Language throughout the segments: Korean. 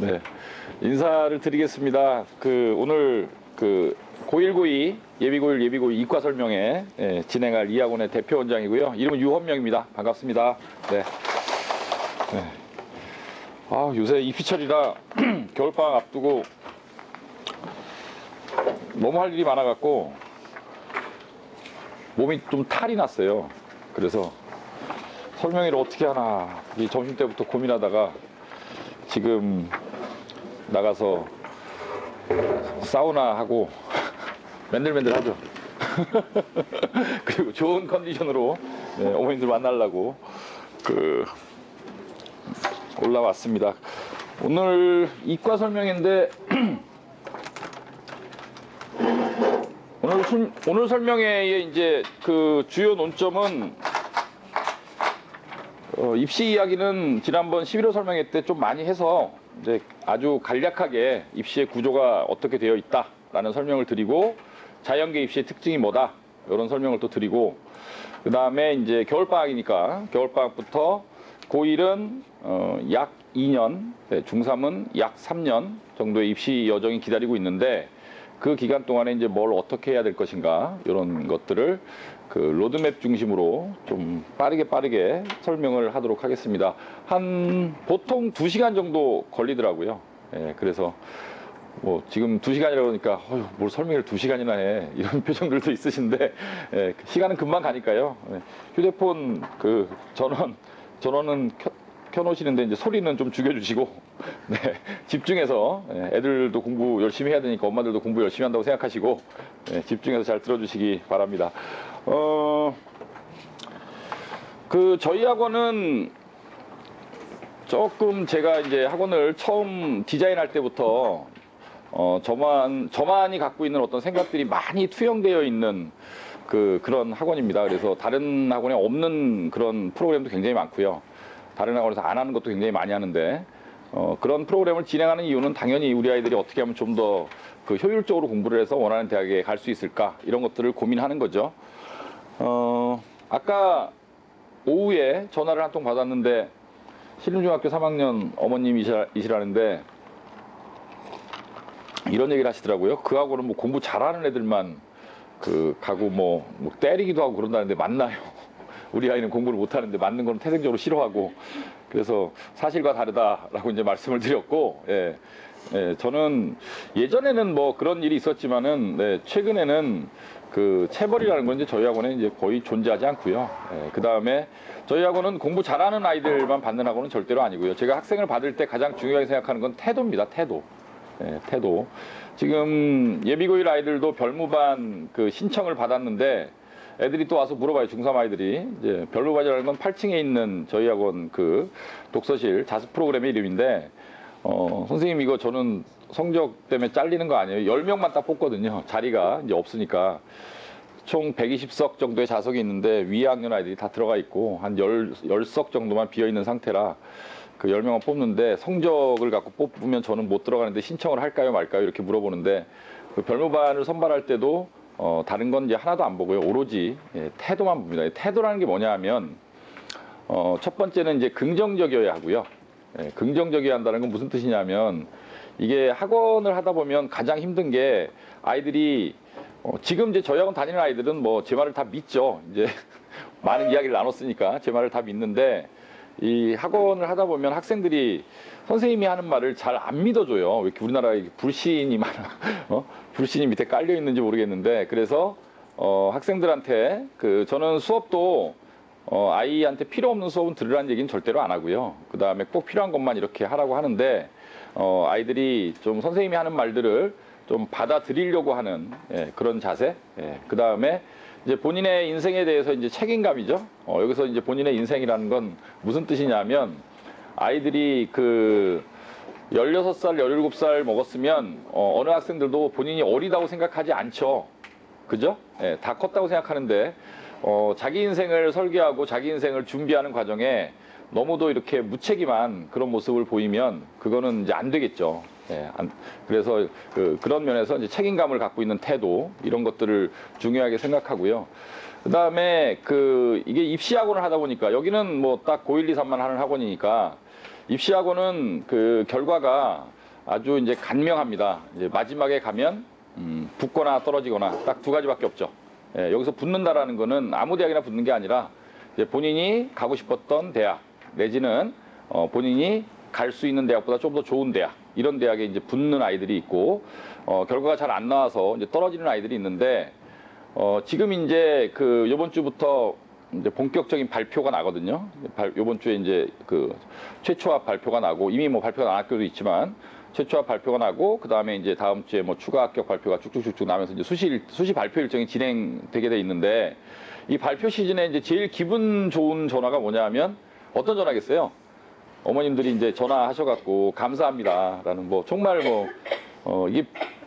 네, 인사를 드리겠습니다. 오늘 고1 고2 예비고1 예비고2 이과 설명회 진행할 이학원의 대표원장이고요. 이름은 유헌명입니다. 반갑습니다. 네. 네. 요새 입시철이라 겨울방학 앞두고 너무 할 일이 많아갖고 몸이 좀 탈이 났어요. 그래서 설명회를 어떻게 하나 이 점심때부터 고민하다가 지금 나가서 사우나 하고 맨들맨들 하죠. 그리고 좋은 컨디션으로 어머님들 만나려고 올라왔습니다. 오늘 이과 설명인데 오늘 설명회의 이제 주요 논점은 입시 이야기는 지난번 11호 설명회 때 좀 많이 해서 이제 아주 간략하게 입시의 구조가 어떻게 되어 있다라는 설명을 드리고 자연계 입시의 특징이 뭐다 이런 설명을 또 드리고 그 다음에 이제 겨울방학이니까 겨울방학부터 고1은 약 2년, 중3은 약 3년 정도의 입시 여정이 기다리고 있는데 그 기간 동안에 이제 뭘 어떻게 해야 될 것인가 이런 것들을 로드맵 중심으로 좀 빠르게 설명을 하도록 하겠습니다. 보통 2시간 정도 걸리더라고요. 그래서 지금 2시간이라고 그러니까 뭘 설명을 2시간이나 해 이런 표정들도 있으신데 시간은 금방 가니까요. 휴대폰 전원은 켜놓으시는데 이제 소리는 좀 죽여주시고 집중해서 애들도 공부 열심히 해야 되니까 엄마들도 공부 열심히 한다고 생각하시고 집중해서 잘 들어주시기 바랍니다. 저희 학원은 조금 제가 이제 학원을 처음 디자인할 때부터 저만이 갖고 있는 어떤 생각들이 많이 투영되어 있는 그런 학원입니다. 그래서 다른 학원에 없는 그런 프로그램도 굉장히 많고요. 다른 학원에서 안 하는 것도 굉장히 많이 하는데 그런 프로그램을 진행하는 이유는 당연히 우리 아이들이 어떻게 하면 좀 더 효율적으로 공부를 해서 원하는 대학에 갈 수 있을까 이런 것들을 고민하는 거죠. 아까 오후에 전화를 한 통 받았는데 신림중학교 3학년 어머님이시라는데 이런 얘기를 하시더라고요. 그 학원은 뭐 공부 잘하는 애들만 가고 뭐 때리기도 하고 그런다는데 맞나요? 우리 아이는 공부를 못하는데 맞는 건 태생적으로 싫어하고 그래서 사실과 다르다라고 이제 말씀을 드렸고 저는 예전에는 뭐 그런 일이 있었지만은 최근에는 체벌이라는 건 이제 저희 학원에 이제 거의 존재하지 않고요. 그 다음에 저희 학원은 공부 잘하는 아이들만 받는 학원은 절대로 아니고요. 제가 학생을 받을 때 가장 중요하게 생각하는 건 태도입니다. 태도. 태도. 지금 예비고1 아이들도 별무반 신청을 받았는데 애들이 또 와서 물어봐요. 중3 아이들이. 이제 별무반이라는 건 8층에 있는 저희 학원 독서실 자습 프로그램의 이름인데 선생님 이거 저는 성적 때문에 잘리는 거 아니에요? 10명만 딱 뽑거든요. 자리가 이제 없으니까. 총 120석 정도의 좌석이 있는데 위에 학년 아이들이 다 들어가 있고 한 10석 정도만 비어있는 상태라 10명만 뽑는데 성적을 갖고 뽑으면 저는 못 들어가는데 신청을 할까요 말까요 이렇게 물어보는데 별무반을 선발할 때도 다른 건 이제 하나도 안 보고요. 오로지 태도만 봅니다. 태도라는 게 뭐냐 하면 첫 번째는 이제 긍정적이어야 하고요. 긍정적이어야 한다는 건 무슨 뜻이냐면 이게 학원을 하다 보면 가장 힘든 게 아이들이 지금 이제 저희 학원 다니는 아이들은 뭐 제 말을 다 믿죠. 이제 많은 이야기를 나눴으니까 제 말을 다 믿는데 이 학원을 하다 보면 학생들이 선생님이 하는 말을 잘 안 믿어줘요. 왜 이렇게 우리나라에 불신이 많아? 불신이 밑에 깔려 있는지 모르겠는데 그래서 학생들한테 저는 수업도 아이한테 필요 없는 수업은 들으라는 얘기는 절대로 안 하고요. 그 다음에 꼭 필요한 것만 이렇게 하라고 하는데 아이들이 좀 선생님이 하는 말들을 좀 받아들이려고 하는 그런 자세. 그 다음에 이제 본인의 인생에 대해서 이제 책임감이죠. 여기서 이제 본인의 인생이라는 건 무슨 뜻이냐면 아이들이 16살, 17살 먹었으면 어느 학생들도 본인이 어리다고 생각하지 않죠. 그죠? 다 컸다고 생각하는데 자기 인생을 설계하고 자기 인생을 준비하는 과정에 너무도 이렇게 무책임한 그런 모습을 보이면 그거는 이제 안 되겠죠. 그래서 그런 면에서 이제 책임감을 갖고 있는 태도 이런 것들을 중요하게 생각하고요. 그 다음에 이게 입시 학원을 하다 보니까 여기는 뭐 딱 고1, 2, 3만 하는 학원이니까 입시학원은 그 결과가 아주 이제 간명합니다. 이제 마지막에 가면 붙거나 떨어지거나 딱 두 가지밖에 없죠. 예, 여기서 붙는다라는 거는 아무 대학이나 붙는 게 아니라 이제 본인이 가고 싶었던 대학 내지는 본인이 갈 수 있는 대학보다 좀 더 좋은 대학 이런 대학에 이제 붙는 아이들이 있고 결과가 잘 안 나와서 이제 떨어지는 아이들이 있는데 지금 이제 그 이번 주부터 이제 본격적인 발표가 나거든요. 이번 주에 이제 그 최초합 발표가 나고 이미 뭐 발표가 난 학교도 있지만 최초합 발표가 나고 그 다음에 이제 다음 주에 뭐 추가 합격 발표가 쭉쭉쭉쭉 나면서 이제 수시 발표 일정이 진행되게 돼 있는데 이 발표 시즌에 이제 제일 기분 좋은 전화가 뭐냐면 어떤 전화겠어요? 어머님들이 이제 전화하셔갖고 감사합니다라는 뭐 정말 이게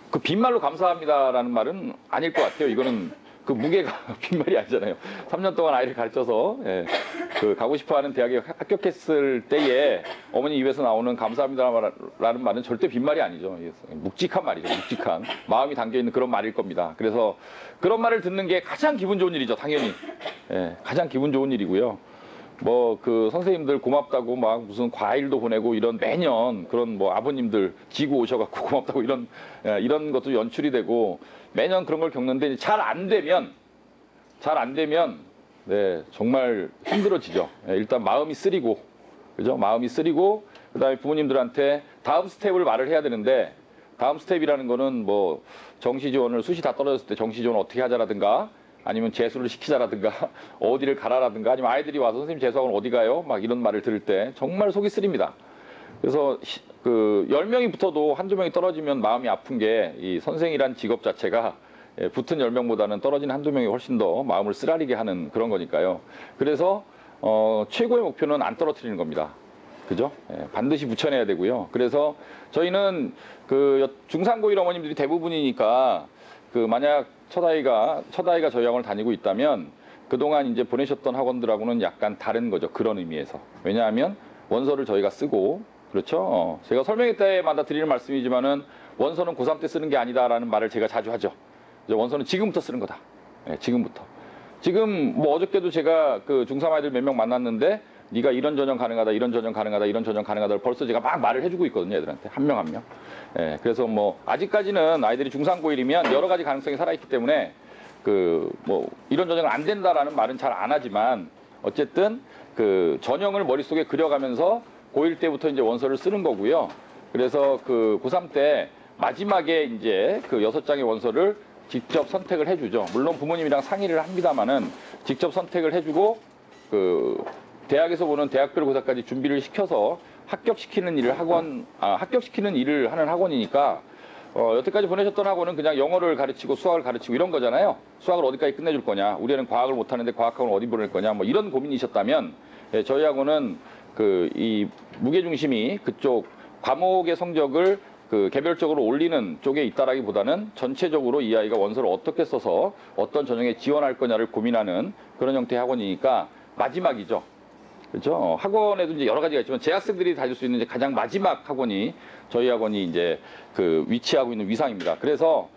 그 빈말로 감사합니다라는 말은 아닐 것 같아요. 이거는 그 무게가 빈말이 아니잖아요. 3년 동안 아이를 가르쳐서 그 가고 싶어하는 대학에 합격했을 때에 어머니 입에서 나오는 감사합니다라는 말은 절대 빈말이 아니죠. 묵직한 말이죠. 묵직한 마음이 담겨있는 그런 말일 겁니다. 그래서 그런 말을 듣는 게 가장 기분 좋은 일이죠. 당연히 가장 기분 좋은 일이고요. 뭐 그 선생님들 고맙다고 막 무슨 과일도 보내고 이런 매년 그런 뭐 아버님들 지구 오셔갖고 고맙다고 이런 것도 연출이 되고 매년 그런 걸 겪는데 잘 안 되면 네 정말 힘들어지죠. 일단 마음이 쓰리고 그죠? 마음이 쓰리고 그다음에 부모님들한테 다음 스텝을 말을 해야 되는데 다음 스텝이라는 거는 뭐 정시 지원을 수시 다 떨어졌을 때 정시 지원 어떻게 하자라든가 아니면 재수를 시키자라든가 어디를 가라라든가 아니면 아이들이 와서 선생님 재수학원 어디 가요? 막 이런 말을 들을 때 정말 속이 쓰립니다. 그래서 그 10명이 붙어도 한두 명이 떨어지면 마음이 아픈 게 이 선생이란 직업 자체가 붙은 10명보다는 떨어진 한두 명이 훨씬 더 마음을 쓰라리게 하는 그런 거니까요. 그래서 최고의 목표는 안 떨어뜨리는 겁니다. 그죠? 반드시 붙여내야 되고요. 그래서 저희는 그 중상고1 어머님들이 대부분이니까 그 만약 첫 아이가 저희 학원을 다니고 있다면 그동안 이제 보내셨던 학원들하고는 약간 다른 거죠. 그런 의미에서. 왜냐하면 원서를 저희가 쓰고 그렇죠. 제가 설명회 때마다 드리는 말씀이지만은 원서는 고3 때 쓰는 게 아니다라는 말을 제가 자주 하죠. 원서는 지금부터 쓰는 거다. 지금부터. 지금 뭐 어저께도 제가 그 중3 아이들 몇 명 만났는데 네가 이런 전형 가능하다, 이런 전형 가능하다, 이런 전형 가능하다를 벌써 제가 막 말을 해주고 있거든요, 애들한테 한 명 한 명. 그래서 뭐 아직까지는 아이들이 중3 고1이면 여러 가지 가능성이 살아있기 때문에 그 뭐 이런 전형은 안 된다라는 말은 잘 안 하지만 어쨌든 그 전형을 머릿속에 그려가면서 고1 때부터 이제 원서를 쓰는 거고요. 그래서 그 고3 때 마지막에 이제 그 6장의 원서를 직접 선택을 해주죠. 물론 부모님이랑 상의를 합니다만은 직접 선택을 해주고 그 대학에서 보는 대학별 고사까지 준비를 시켜서 합격시키는 일을 합격시키는 일을 하는 학원이니까 여태까지 보내셨던 학원은 그냥 영어를 가르치고 수학을 가르치고 이런 거잖아요. 수학을 어디까지 끝내줄 거냐, 우리 애는 과학을 못하는데 과학학원 어디 보낼 거냐, 뭐 이런 고민이셨다면 저희 학원은 그 이 무게중심이 그쪽 과목의 성적을 그 개별적으로 올리는 쪽에 있다라기보다는 전체적으로 이 아이가 원서를 어떻게 써서 어떤 전형에 지원할 거냐를 고민하는 그런 형태의 학원이니까 마지막이죠. 그렇죠? 학원에도 이제 여러 가지가 있지만 재학생들이 다닐 수 있는 이제 가장 마지막 학원이 저희 학원이 이제 그 위치하고 있는 위상입니다. 그래서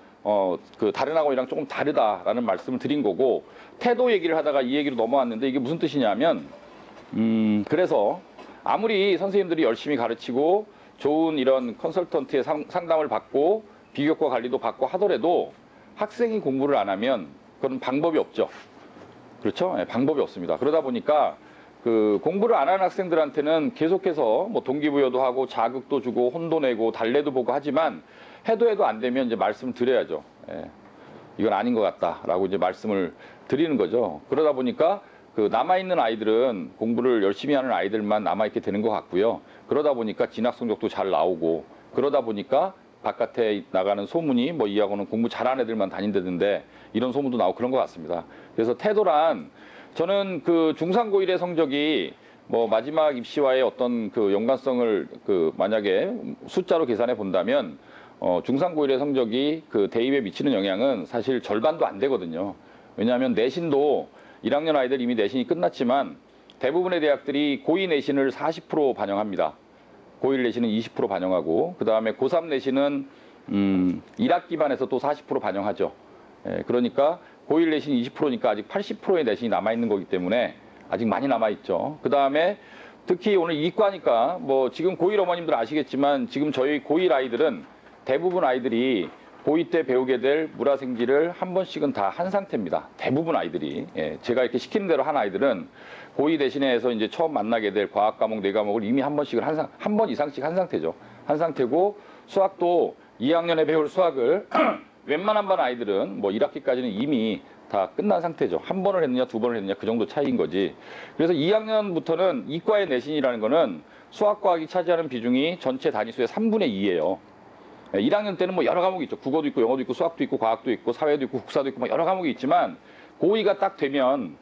그 다른 학원이랑 조금 다르다라는 말씀을 드린 거고 태도 얘기를 하다가 이 얘기로 넘어왔는데 이게 무슨 뜻이냐면 그래서 아무리 선생님들이 열심히 가르치고 좋은 이런 컨설턴트의 상담을 받고 비교과 관리도 받고 하더라도 학생이 공부를 안 하면 그건 방법이 없죠. 그렇죠? 방법이 없습니다. 그러다 보니까 그 공부를 안 하는 학생들한테는 계속해서 뭐 동기부여도 하고 자극도 주고 혼도 내고 달래도 보고 하지만 해도 안 되면 이제 말씀을 드려야죠. 이건 아닌 것 같다라고 이제 말씀을 드리는 거죠. 그러다 보니까 그 남아있는 아이들은 공부를 열심히 하는 아이들만 남아있게 되는 것 같고요. 그러다 보니까 진학 성적도 잘 나오고 그러다 보니까 바깥에 나가는 소문이 뭐 이 학원은 공부 잘하는 애들만 다닌다던데 이런 소문도 나오고 그런 것 같습니다. 그래서 태도란 저는 그 중3 고1의 성적이 뭐 마지막 입시와의 어떤 그 연관성을 그 만약에 숫자로 계산해 본다면 중3 고1의 성적이 그 대입에 미치는 영향은 사실 절반도 안 되거든요. 왜냐하면 내신도 1학년 아이들 이미 내신이 끝났지만 대부분의 대학들이 고2 내신을 40% 반영합니다. 고1 내신은 20% 반영하고 그 다음에 고3 내신은 1학기반에서 또 40% 반영하죠. 그러니까 고1 내신이 20%니까 아직 80%의 내신이 남아있는 거기 때문에 아직 많이 남아있죠. 그 다음에 특히 오늘 이과니까 뭐 지금 고1 어머님들 아시겠지만 지금 저희 고1 아이들은 대부분 아이들이 고2 때 배우게 될 물화생지를 한 번씩은 다 한 상태입니다. 대부분 아이들이. 예, 제가 이렇게 시키는 대로 한 아이들은 고2 대신에 해서 이제 처음 만나게 될 과학 과목 4과목을 이미 한 번씩은 한 번 이상씩 한 상태죠. 한 상태고 수학도 2학년에 배울 수학을 웬만한 반 아이들은 뭐 1학기까지는 이미 다 끝난 상태죠. 한 번을 했느냐 두 번을 했느냐 그 정도 차이인 거지. 그래서 2학년부터는 이과의 내신이라는 거는 수학과학이 차지하는 비중이 전체 단위수의 3분의 2예요. 1학년 때는 뭐 여러 과목이 있죠. 국어도 있고 영어도 있고 수학도 있고 과학도 있고 사회도 있고 국사도 있고 뭐 여러 과목이 있지만 고2가 딱 되면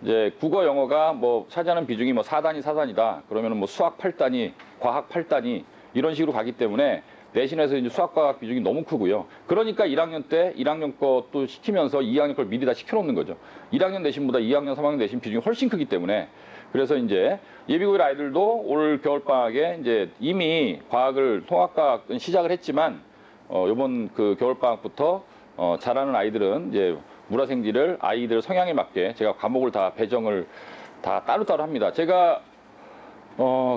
이제 국어 영어가 뭐 차지하는 비중이 뭐 4단위 4단위다. 그러면은 뭐 수학 8단위, 과학 8단위 이런 식으로 가기 때문에 내신에서 이제 수학과학 비중이 너무 크고요. 그러니까 1학년 때 1학년 것도 시키면서 2학년 걸 미리 다 시켜놓는 거죠. 1학년 내신보다 2학년, 3학년 내신 비중이 훨씬 크기 때문에 그래서 이제 예비고일 아이들도 올 겨울방학에 이제 이미 과학을 통합과학은 시작을 했지만 이번 그 겨울방학부터 잘하는 아이들은 이제 물화생지를 아이들 성향에 맞게 제가 과목을 다 배정을 다 따로따로 합니다. 제가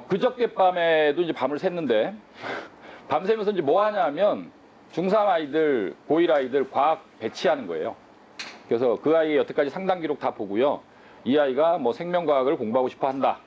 그저께 밤에도 이제 밤을 샜는데 밤새면서 이제 뭐 하냐 하면 중3 아이들, 고1 아이들 과학 배치하는 거예요. 그래서 그 아이 여태까지 상담 기록 다 보고요. 이 아이가 뭐 생명과학을 공부하고 싶어 한다.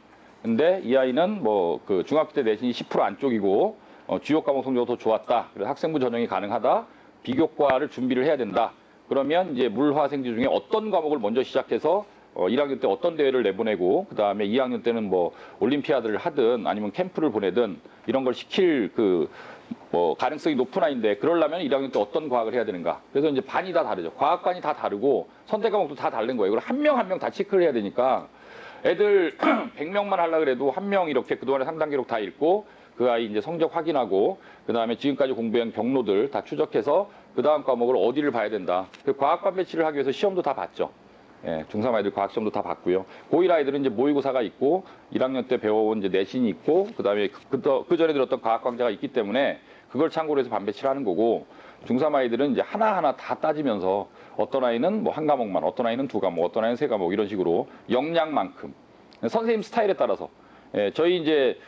근데 이 아이는 뭐 그 중학교 때 내신이 10% 안쪽이고 주요 과목 성적이 더 좋았다. 그래서 학생부 전형이 가능하다. 비교과를 준비를 해야 된다. 그러면 이제 물화생지 중에 어떤 과목을 먼저 시작해서 1학년 때 어떤 대회를 내보내고 그 다음에 2학년 때는 뭐 올림피아드를 하든 아니면 캠프를 보내든 이런 걸 시킬 그 뭐 가능성이 높은 아이인데 그러려면 1학년 때 어떤 과학을 해야 되는가. 그래서 이제 반이 다 다르죠. 과학반이 다 다르고 선택 과목도 다 다른 거예요. 이걸 한 명 한 명 다 체크를 해야 되니까 애들 100명만 하려고 그래도 한 명 이렇게 그동안의 상담 기록 다 읽고 그 아이 이제 성적 확인하고 그 다음에 지금까지 공부한 경로들 다 추적해서 그 다음 과목을 어디를 봐야 된다. 그 과학반 배치를 하기 위해서 시험도 다 봤죠. 예, 중3 아이들 과학 시험도 다 봤고요. 고1 아이들은 이제 모의고사가 있고 1학년 때 배워온 이제 내신이 있고 그다음에 그 전에 들었던 과학 강좌가 있기 때문에 그걸 참고로 해서 반 배치를 하는 거고 중3 아이들은 이제 하나하나 다 따지면서 어떤 아이는 뭐 한 과목만, 어떤 아이는 두 과목, 어떤 아이는 세 과목 이런 식으로 역량만큼 선생님 스타일에 따라서 예, 저희 이제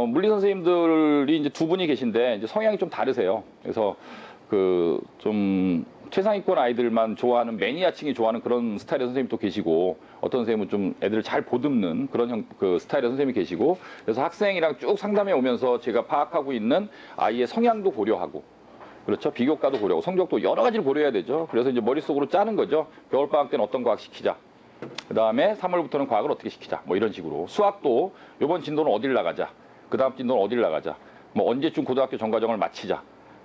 물리 선생님들이 이제 두 분이 계신데 이제 성향이 좀 다르세요. 그래서 그 좀 최상위권 아이들만 좋아하는 매니아층이 좋아하는 그런 스타일의 선생님도 계시고 어떤 선생님은 좀 애들을 잘 보듬는 그런 그 스타일의 선생님이 계시고 그래서 학생이랑 쭉 상담해 오면서 제가 파악하고 있는 아이의 성향도 고려하고 그렇죠. 비교과도 고려하고 성적도 여러 가지를 고려해야 되죠. 그래서 이제 머릿속으로 짜는 거죠. 겨울방학 때는 어떤 과학 시키자. 그 다음에 3월부터는 과학을 어떻게 시키자. 뭐 이런 식으로. 수학도 이번 진도는 어딜 나가자. 그 다음 진도는 어딜 나가자. 뭐 언제쯤 고등학교 전과정을 마치자.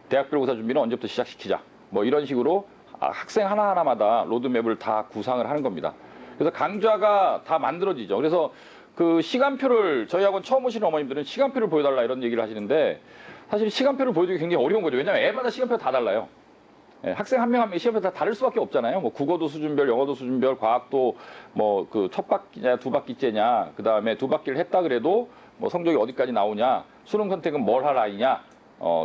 대학별고사 준비는 언제부터 시작시키자. 뭐 이런 식으로 학생 하나하나마다 로드맵을 다 구상을 하는 겁니다. 그래서 강좌가 다 만들어지죠. 그래서 그 시간표를 저희 학원 처음 오시는 어머님들은 시간표를 보여달라 이런 얘기를 하시는데 사실 시간표를 보여주기 굉장히 어려운 거죠. 왜냐하면 애마다 시간표가 다 달라요. 예, 학생 한 명 한 명 시간표 다 다를 수밖에 없잖아요. 뭐 국어도 수준별, 영어도 수준별, 과학도 뭐 그 첫 바퀴냐 두 바퀴째냐, 그 다음에 두 바퀴를 했다 그래도 뭐 성적이 어디까지 나오냐, 수능 선택은 뭘 할 아이냐,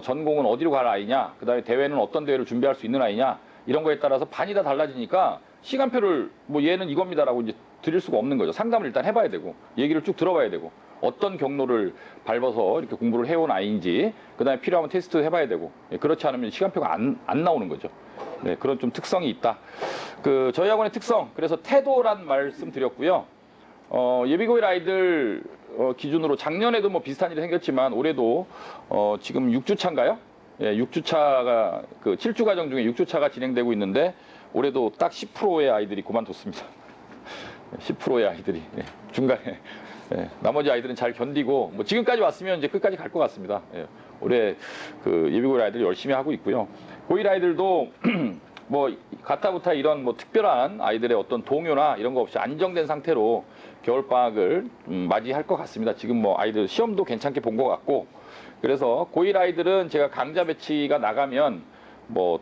전공은 어디로 갈 아이냐, 그 다음에 대회는 어떤 대회를 준비할 수 있는 아이냐 이런 거에 따라서 반이 다 달라지니까 시간표를 뭐 얘는 이겁니다라고 이제 드릴 수가 없는 거죠. 상담을 일단 해봐야 되고 얘기를 쭉 들어봐야 되고 어떤 경로를 밟아서 이렇게 공부를 해온 아이인지 그 다음에 필요하면 테스트 해봐야 되고 그렇지 않으면 시간표가 안 나오는 거죠. 네, 그런 좀 특성이 있다. 그 저희 학원의 특성 그래서 태도란 말씀 드렸고요. 예비고일 아이들 기준으로 작년에도 뭐 비슷한 일이 생겼지만 올해도 지금 6주차인가요? 예, 6주차가 그 7주 과정 중에 6주차가 진행되고 있는데 올해도 딱 10%의 아이들이 그만뒀습니다. 10%의 아이들이 중간에 나머지 아이들은 잘 견디고 뭐 지금까지 왔으면 이제 끝까지 갈 것 같습니다. 올해 그 예비고일 아이들이 열심히 하고 있고요. 고1 아이들도 뭐 가타부타 이런 뭐 특별한 아이들의 어떤 동요나 이런 거 없이 안정된 상태로 겨울방학을 맞이할 것 같습니다. 지금 뭐 아이들 시험도 괜찮게 본 것 같고 그래서 고1 아이들은 제가 강좌 배치가 나가면 뭐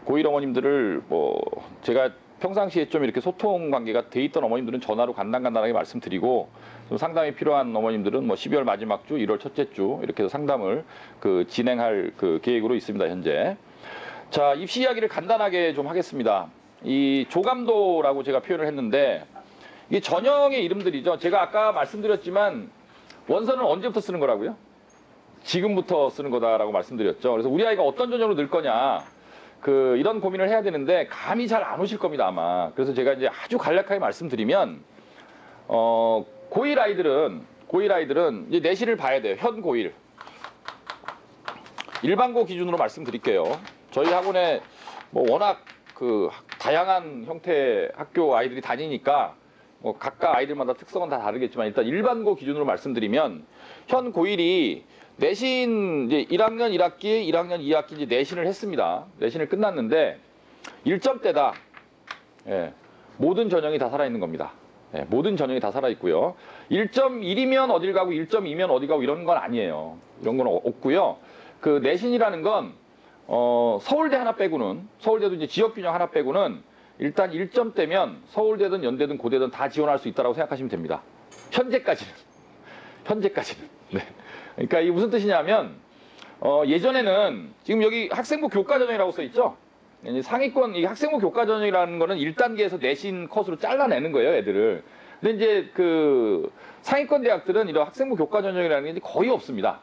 고1 어머님들을 뭐 제가 평상시에 좀 이렇게 소통 관계가 돼 있던 어머님들은 전화로 간단하게 말씀드리고 좀 상담이 필요한 어머님들은 뭐 12월 마지막 주, 1월 첫째 주 이렇게 해서 상담을 그 진행할 그 계획으로 있습니다, 현재. 자, 입시 이야기를 간단하게 좀 하겠습니다. 이 조감도라고 제가 표현을 했는데 이게 전형의 이름들이죠. 제가 아까 말씀드렸지만 원서는 언제부터 쓰는 거라고요? 지금부터 쓰는 거다라고 말씀드렸죠. 그래서 우리 아이가 어떤 전형으로 늘 거냐, 이런 고민을 해야 되는데 감이 잘 안 오실 겁니다, 아마. 그래서 제가 이제 아주 간략하게 말씀드리면, 고1 아이들은 이제 내신을 봐야 돼요. 현 고1. 일반고 기준으로 말씀드릴게요. 저희 학원에 뭐 워낙 다양한 형태의 학교 아이들이 다니니까 뭐 각각 아이들마다 특성은 다 다르겠지만 일단 일반고 기준으로 말씀드리면 현 고1이 내신 이제 1학년 1학기, 1학년 2학기 이제 내신을 했습니다. 내신을 끝났는데 1점대다. 예, 모든 전형이 다 살아있는 겁니다. 예, 모든 전형이 다 살아있고요. 1.1이면 어딜 가고 1.2면 어디 가고 이런 건 아니에요. 이런 건 없고요. 그 내신이라는 건 서울대 하나 빼고는, 서울대도 이제 지역균형 하나 빼고는 일단 1점대면 서울대든 연대든 고대든 다 지원할 수 있다고 생각하시면 됩니다. 현재까지는. 네. 그러니까 이게 무슨 뜻이냐면 예전에는 지금 여기 학생부 교과전형이라고 써 있죠. 상위권 이 학생부 교과전형이라는 거는 1단계에서 내신 컷으로 잘라내는 거예요, 애들을. 근데 이제 상위권 대학들은 이런 학생부 교과전형이라는 게 거의 없습니다.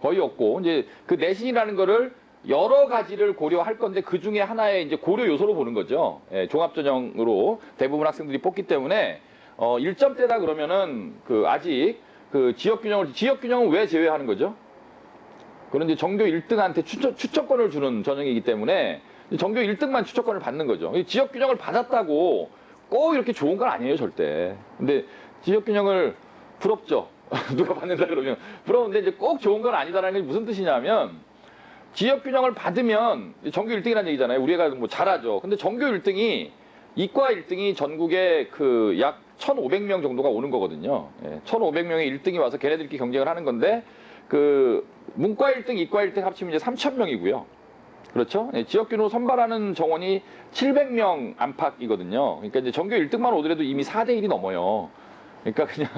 거의 없고 이제 그 내신이라는 거를 여러 가지를 고려할 건데 그 중에 하나의 이제 고려 요소로 보는 거죠. 예, 종합전형으로 대부분 학생들이 뽑기 때문에 1점대다 그러면은 아직 지역균형은 왜 제외하는 거죠? 그런 이제 전교 1등한테 추천권을 주는 전형이기 때문에 전교 1등만 추천권을 받는 거죠. 지역균형을 받았다고 꼭 이렇게 좋은 건 아니에요, 절대. 근데 지역균형을 부럽죠. 누가 받는다 그러면 부러운데 이제 꼭 좋은 건 아니다라는 게 무슨 뜻이냐면 지역균형을 받으면 전교 1등이라는 얘기잖아요. 우리 애가 뭐 잘하죠. 근데 전교 1등이 이과 1등이 전국에 약 1,500명 정도가 오는 거거든요. 예, 1,500명의 1등이 와서 걔네들끼리 경쟁을 하는 건데 문과 1등, 이과 1등 합치면 이제 3,000명이고요. 그렇죠? 예, 지역균으로 선발하는 정원이 700명 안팎이거든요. 그러니까 이제 전교 1등만 오더라도 이미 4대 1이 넘어요. 그러니까 그냥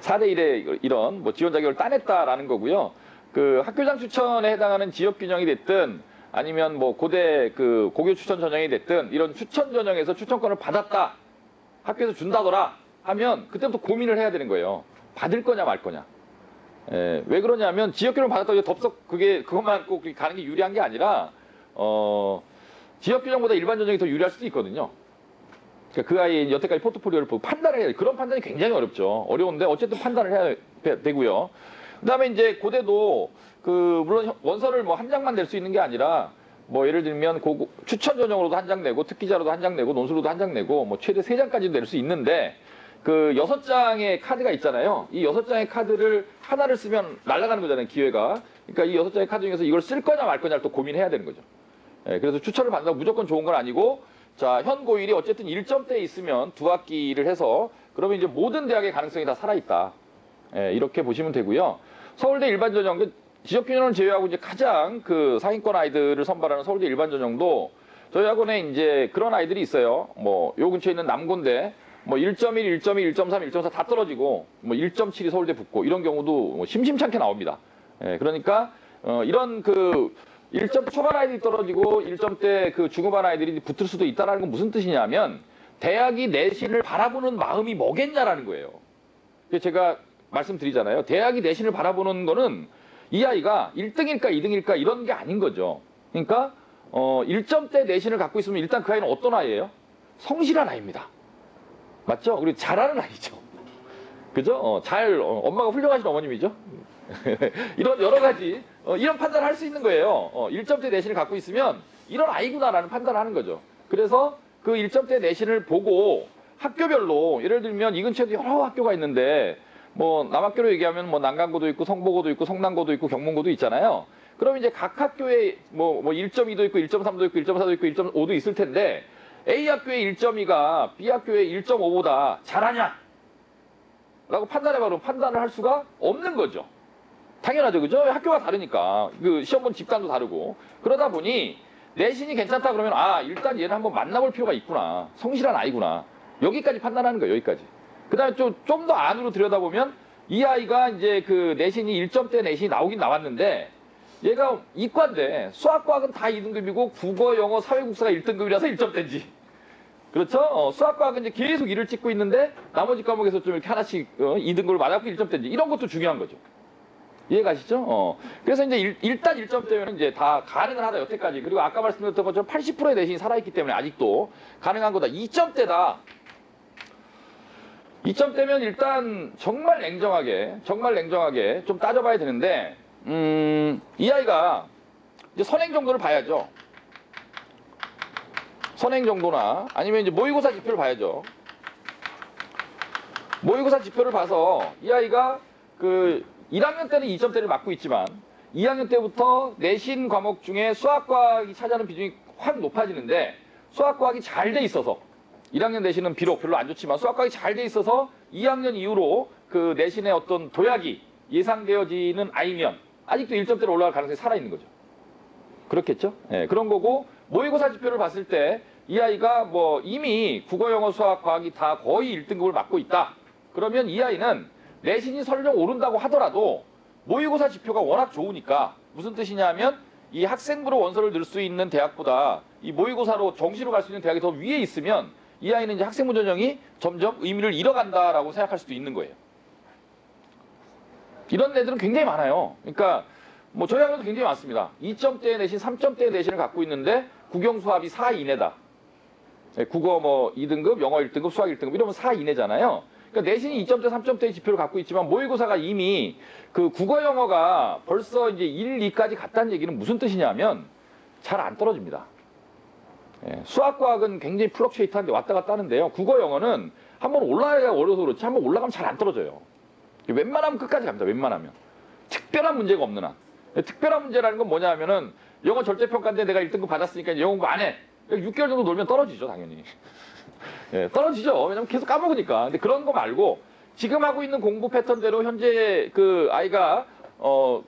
4대 1의 이런 뭐 지원 자격을 따냈다라는 거고요. 학교장 추천에 해당하는 지역균형이 됐든 아니면 뭐 고대 고교 추천 전형이 됐든 이런 추천 전형에서 추천권을 받았다. 학교에서 준다더라 하면 그때부터 고민을 해야 되는 거예요. 받을 거냐 말 거냐. 예, 왜 그러냐면 지역균형을 받았다고 덥석 그것만 꼭 가는 게 유리한 게 아니라 지역균형보다 일반 전형이 더 유리할 수도 있거든요. 그러니까 그 아이의 여태까지 포트폴리오를 보고 판단을 해야 돼. 그런 판단이 굉장히 어렵죠. 어려운데 어쨌든 판단을 해야 되고요. 그다음에 이제 고대도 물론 원서를 뭐 한 장만 낼 수 있는 게 아니라 뭐 예를 들면 추천 전형으로도 한 장 내고 특기자로도 한 장 내고 논술로도 한 장 내고 뭐 최대 3장까지도 낼 수 있는데 6장의 카드가 있잖아요. 이 6장의 카드를 하나를 쓰면 날아가는 거잖아요, 기회가. 그러니까 이 6장의 카드 중에서 이걸 쓸 거냐 말 거냐를 또 고민해야 되는 거죠. 예, 그래서 추천을 받는다고 무조건 좋은 건 아니고 자, 현 고1이 어쨌든 1점대에 있으면 2학기를 해서 그러면 이제 모든 대학의 가능성이 다 살아있다. 예, 이렇게 보시면 되고요. 서울대 일반전형, 지역균형을 제외하고 이제 가장 상위권 아이들을 선발하는 서울대 일반전형도 저희 학원에 이제 그런 아이들이 있어요. 뭐, 요 근처에 있는 남고인데 뭐 1.1, 1.2, 1.3, 1.4 다 떨어지고 뭐 1.7이 서울대 붙고 이런 경우도 뭐 심심찮게 나옵니다. 예, 그러니까 이런 1점 초반 아이들이 떨어지고 1점대 중후반 아이들이 붙을 수도 있다는 건 무슨 뜻이냐면 대학이 내신을 바라보는 마음이 뭐겠냐라는 거예요. 제가 말씀드리잖아요. 대학이 내신을 바라보는 거는 이 아이가 1등일까 2등일까 이런 게 아닌 거죠. 그러니까 1점대 내신을 갖고 있으면 일단 그 아이는 어떤 아이예요? 성실한 아이입니다. 맞죠? 그리고 잘하는 아이죠. 그죠? 엄마가 훌륭하신 어머님이죠. 이런 여러 가지 이런 판단을 할 수 있는 거예요. 1점대 내신을 갖고 있으면 이런 아이구나라는 판단을 하는 거죠. 그래서 그 1점대 내신을 보고 학교별로 예를 들면 이 근처에도 여러 학교가 있는데 뭐 남학교로 얘기하면 뭐 난강고도 있고 성보고도 있고 성남고도 있고 경문고도 있잖아요. 그럼 이제 각 학교에 뭐 1.2도 있고 1.3도 있고 1.4도 있고 1.5도 있을 텐데 A 학교의 1.2가 B 학교의 1.5보다 잘하냐? 라고 판단해봐도 판단을 할 수가 없는 거죠. 당연하죠. 그죠? 학교가 다르니까. 시험 본 집단도 다르고. 그러다 보니 내신이 괜찮다 그러면 일단 얘는 한번 만나볼 필요가 있구나. 성실한 아이구나. 여기까지 판단하는 거예요. 여기까지. 그 다음에 좀 더 안으로 들여다보면 이 아이가 이제 내신이 1점대 내신이 나오긴 나왔는데 얘가 이과인데 수학과학은 다 2등급이고 국어, 영어, 사회국사가 1등급이라서 1점대인지 그렇죠? 수학과학은 이제 계속 1을 찍고 있는데 나머지 과목에서 좀 이렇게 하나씩 2등급을 맞았고 1점대인지 이런 것도 중요한 거죠. 이해가시죠? 그래서 이제 일단 1점대면 이제 다 가능을 하다, 여태까지. 그리고 아까 말씀드렸던 것처럼 80%의 내신이 살아있기 때문에 아직도 가능한 거다. 2점대다. 2점대면 일단 정말 냉정하게 좀 따져봐야 되는데, 이 아이가 이제 선행 정도를 봐야죠. 선행 정도나 아니면 이제 모의고사 지표를 봐야죠. 모의고사 지표를 봐서 이 아이가 그 1학년 때는 2점대를 맞고 있지만 2학년 때부터 내신 과목 중에 수학과학이 차지하는 비중이 확 높아지는데, 수학과학이 잘 돼 있어서 1학년 내신은 비록 별로 안 좋지만 수학과학이 잘 돼 있어서 2학년 이후로 그 내신의 어떤 도약이 예상되어지는 아이면 아직도 1점대로 올라갈 가능성이 살아있는 거죠. 그렇겠죠? 예, 그런 거고, 모의고사 지표를 봤을 때 이 아이가 뭐 이미 국어, 영어, 수학, 과학이 다 거의 1등급을 맞고 있다. 그러면 이 아이는 내신이 설령 오른다고 하더라도 모의고사 지표가 워낙 좋으니까, 무슨 뜻이냐 하면 이 학생부로 원서를 넣을 수 있는 대학보다 이 모의고사로 정시로 갈 수 있는 대학이 더 위에 있으면 이 아이는 이제 학생부 전형이 점점 의미를 잃어간다라고 생각할 수도 있는 거예요. 이런 애들은 굉장히 많아요. 그러니까 뭐 저희 학교도 굉장히 많습니다. 2점대 내신, 3점대 내신을 갖고 있는데 국영 수합이 4 이내다. 국어 뭐 2등급, 영어 1등급, 수학 1등급 이러면 4 이내잖아요. 그러니까 내신이 2점대, 3점대의 지표를 갖고 있지만 모의고사가 이미 그 국어, 영어가 벌써 이제 1, 2까지 갔다는 얘기는 무슨 뜻이냐면 잘 안 떨어집니다. 예, 수학, 과학은 굉장히 플럭쉐이트한데 왔다 갔다 하는데요. 국어, 영어는 한번 올라가야 어려서 그렇지 한번 올라가면 잘 안 떨어져요. 웬만하면 끝까지 갑니다. 웬만하면. 특별한 문제가 없는 한. 특별한 문제라는 건 뭐냐 하면은 영어 절대평가인데 내가 1등급 받았으니까 영어 공부 안 해. 6개월 정도 놀면 떨어지죠, 당연히. 예, 떨어지죠. 왜냐면 계속 까먹으니까. 근데 그런 거 말고 지금 하고 있는 공부 패턴대로 현재 그 아이가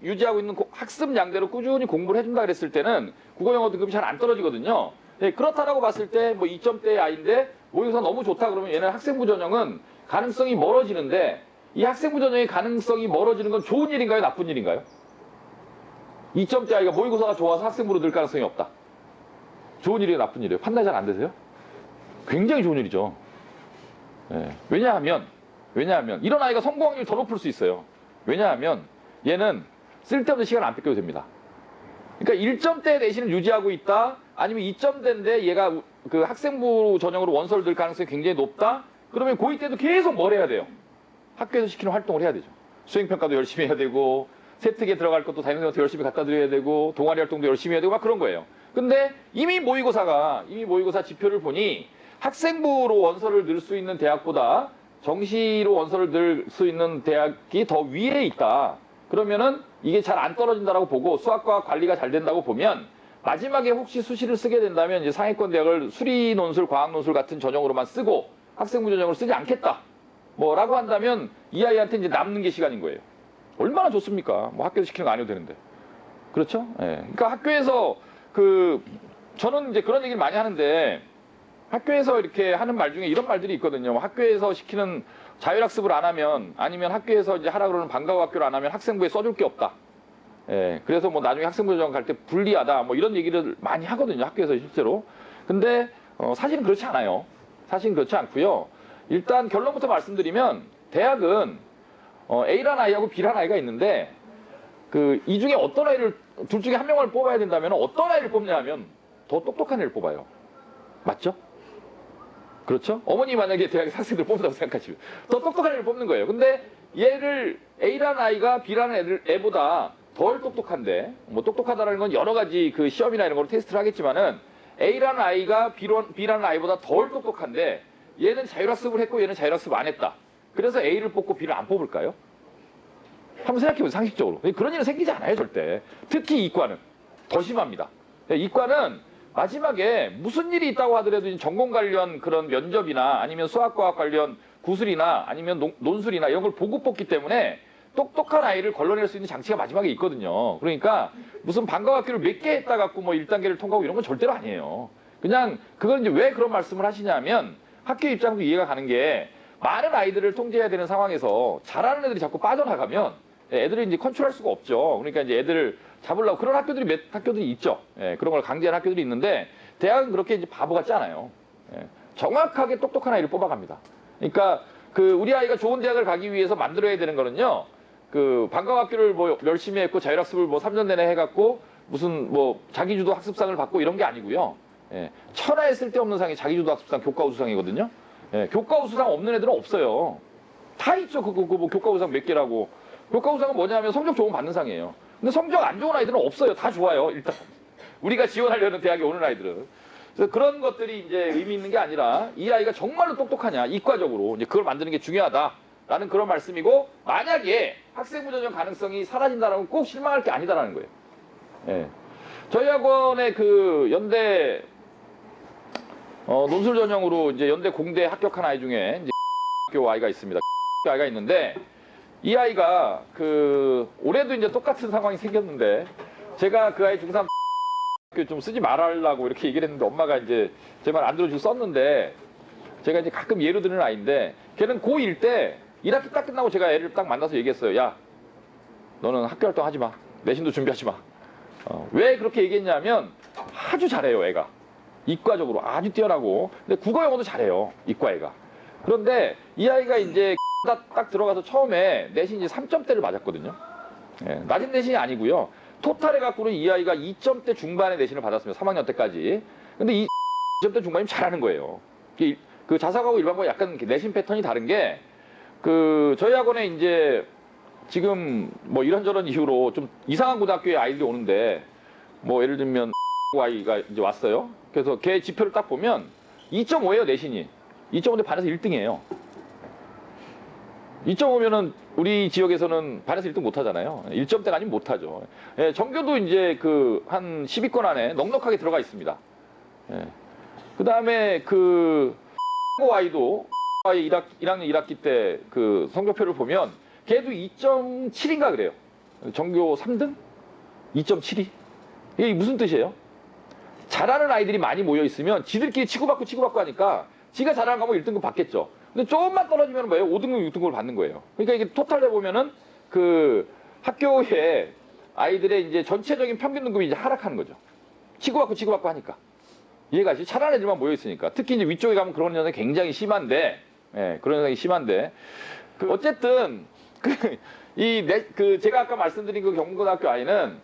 유지하고 있는 학습 양대로 꾸준히 공부를 해준다 그랬을 때는 국어, 영어 등급이 잘 안 떨어지거든요. 예, 그렇다라고 봤을 때 뭐 2점대의 아이인데 모의고사 너무 좋다 그러면 얘는 학생부 전형은 가능성이 멀어지는데, 이 학생부 전형의 가능성이 멀어지는 건 좋은 일인가요, 나쁜 일인가요? 2점대 아이가 모의고사가 좋아서 학생부로 늘 가능성이 없다. 좋은 일이에요, 나쁜 일이에요? 판단이 잘 안 되세요? 굉장히 좋은 일이죠. 예. 왜냐하면 이런 아이가 성공 확률이 더 높을 수 있어요. 왜냐하면 얘는 쓸데없는 시간 안 뺏겨도 됩니다. 그러니까 1점대 내신을 유지하고 있다, 아니면 2점대인데 얘가 그 학생부 전형으로 원서를 들 가능성이 굉장히 높다. 그러면 고2 때도 계속 뭘 해야 돼요? 학교에서 시키는 활동을 해야 되죠. 수행평가도 열심히 해야 되고, 세특에 들어갈 것도 담임선생님한테 열심히 갖다 드려야 되고, 동아리 활동도 열심히 해야 되고 막 그런 거예요. 근데 이미 모의고사 지표를 보니 학생부로 원서를 넣을 수 있는 대학보다 정시로 원서를 넣을 수 있는 대학이 더 위에 있다. 그러면은 이게 잘 안 떨어진다라고 보고 수학과 관리가 잘 된다고 보면, 마지막에 혹시 수시를 쓰게 된다면 이제 상위권 대학을 수리 논술, 과학 논술 같은 전형으로만 쓰고 학생부 전형을 쓰지 않겠다. 뭐라고 한다면 이 아이한테 이제 남는 게 시간인 거예요. 얼마나 좋습니까? 뭐 학교에서 시키는 거 아니어도 되는데. 그렇죠? 예. 그러니까 학교에서 저는 이제 그런 얘기를 많이 하는데, 학교에서 이렇게 하는 말 중에 이런 말들이 있거든요. 학교에서 시키는 자율학습을 안 하면, 아니면 학교에서 이제 하라 그러는 방과후 학교를 안 하면 학생부에 써줄 게 없다. 예. 그래서 뭐 나중에 학생부 전형 갈 때 불리하다. 뭐 이런 얘기를 많이 하거든요. 학교에서 실제로. 근데 사실은 그렇지 않아요. 사실은 그렇지 않고요. 일단 결론부터 말씀드리면, 대학은 A라는 아이하고 B라는 아이가 있는데, 이 중에 어떤 아이를, 둘 중에 한 명을 뽑아야 된다면 어떤 아이를 뽑냐 하면 더 똑똑한 애를 뽑아요. 맞죠? 그렇죠? 어머니 만약에 대학에 학생들 뽑는다고 생각하시면 더 똑똑한 애를 뽑는 거예요. 근데 얘를 A라는 아이가 B라는 애보다 덜 똑똑한데, 뭐 똑똑하다는 건 여러 가지 그 시험이나 이런 걸로 테스트를 하겠지만은, A라는 아이가 B라는 아이보다 덜 똑똑한데 얘는 자율학습을 했고 얘는 자율학습을 안 했다. 그래서 A를 뽑고 B를 안 뽑을까요? 한번 생각해보세요, 상식적으로. 그런 일은 생기지 않아요, 절대. 특히 이과는 더 심합니다. 이과는 마지막에 무슨 일이 있다고 하더라도 전공 관련 그런 면접이나 아니면 수학과학 관련 구술이나 아니면 논술이나 이런 걸 보고 뽑기 때문에 똑똑한 아이를 걸러낼 수 있는 장치가 마지막에 있거든요. 그러니까 무슨 방과학교를 몇 개 했다 갖고 뭐 1단계를 통과하고 이런 건 절대로 아니에요. 그냥 그건 이제 왜 그런 말씀을 하시냐면, 학교 입장도 이해가 가는 게, 많은 아이들을 통제해야 되는 상황에서 잘하는 애들이 자꾸 빠져나가면 애들을 이제 컨트롤할 수가 없죠. 그러니까 이제 애들을 잡으려고 그런 학교들이 몇 학교들이 있죠. 예, 그런 걸 강제하는 학교들이 있는데, 대학은 그렇게 이제 바보 같지 않아요. 예, 정확하게 똑똑한 아이를 뽑아갑니다. 그러니까 그 우리 아이가 좋은 대학을 가기 위해서 만들어야 되는 거는요. 그 방과학교를 뭐 열심히 했고 자율학습을 뭐 3년 내내 해갖고 무슨 뭐 자기주도 학습상을 받고 이런 게 아니고요. 예, 천하에 쓸데없는 상이 자기주도 학습상 교과우수상이거든요. 예, 교과우수상 없는 애들은 없어요. 다 있죠. 뭐 교과우수상 몇 개라고. 교과우수상은 뭐냐면 성적 좋으면 받는 상이에요. 근데 성적 안 좋은 아이들은 없어요. 다 좋아요. 일단 우리가 지원하려는 대학에 오는 아이들은. 그래서 그런 것들이 이제 의미 있는 게 아니라 이 아이가 정말로 똑똑하냐 이과적으로 이제 그걸 만드는 게 중요하다라는 그런 말씀이고, 만약에 학생부 전형 가능성이 사라진다라면 꼭 실망할 게 아니다라는 거예요. 예. 저희 학원의 그 연대 논술 전형으로 이제 연대 공대 합격한 아이 중에 이제 학교 아이가 있습니다. 아이가 있는데 이 아이가 그 올해도 이제 똑같은 상황이 생겼는데 제가 그 아이 중3 좀 쓰지 말라고 이렇게 얘기를 했는데 엄마가 이제 제 말 안 들어주고 썼는데, 제가 이제 가끔 예로 드는 아이인데 걔는 고1 때 1학기 딱 끝나고 제가 애를 딱 만나서 얘기했어요. 야, 너는 학교 활동 하지 마. 내신도 준비하지 마. 왜 그렇게 얘기했냐면 아주 잘해요, 애가. 이과적으로 아주 뛰어나고. 근데 국어 영어도 잘해요, 이과 애가. 그런데 이 아이가 이제 딱 들어가서 처음에 내신 이제 3점대를 맞았거든요. 예, 낮은 내신이 아니고요. 토탈해 갖고는 이 아이가 2점대 중반의 내신을 받았습니다. 3학년 때까지. 근데 이 2점대 중반이면 잘하는 거예요. 그 자사고하고 일반고가 약간 내신 패턴이 다른 게, 그 저희 학원에 이제 지금 뭐 이런저런 이유로 좀 이상한 고등학교에 아이들이 오는데, 뭐 예를 들면 아이가 이제 왔어요. 그래서 걔 지표를 딱 보면 2.5예요, 내신이. 2.5인데 반에서 1등이에요. 2.5면은 우리 지역에서는 반에서 1등 못 하잖아요. 1점대가 아니면 못 하죠. 예, 전교도 이제 그 한 10위권 안에 넉넉하게 들어가 있습니다. 예. 그 다음에 그 아이도 1학년 1학기 때 그 성적표를 보면 걔도 2.7인가 그래요. 전교 3등? 2.72? 이게 무슨 뜻이에요? 잘하는 아이들이 많이 모여 있으면 지들끼리 치고받고 하니까 지가 잘하는 거 하면 1등급 받겠죠. 근데 조금만 떨어지면 뭐예요? 5등급, 6등급을 받는 거예요. 그러니까 이게 토탈 해보면은 그 학교의 아이들의 이제 전체적인 평균 등급이 이제 하락하는 거죠. 치고받고 하니까. 이해가 가시죠? 잘하는 애들만 모여 있으니까. 특히 이제 위쪽에 가면 그런 현상이 굉장히 심한데, 예, 그런 현상이 심한데, 어쨌든 제가 아까 말씀드린 그 경북고등학교 아이는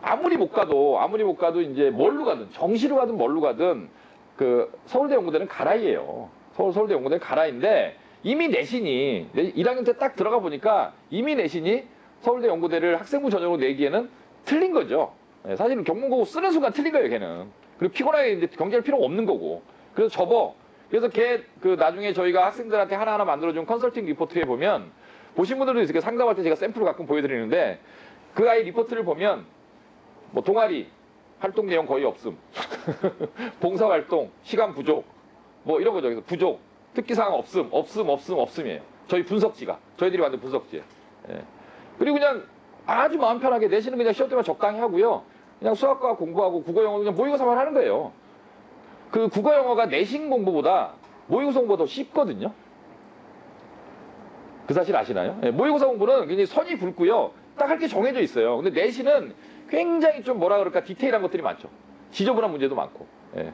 아무리 못 가도 이제 뭘로 가든, 정시로 가든 뭘로 가든 그 서울대 연구대는 가라이예요. 서울대 연구대는 가라인데, 이미 내신이 1학년 때 딱 들어가 보니까 이미 내신이 서울대 연구대를 학생부 전형으로 내기에는 틀린 거죠. 예, 사실은 경문고고 쓰는 순간 틀린 거예요, 걔는. 그리고 피곤하게 이제 경쟁할 필요가 없는 거고. 그래서 그래서 걔 그 나중에 저희가 학생들한테 하나하나 만들어준 컨설팅 리포트에 보면, 보신 분들도 있을 거예요. 상담할 때 제가 샘플을 가끔 보여드리는데, 그 아이 리포트를 보면 뭐 동아리 활동 내용 거의 없음, 봉사활동 시간 부족, 뭐 이런 거죠. 그래서 부족, 특기사항 없음이에요. 저희 분석지가, 저희들이 만든 분석지. 예. 그리고 그냥 아주 마음 편하게 내신은 그냥 시험 때만 적당히 하고요. 그냥 수학과 공부하고 국어 영어 그냥 모의고사만 하는 거예요. 그 국어 영어가 내신 공부보다 모의고사 공부가 더 쉽거든요. 그 사실 아시나요? 예, 모의고사 공부는 굉장히 선이 굵고요. 딱 할 게 정해져 있어요. 근데 내신은 굉장히 좀 뭐라 그럴까 디테일한 것들이 많죠. 지저분한 문제도 많고. 예.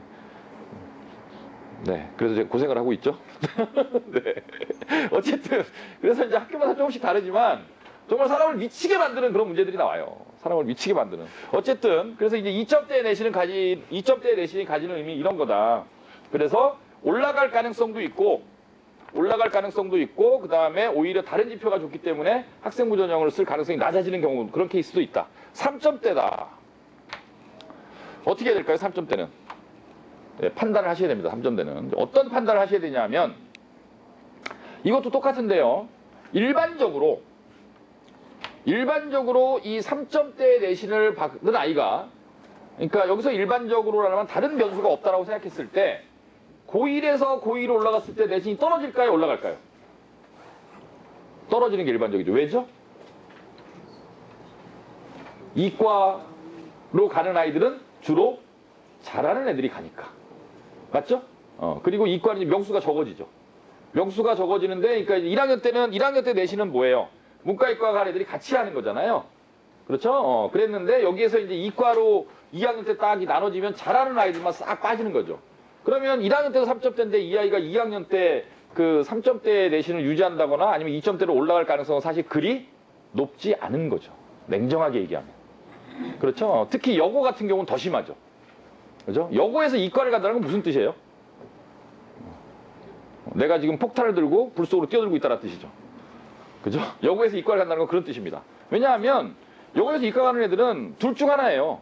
네, 그래서 제가 고생을 하고 있죠. 네. 어쨌든 그래서 이제 학교마다 조금씩 다르지만 정말 사람을 미치게 만드는 그런 문제들이 나와요. 사람을 미치게 만드는. 어쨌든 그래서 이제 2점대 내신이 가지는 의미 이런 거다. 그래서 올라갈 가능성도 있고 그 다음에 오히려 다른 지표가 좋기 때문에 학생부 전형을 쓸 가능성이 낮아지는 경우, 그런 케이스도 있다. 3점대다. 어떻게 해야 될까요? 3점대는 네, 판단을 하셔야 됩니다. 3점대는 어떤 판단을 하셔야 되냐면, 이것도 똑같은데요. 일반적으로 이 3점대 내신을 받는 아이가, 그러니까 여기서 일반적으로라면 다른 변수가 없다라고 생각했을 때 고1에서 고2로 올라갔을 때 내신이 떨어질까요? 올라갈까요? 떨어지는 게 일반적이죠. 왜죠? 이과로 가는 아이들은 주로 잘하는 애들이 가니까. 맞죠? 그리고 이과는 명수가 적어지죠. 명수가 적어지는데, 그러니까 1학년 때 내신은 뭐예요? 문과, 이과 간 애들이 같이 하는 거잖아요. 그렇죠? 그랬는데, 여기에서 이제 이과로 2학년 때 딱 나눠지면 잘하는 아이들만 싹 빠지는 거죠. 그러면 1학년 때도 3점대인데 이 아이가 2학년 때 그 3점대 내신을 유지한다거나 아니면 2점대로 올라갈 가능성은 사실 그리 높지 않은 거죠. 냉정하게 얘기하면. 그렇죠? 특히 여고 같은 경우는 더 심하죠. 그죠? 여고에서 이과를 간다는 건 무슨 뜻이에요? 내가 지금 폭탄을 들고 불 속으로 뛰어들고 있다는 뜻이죠. 그죠? 여고에서 이과를 간다는 건 그런 뜻입니다. 왜냐하면 여고에서 이과 가는 애들은 둘 중 하나예요.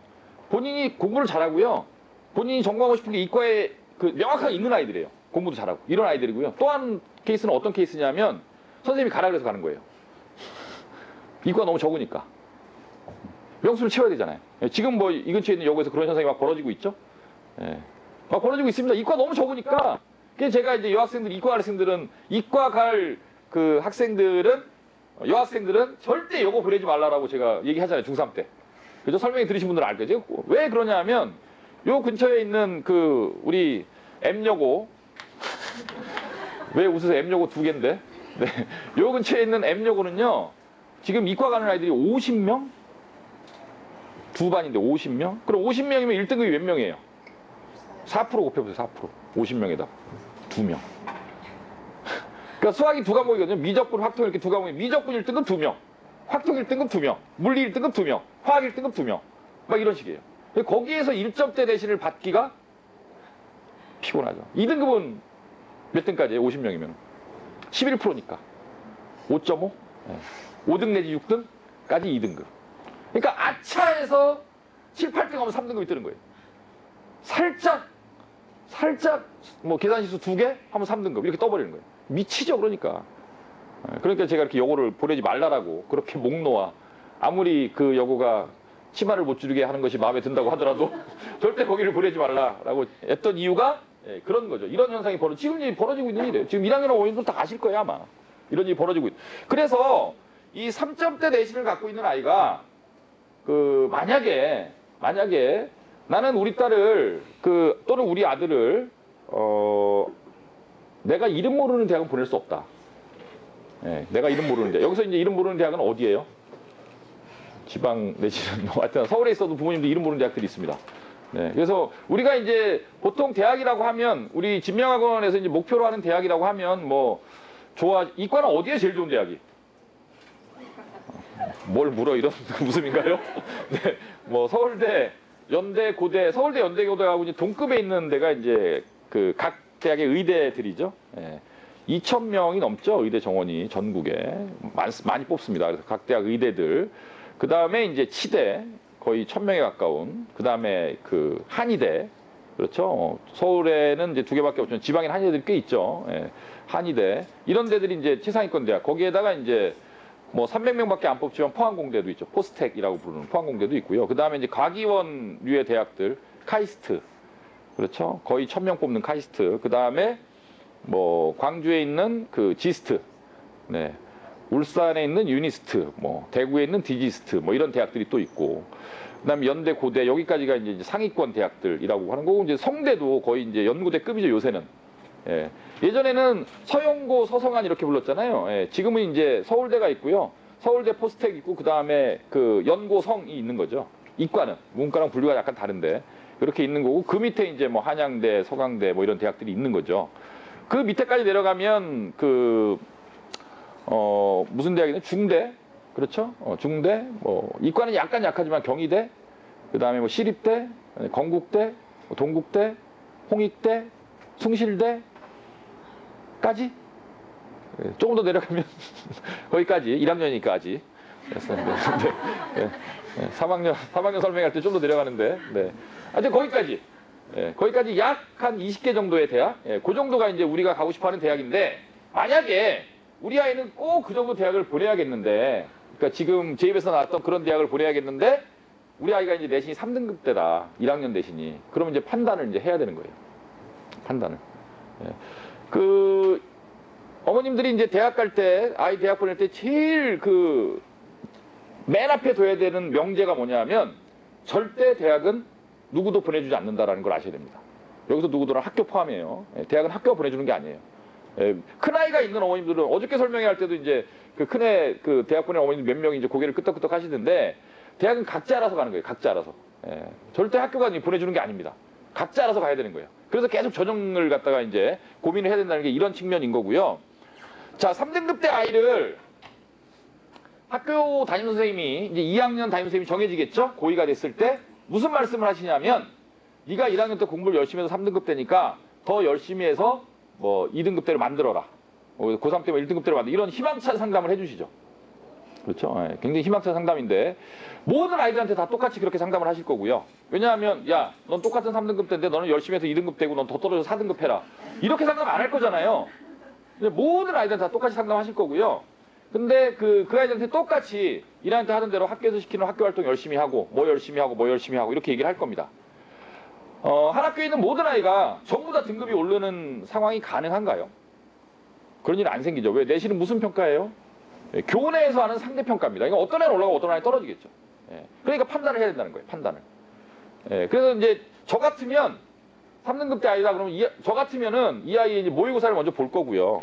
본인이 공부를 잘하고요. 본인이 전공하고 싶은 게 이과에 그 명확하게 있는 아이들이에요. 공부도 잘하고. 이런 아이들이고요. 또 한 케이스는 어떤 케이스냐면 선생님이 가라 그래서 가는 거예요. 이과 너무 적으니까. 명수를 채워야 되잖아요. 지금 뭐 이 근처에 있는 여고에서 그런 현상이 막 벌어지고 있죠. 예. 막 벌어지고 있습니다. 이과 너무 적으니까. 그래서 제가 이제 여학생들, 이과 학생들은, 이과 갈 그 학생들은, 여학생들은 절대 여고 보내지 말라라고 제가 얘기하잖아요. 중3 때. 그죠? 설명해 들으신 분들은 알 거죠. 왜 그러냐 하면, 요 근처에 있는 그, 우리 M여고, 왜 웃으세요? M여고 2개인데. 네. 요 근처에 있는 M여고는요, 지금 이과 가는 아이들이 50명? 두 반인데 50명? 그럼 50명이면 1등급이 몇 명이에요? 4% 곱해보세요. 4%. 50명에다 2명. 그러니까 수학이 두 과목이거든요. 미적분, 확통 이렇게 두 과목이. 미적분 1등급 2명. 확통 1등급 2명. 물리 1등급 2명. 화학 1등급 2명. 막 이런 식이에요. 거기에서 1점대 대신을 받기가 피곤하죠. 2등급은 몇 등까지예요? 50명이면. 11%니까. 5.5? 네. 5등 내지 6등까지 2등급. 그러니까 아차에서 7, 8등 하면 3등급이 뜨는 거예요. 살짝 뭐 계산시수 2개 하면 3등급 이렇게 떠버리는 거예요. 미치죠. 그러니까 제가 이렇게 여고를 보내지 말라라고 그렇게 목 놓아 아무리 그 여고가 치마를 못 주르게 하는 것이 마음에 든다고 하더라도 절대 거기를 보내지 말라라고 했던 이유가 그런 거죠. 이런 현상이 지금 벌어지고 있는 일이에요. 지금 1학년 5년도 다 아실 거예요 아마. 이런 일이 벌어지고 그래서 이 3점대 내신을 갖고 있는 아이가 그 만약에 나는 우리 딸을 또는 우리 아들을 내가 이름 모르는 대학은 보낼 수 없다. 내가 이름 모르는 대학. 여기서 이제 이름 모르는 대학은 어디예요? 지방 내지는 뭐 하여튼 서울에 있어도 부모님도 이름 모르는 대학들이 있습니다. 네, 그래서 우리가 이제 보통 대학이라고 하면 우리 진명학원에서 이제 목표로 하는 대학이라고 하면 뭐 이과는 어디에 제일 좋은 대학이? 뭘 물어 이런 웃음인가요? 네, 뭐 서울대, 연대, 고대, 서울대, 연대, 고대하고 이제 동급에 있는 데가 이제 그 각 대학의 의대들이죠. 2,000명이 넘죠. 의대 정원이 전국에 많이 뽑습니다. 그래서 각 대학 의대들. 그 다음에 이제 치대 거의 1,000명에 가까운. 그 다음에 그 한의대. 그렇죠. 서울에는 이제 2개밖에 없지만 지방엔 한의대들이 꽤 있죠. 한의대 이런 데들이 이제 최상위권 대학. 거기에다가 이제 뭐 300명밖에 안 뽑지만 포항공대도 있죠. 포스텍이라고 부르는 포항공대도 있고요. 그 다음에 이제 과기원류의 대학들, 카이스트, 그렇죠. 거의 1,000명 뽑는 카이스트. 그 다음에 뭐 광주에 있는 그 지스트, 네, 울산에 있는 유니스트, 뭐 대구에 있는 디지스트, 뭐 이런 대학들이 또 있고. 그다음에 연대, 고대 여기까지가 이제 상위권 대학들이라고 하는 거고 이제 성대도 거의 이제 연구대급이죠 요새는. 예전에는 서영고, 서성한 이렇게 불렀잖아요. 지금은 이제 서울대가 있고요. 서울대 포스텍 있고 그 다음에 그 연고성이 있는 거죠. 이과는 문과랑 분류가 약간 다른데 그렇게 있는 거고 그 밑에 이제 뭐 한양대, 서강대 뭐 이런 대학들이 있는 거죠. 그 밑에까지 내려가면 무슨 대학이냐? 중대, 그렇죠? 중대, 뭐 이과는 약간 약하지만 경희대, 그 다음에 뭐 시립대, 건국대, 동국대, 홍익대, 숭실대. 까지? 조금 더 내려가면 거기까지 1학년이니까지 3학년 설명할 때 좀 더 내려가는데 하여튼 거기까지 거기까지 약 한 20개 정도의 대학 그 정도가 이제 우리가 가고 싶어하는 대학인데 만약에 우리 아이는 꼭 그 정도 대학을 보내야겠는데 그러니까 지금 제 입에서 나왔던 그런 대학을 보내야겠는데 우리 아이가 이제 내신이 3등급 대다 1학년 내신이 그러면 이제 판단을 이제 해야 되는 거예요. 판단을 어머님들이 이제 대학 갈 때, 아이 대학 보낼 때 제일 맨 앞에 둬야 되는 명제가 뭐냐면, 절대 대학은 누구도 보내주지 않는다라는 걸 아셔야 됩니다. 여기서 누구도는 학교 포함이에요. 대학은 학교가 보내주는 게 아니에요. 큰아이가 있는 어머님들은 어저께 설명회 할 때도 이제 큰애 대학 보낸 어머님들 몇 명이 이제 고개를 끄덕끄덕 하시는데, 대학은 각자 알아서 가는 거예요. 각자 알아서. 절대 학교가 보내주는 게 아닙니다. 각자 알아서 가야 되는 거예요. 그래서 계속 전형을 갖다가 이제 고민을 해야 된다는 게 이런 측면인 거고요. 자, 3등급 때 아이를 학교 담임 선생님이 이제 2학년 담임 선생님이 정해지겠죠? 고2가 됐을 때 무슨 말씀을 하시냐면 네가 1학년 때 공부를 열심히 해서 3등급 때니까 더 열심히 해서 뭐 2등급 때를 만들어라. 고3 때면 1등급 때를 만들어. 이런 희망찬 상담을 해주시죠. 그렇죠? 예, 굉장히 희망찬 상담인데 모든 아이들한테 다 똑같이 그렇게 상담을 하실 거고요. 왜냐하면 야, 넌 똑같은 3등급 때인데 너는 열심히 해서 2등급 되고 넌 더 떨어져서 4등급 해라. 이렇게 상담 안 할 거잖아요. 모든 아이들한테 다 똑같이 상담하실 거고요. 근데 그 아이들한테 똑같이 1학년 때 하던 대로 학교에서 시키는 학교 활동 열심히 하고 뭐 열심히 하고 뭐 열심히 하고 이렇게 얘기를 할 겁니다. 한 학교에 있는 모든 아이가 전부 다 등급이 오르는 상황이 가능한가요? 그런 일 안 생기죠. 왜? 내신은 무슨 평가예요? 교내에서 하는 상대평가입니다. 그러니까 어떤 애는 올라가고 어떤 애는 떨어지겠죠. 그러니까 판단을 해야 된다는 거예요. 판단을. 그래서 이제 저 같으면 3등급 때 아이다 그러면 저 같으면은 이 아이의 이제 모의고사를 먼저 볼 거고요.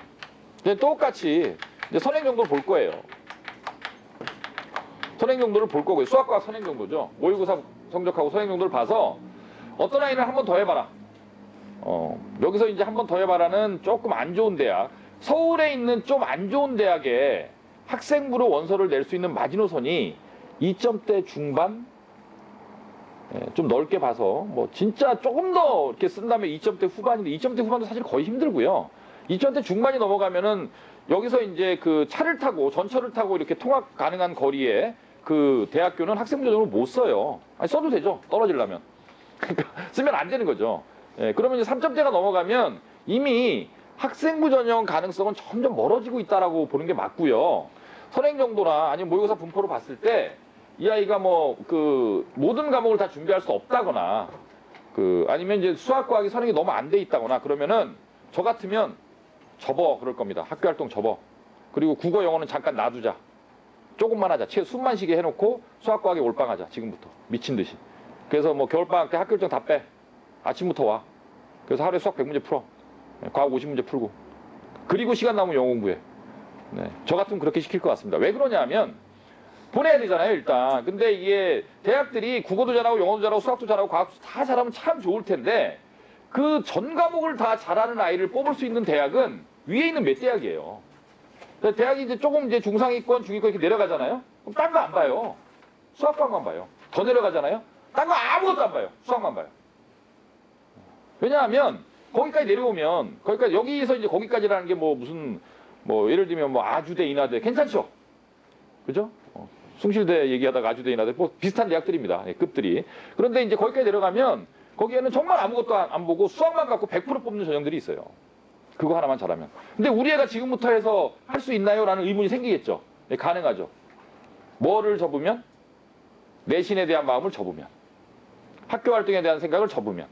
이제 똑같이 이제 선행 정도를 볼 거예요. 선행 정도를 볼 거고요. 수학과 선행 정도죠. 모의고사 성적하고 선행 정도를 봐서 어떤 아이는 한 번 더 해봐라. 여기서 이제 한 번 더 해봐라는 조금 안 좋은 대학, 서울에 있는 좀 안 좋은 대학에 학생부로 원서를 낼 수 있는 마지노선이 2점대 중반, 좀 넓게 봐서 뭐 진짜 조금 더 이렇게 쓴다면 2점대 후반인데 2점대 후반도 사실 거의 힘들고요. 2점대 중반이 넘어가면은 여기서 이제 그 차를 타고 전철을 타고 이렇게 통학 가능한 거리에 그 대학교는 학생부 전형을 못 써요. 아니, 써도 되죠. 떨어지려면. 그러니까 쓰면 안 되는 거죠. 그러면 이제 3점대가 넘어가면 이미 학생부 전형 가능성은 점점 멀어지고 있다라고 보는 게 맞고요. 선행 정도나 아니면 모의고사 분포로 봤을 때 이 아이가 뭐 그 모든 과목을 다 준비할 수 없다거나 아니면 이제 수학 과학이 선행이 너무 안 돼 있다거나 그러면은 저 같으면 접어 그럴 겁니다. 학교 활동 접어. 그리고 국어 영어는 잠깐 놔두자. 조금만 하자. 숨만 쉬게 해놓고 수학 과학에 올빵하자. 지금부터 미친 듯이. 그래서 뭐 겨울방학 때 학교 일정 다 빼. 아침부터 와. 그래서 하루에 수학 100문제 풀어. 과학 50문제 풀고. 그리고 시간 남으면 영어 공부해. 저 같으면 그렇게 시킬 것 같습니다. 왜 그러냐면 보내야 되잖아요, 일단. 근데 이게 대학들이 국어도 잘하고 영어도 잘하고 수학도 잘하고 과학도 다 잘하면 참 좋을 텐데 그 전 과목을 다 잘하는 아이를 뽑을 수 있는 대학은 위에 있는 몇 대학이에요. 대학이 이제 조금 이제 중상위권, 중위권 이렇게 내려가잖아요. 그럼 딴 거 안 봐요. 수학과만 봐요. 더 내려가잖아요. 딴 거 아무것도 안 봐요. 수학만 봐요. 왜냐하면 거기까지 내려오면 거기까지 여기서 이제 거기까지라는 게 뭐 무슨 뭐 예를 들면 뭐 아주대, 인하대 괜찮죠? 그죠? 숭실대 얘기하다가 아주대, 인하대 뭐 비슷한 대학들입니다. 급들이. 그런데 이제 거기까지 내려가면 거기에는 정말 아무것도 안 보고 수학만 갖고 100% 뽑는 전형들이 있어요. 그거 하나만 잘하면. 근데 우리 애가 지금부터 해서 할 수 있나요? 라는 의문이 생기겠죠. 네, 가능하죠. 뭐를 접으면? 내신에 대한 마음을 접으면. 학교 활동에 대한 생각을 접으면.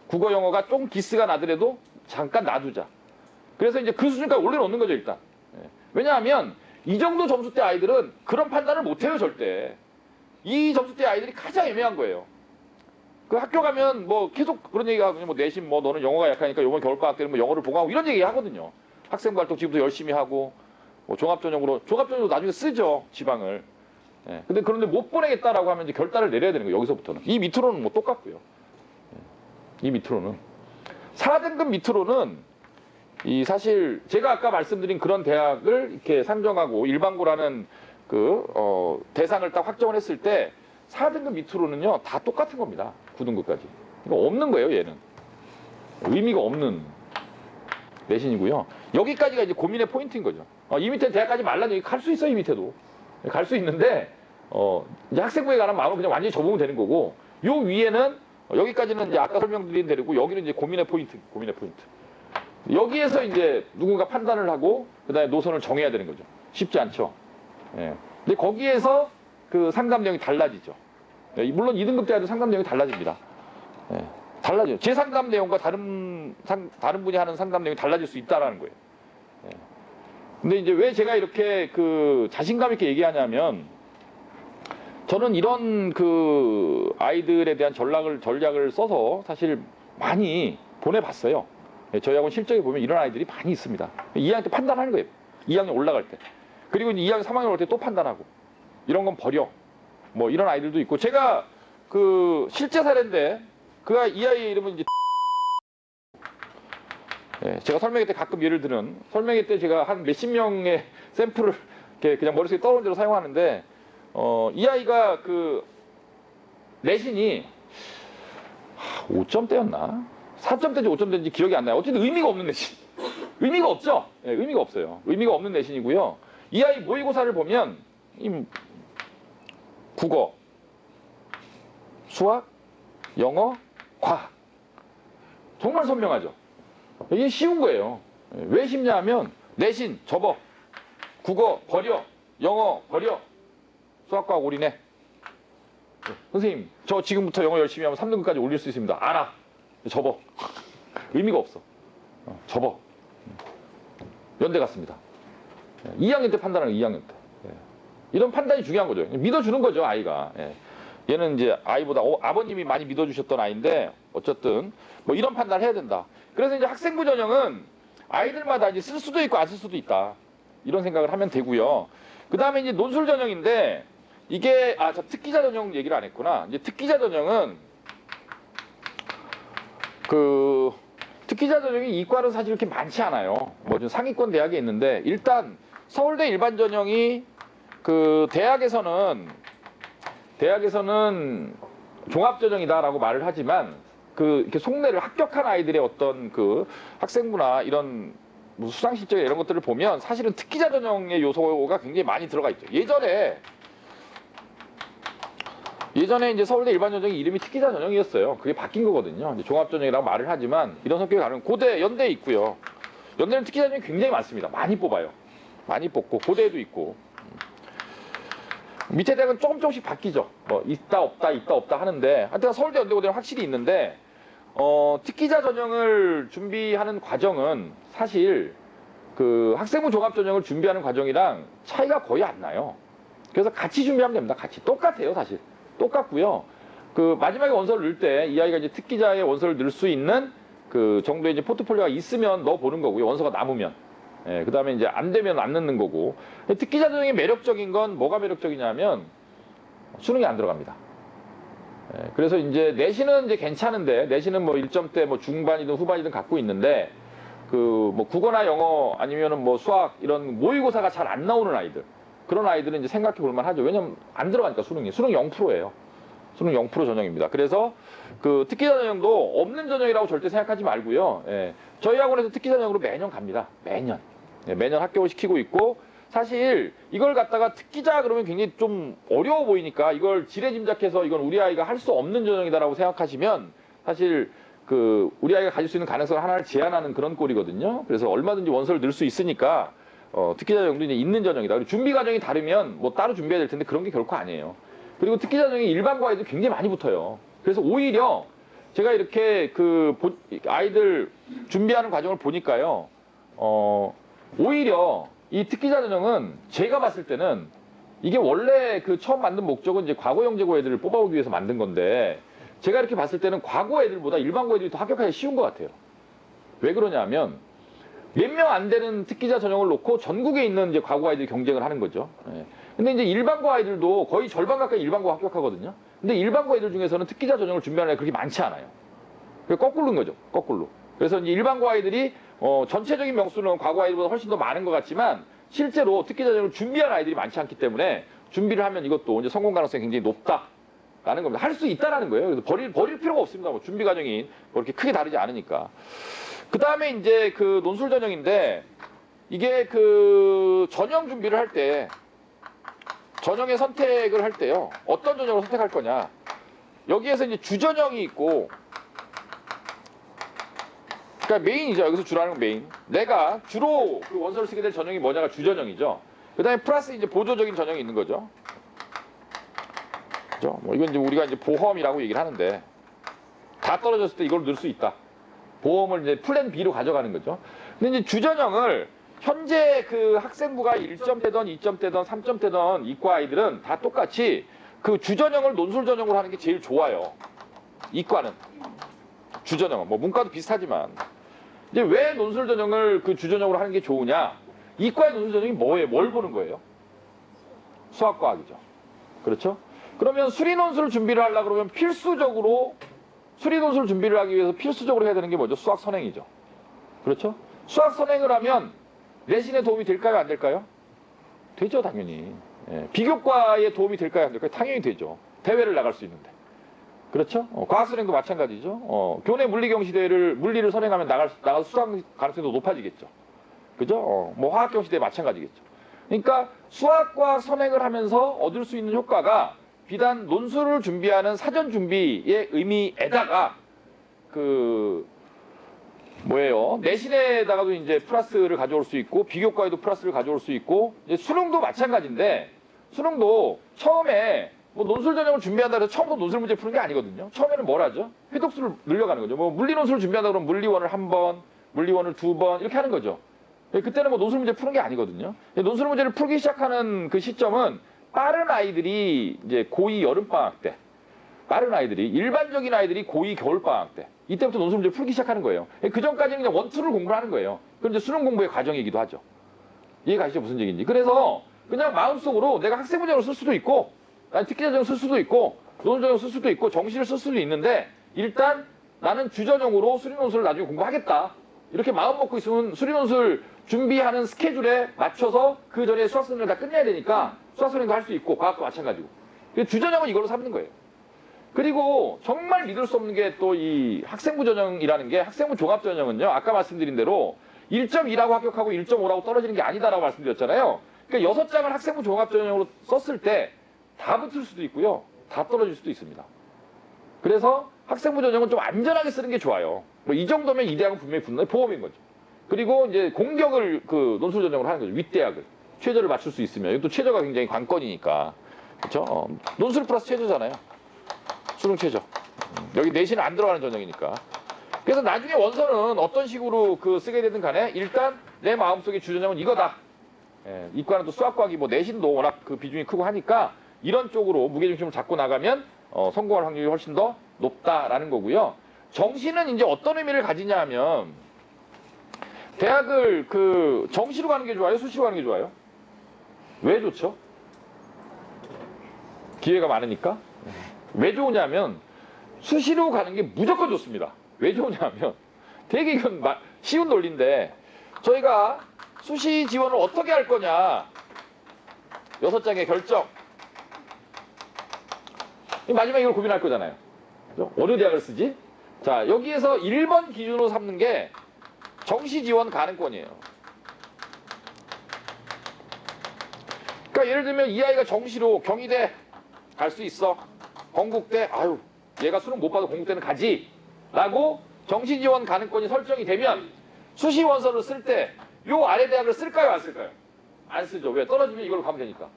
국어 영어가 좀 기스가 나더라도 잠깐 놔두자. 그래서 이제 그 수준까지 올려놓는 거죠, 일단. 왜냐하면 이 정도 점수대 아이들은 그런 판단을 못해요, 절대. 이 점수대 아이들이 가장 애매한 거예요. 그 학교 가면 뭐 계속 그런 얘기가 뭐 내신 뭐 너는 영어가 약하니까 이번 겨울방학 때는 뭐 영어를 보강하고 이런 얘기 하거든요. 학생부 활동 지금부터 열심히 하고 뭐 종합전형으로 나중에 쓰죠, 지방을. 근데 그런데 못 보내겠다라고 하면 이제 결단을 내려야 되는 거예요, 여기서부터는. 이 밑으로는 뭐 똑같고요. 이 밑으로는. 4등급 밑으로는 사실 제가 아까 말씀드린 그런 대학을 이렇게 산정하고 일반고라는 대상을 딱 확정을 했을 때 4등급 밑으로는요 다 똑같은 겁니다. 9등급까지. 그러니까 없는 거예요, 얘는. 의미가 없는 내신이고요. 여기까지가 이제 고민의 포인트인 거죠. 이 밑에 대학까지 말라는 얘기 갈 수 있어요, 이 밑에도. 갈 수 있는데 이제 학생부에 관한 마음을 그냥 완전히 접으면 되는 거고 요 위에는 여기까지는 이제 아까 설명드린 대로고 여기는 이제 고민의 포인트. 여기에서 이제 누군가 판단을 하고 그다음에 노선을 정해야 되는 거죠. 쉽지 않죠. 근데 거기에서 그 상담 내용이 달라지죠. 물론 2등급 때도 상담 내용이 달라집니다. 달라져요. 제 상담 내용과 다른 분이 하는 상담 내용이 달라질 수 있다라는 거예요. 근데 이제 왜 제가 이렇게 자신감 있게 얘기하냐면 저는 이런 아이들에 대한 전략을 써서 사실 많이 보내봤어요. 저희 학원 실적에 보면 이런 아이들이 많이 있습니다. 2학년 때 판단하는 거예요. 2학년 올라갈 때. 그리고 이제 2학년, 3학년 올 때 또 판단하고. 이런 건 버려. 뭐 이런 아이들도 있고. 제가 실제 사례인데 그가 이 아이의 이름은 이제 예, 제가 설명회 때 가끔 예를 들은 설명회 때 제가 한 몇십 명의 샘플을 이렇게 그냥 머릿속에 떠오른 대로 사용하는데 이 아이가 그 내신이 5점대였나? 4점대인지 5점대인지 기억이 안 나요. 어쨌든 의미가 없는 내신. 의미가 없죠? 예, 의미가 없어요. 의미가 없는 내신이고요. 이 아이 모의고사를 보면 국어, 수학, 영어, 과학. 정말 선명하죠. 이게 쉬운 거예요. 왜 쉽냐 하면 내신 접어, 국어 버려, 영어 버려, 수학과학 올인해. 선생님 저 지금부터 영어 열심히 하면 3등급까지 올릴 수 있습니다. 알아. 접어. 의미가 없어. 접어. 연대 갔습니다. 2학년 때 판단하는 2학년 때. 이런 판단이 중요한 거죠. 믿어주는 거죠, 아이가. 얘는 이제 아이보다 아버님이 많이 믿어주셨던 아이인데 어쨌든 뭐 이런 판단을 해야 된다. 그래서 이제 학생부 전형은 아이들마다 이제 쓸 수도 있고 안 쓸 수도 있다. 이런 생각을 하면 되고요. 그 다음에 이제 논술 전형인데 이게 저 특기자 전형 얘기를 안 했구나. 이제 특기자 전형은 그 특기자 전형이 이과는 사실 이렇게 많지 않아요. 뭐 좀 상위권 대학에 있는데 일단 서울대 일반 전형이 그 대학에서는 종합 전형이다라고 말을 하지만 그 이렇게 속내를 합격한 아이들의 어떤 그 학생부나 이런 뭐 수상 실적 이런 것들을 보면 사실은 특기자 전형의 요소가 굉장히 많이 들어가 있죠. 예전에 이제 서울대 일반 전형이 이름이 특기자 전형이었어요. 그게 바뀐 거거든요. 이제 종합 전형이라고 말을 하지만 이런 성격이 다른 고대, 연대 있고요. 연대는 특기자 전형이 굉장히 많습니다. 많이 뽑아요. 많이 뽑고 고대에도 있고. 밑에 대학은 조금씩 바뀌죠. 뭐 있다 없다 하는데 하여튼 서울대, 연대, 고대는 확실히 있는데 특기자 전형을 준비하는 과정은 사실 그 학생부 종합 전형을 준비하는 과정이랑 차이가 거의 안 나요. 그래서 같이 준비하면 됩니다. 같이 똑같아요, 사실. 똑같고요. 그 마지막에 원서를 넣을 때 이 아이가 이제 특기자의 원서를 넣을 수 있는 그 정도의 이제 포트폴리오가 있으면 넣어 보는 거고요. 원서가 남으면. 그 다음에 이제 안 되면 안 넣는 거고. 특기자 전형이 매력적인 건 뭐가 매력적이냐면 수능이 안 들어갑니다. 그래서 이제 내신은 이제 괜찮은데 내신은 뭐 1점대 뭐 중반이든 후반이든 갖고 있는데 그 뭐 국어나 영어 아니면은 뭐 수학 이런 모의고사가 잘 안 나오는 아이들 그런 아이들은 이제 생각해 볼 만하죠. 왜냐면 안 들어가니까 수능 0%예요. 수능 0% 전형입니다. 그래서 그 특기자 전형도 없는 전형이라고 절대 생각하지 말고요. 저희 학원에서 특기자 전형으로 매년 갑니다. 매년 합격을 시키고 있고 사실 이걸 갖다가 특기자 그러면 굉장히 좀 어려워 보이니까 이걸 지레짐작해서 이건 우리 아이가 할 수 없는 전형이다라고 생각하시면 사실 그 우리 아이가 가질 수 있는 가능성 하나를 제한하는 그런 꼴이거든요. 그래서 얼마든지 원서를 넣을 수 있으니까 특기자 전형도 이제 있는 전형이다. 그리고 준비 과정이 다르면 뭐 따로 준비해야 될 텐데 그런 게 결코 아니에요. 그리고 특기자 전형이 일반 과에도 굉장히 많이 붙어요. 그래서 오히려 제가 이렇게 그 아이들 준비하는 과정을 보니까요. 오히려 이 특기자 전형은 제가 봤을 때는 이게 원래 그 처음 만든 목적은 이제 과거 영재고 애들을 뽑아오기 위해서 만든 건데 제가 이렇게 봤을 때는 과거 애들보다 일반고 애들이 더 합격하기 쉬운 것 같아요. 왜 그러냐면 몇 명 안 되는 특기자 전형을 놓고 전국에 있는 이제 과거 아이들이 경쟁을 하는 거죠. 근데 이제 일반고 아이들도 거의 절반 가까이 일반고 합격하거든요. 근데 일반고 애들 중에서는 특기자 전형을 준비하는 애가 그렇게 많지 않아요. 거꾸로인 거죠. 거꾸로. 그래서 이제 일반고 아이들이 전체적인 명수는 과거 아이들보다 훨씬 더 많은 것 같지만 실제로 특기자 전형을 준비한 아이들이 많지 않기 때문에 준비를 하면 이것도 이제 성공 가능성이 굉장히 높다라는 겁니다. 할 수 있다라는 거예요. 그래서 버릴 필요가 없습니다. 뭐 준비 과정이 뭐 이렇게 크게 다르지 않으니까. 그 다음에 이제 그 논술 전형인데 이게 그 전형 준비를 할 때 전형의 선택을 할 때요. 어떤 전형을 선택할 거냐. 여기에서 이제 주전형이 있고 그러니까 메인이죠. 여기서 주라는 건 메인. 내가 주로 그 원서를 쓰게 될 전형이 뭐냐가 주전형이죠. 그 다음에 플러스 이제 보조적인 전형이 있는 거죠. 그죠? 뭐 이건 이제 우리가 이제 보험이라고 얘기를 하는데 다 떨어졌을 때 이걸 넣을 수 있다. 보험을 이제 플랜 B로 가져가는 거죠. 근데 이제 주전형을 현재 그 학생부가 1점대든 2점대든 3점대든 이과 아이들은 다 똑같이 그 주전형을 논술 전형으로 하는 게 제일 좋아요. 이과는. 주전형은. 뭐 문과도 비슷하지만. 이제 왜 논술 전형을 그 주전형으로 하는 게 좋으냐? 이과의 논술 전형이 뭐예요? 뭘 보는 거예요? 수학과학이죠. 그렇죠? 그러면 수리 논술 준비를 하려고 그러면 필수적으로 수리 논술 준비를 하기 위해서 필수적으로 해야 되는 게 뭐죠? 수학 선행이죠. 그렇죠? 수학 선행을 하면 내신에 도움이 될까요? 안 될까요? 되죠, 당연히. 예. 비교과에 도움이 될까요? 안 될까요? 당연히 되죠. 대회를 나갈 수 있는데. 그렇죠? 과학 선행도 마찬가지죠. 교내 물리경시대를 물리를 선행하면 나가서 수학 가능성도 높아지겠죠. 그죠? 뭐 화학경시대 마찬가지겠죠. 그러니까 수학과학 선행을 하면서 얻을 수 있는 효과가 비단 논술을 준비하는 사전 준비의 의미에다가 내신에다가도 이제 플러스를 가져올 수 있고 비교과에도 플러스를 가져올 수 있고 이제 수능도 마찬가지인데 수능도 처음에 뭐 논술 전형을 준비한다 해서 처음부터 논술 문제 푸는 게 아니거든요. 처음에는 뭘 하죠? 회독수를 늘려가는 거죠. 뭐 물리 논술을 준비한다 그러면 물리원을 한 번, 물리원을 두 번 이렇게 하는 거죠. 그때는 뭐 논술 문제 푸는 게 아니거든요. 논술 문제를 풀기 시작하는 그 시점은 빠른 아이들이 이제 고2 여름방학 때, 빠른 아이들이, 일반적인 아이들이 고2 겨울방학 때, 이때부터 논술 문제 풀기 시작하는 거예요. 그 전까지는 그냥 원투를 공부를 하는 거예요. 그럼 이제 수능 공부의 과정이기도 하죠. 이해가시죠? 무슨 얘기인지. 그래서 그냥 마음속으로 내가 학생 문제로 쓸 수도 있고, 특기자전을 쓸 수도 있고, 논술전형을 쓸 수도 있고, 정시를 쓸 수도 있는데, 일단 나는 주전형으로 수리논술을 나중에 공부하겠다. 이렇게 마음 먹고 있으면 수리논술 준비하는 스케줄에 맞춰서 그 전에 수학선행을 다 끝내야 되니까 수학선행도 할 수 있고 과학도 마찬가지고. 주전형은 이걸로 삼는 거예요. 그리고 정말 믿을 수 없는 게 또 이 학생부 전형이라는 게 학생부 종합전형은요. 아까 말씀드린 대로 1.2라고 합격하고 1.5라고 떨어지는 게 아니다라고 말씀드렸잖아요. 그러니까 6장을 학생부 종합전형으로 썼을 때 다 붙을 수도 있고요. 다 떨어질 수도 있습니다. 그래서 학생부 전형은 좀 안전하게 쓰는 게 좋아요. 뭐 이 정도면 이 대학은 분명히 붙는 보험인 거죠. 그리고 이제 공격을 논술 전형으로 하는 거죠. 윗대학을. 최저를 맞출 수 있으면. 또 최저가 굉장히 관건이니까. 그렇죠? 논술 플러스 최저잖아요. 수능 최저. 여기 내신은 안 들어가는 전형이니까. 그래서 나중에 원서는 어떤 식으로 쓰게 되든 간에 일단 내 마음속에 주전형은 이거다. 예, 이과는 또 수학과학이 뭐 내신도 워낙 비중이 크고 하니까 이런 쪽으로 무게중심을 잡고 나가면 성공할 확률이 훨씬 더 높다라는 거고요. 정시는 이제 어떤 의미를 가지냐 하면 대학을 정시로 가는 게 좋아요? 수시로 가는 게 좋아요? 왜 좋죠? 기회가 많으니까. 왜 좋으냐면 수시로 가는 게 무조건 좋습니다. 왜 좋으냐면 되게 이건 쉬운 논리인데 저희가 수시 지원을 어떻게 할 거냐 6장의 결정 마지막에 이걸 고민할 거잖아요. 어느 대학을 쓰지? 자, 여기에서 1번 기준으로 삼는 게 정시 지원 가능권이에요. 그러니까 예를 들면 이 아이가 정시로 경희대 갈 수 있어. 건국대, 아유, 얘가 수능 못 봐도 건국대는 가지. 라고 정시 지원 가능권이 설정이 되면 수시 원서를 쓸 때 요 아래 대학을 쓸까요? 안 쓸까요? 안 쓰죠. 왜? 떨어지면 이걸로 가면 되니까.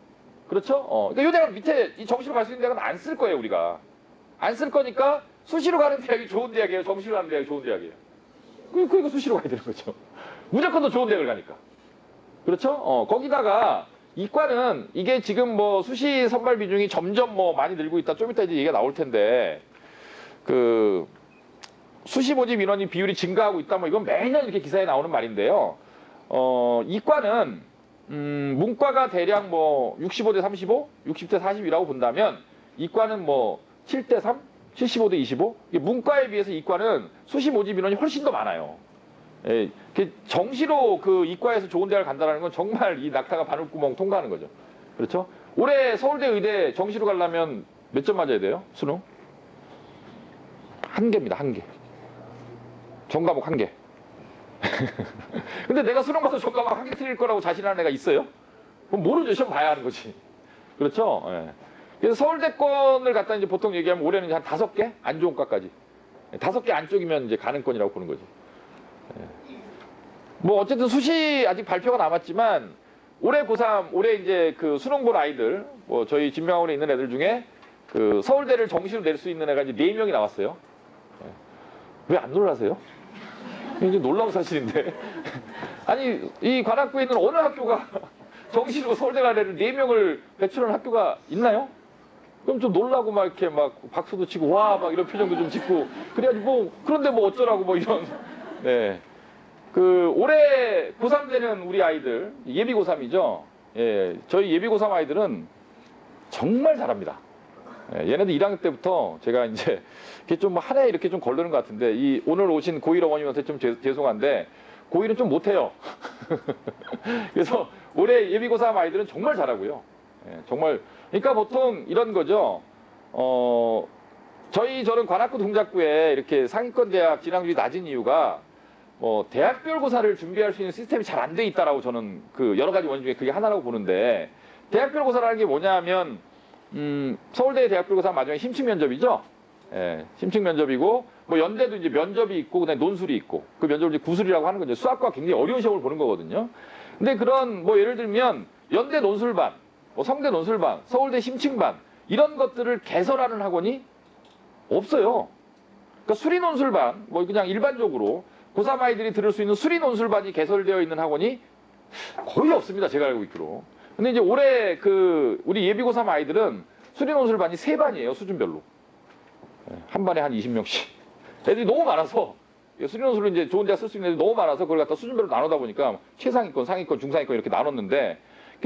그렇죠? 그러니까 요 대학 밑에 이 정시로 갈 수 있는 대학은 안 쓸 거예요, 우리가. 안 쓸 거니까 수시로 가는 대학이 좋은 대학이에요. 정시로 가는 대학이 좋은 대학이에요. 그러니까 수시로 가야 되는 거죠. 무조건 더 좋은 대학을 가니까. 그렇죠? 거기다가 이과는 이게 지금 뭐 수시 선발 비중이 점점 뭐 많이 늘고 있다. 좀 이따 이제 얘기가 나올 텐데 수시 모집 인원이 비율이 증가하고 있다. 뭐 이건 매년 이렇게 기사에 나오는 말인데요. 이과는 문과가 대략 뭐 65대 35, 60대 40이라고 본다면 이과는 뭐 7대 3, 75대 25. 문과에 비해서 이과는 수시 모집 인원이 훨씬 더 많아요. 예, 정시로 이과에서 좋은 대학을 간다는 건 정말 이 낙타가 바늘구멍 통과하는 거죠. 그렇죠? 올해 서울대 의대 정시로 가려면 몇 점 맞아야 돼요? 수능? 1개입니다. 1개. 전과목 1개. 근데 내가 수능 봐서 전과목 1개 틀릴 거라고 자신하는 애가 있어요? 그럼 모르죠. 시험 봐야 하는 거지. 그렇죠? 예. 그래서 서울대권을 갖다 이제 보통 얘기하면 올해는 한 5개? 안 좋은 과까지. 5개 안쪽이면 이제 가능권이라고 보는 거죠. 뭐 어쨌든 수시 아직 발표가 남았지만 올해 고3 올해 이제 수능 본 아이들 뭐 저희 진명학원에 있는 애들 중에 서울대를 정시로 낼 수 있는 애가 이제 4명이 나왔어요. 왜 안 놀라세요? 이게 놀라운 사실인데 아니 이 관악구에 있는 어느 학교가 정시로 서울대 갈 애를 4명을 배출하는 학교가 있나요? 그럼 좀 놀라고 막 이렇게 막 박수도 치고 와 막 이런 표정도 좀 짓고 그래야지 뭐 그런데 뭐 어쩌라고 뭐 이런 네. 올해 고3 되는 우리 아이들, 예비 고3이죠. 예, 저희 예비 고3 아이들은 정말 잘합니다. 예, 얘네들 1학년 때부터 제가 이제 이렇게 좀 한 해 이렇게 좀 걸르는 것 같은데 이 오늘 오신 고1 어머님한테 좀 죄송한데 고1은 좀 못해요. 그래서 올해 예비고사 아이들은 정말 잘하고요. 예, 정말 그러니까 보통 이런 거죠. 저는 관악구 동작구에 이렇게 상위권 대학 진학률이 낮은 이유가 뭐 대학별 고사를 준비할 수 있는 시스템이 잘 안 돼 있다라고 저는 그 여러 가지 원인 중에 그게 하나라고 보는데 대학별 고사라는 게 뭐냐면 서울대 대학별 고사 마지막에 심층 면접이죠. 예, 심층 면접이고 뭐 연대도 이제 면접이 있고 그다음에 논술이 있고 그 면접을 이제 구술이라고 하는 거죠. 수학과 굉장히 어려운 시험을 보는 거거든요. 근데 그런 뭐 예를 들면 연대 논술반, 뭐 성대 논술반, 서울대 심층반 이런 것들을 개설하는 학원이 없어요. 그러니까 수리 논술반 뭐 그냥 일반적으로 고3 아이들이 들을 수 있는 수리 논술반이 개설되어 있는 학원이 거의 없습니다. 제가 알고 있기로. 근데 이제 올해 그 우리 예비 고3 아이들은 수리 논술반이 3반이에요. 수준별로. 한 반에 한 20명씩. 애들이 너무 많아서 수리 논술을 이제 좋은 대학 쓸 수 있는 애들이 너무 많아서 그걸 갖다 수준별로 나누다 보니까 최상위권, 상위권, 중상위권 이렇게 나눴는데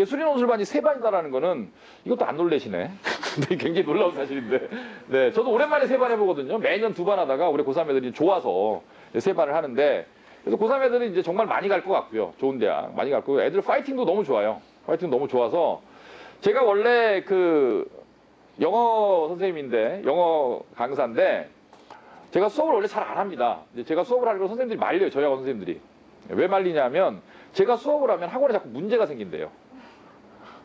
수리 논술반이 3반이다라는 거는 이것도 안 놀래시네. 근데 굉장히 놀라운 사실인데. 네, 저도 오랜만에 3반 해보거든요. 매년 2반 하다가 올해 고3 애들이 좋아서 3반을 하는데 그래서 고3 애들은 이제 정말 많이 갈 것 같고요. 좋은 대학 많이 갈 거고 애들 파이팅도 너무 좋아요. 파이팅 너무 좋아서 제가 원래 그 영어 선생님인데 영어 강사인데 제가 수업을 원래 잘 안 합니다. 제가 수업을 하려고 선생님들이 말려요. 저희 학원 선생님들이. 왜 말리냐면 제가 수업을 하면 학원에 자꾸 문제가 생긴대요.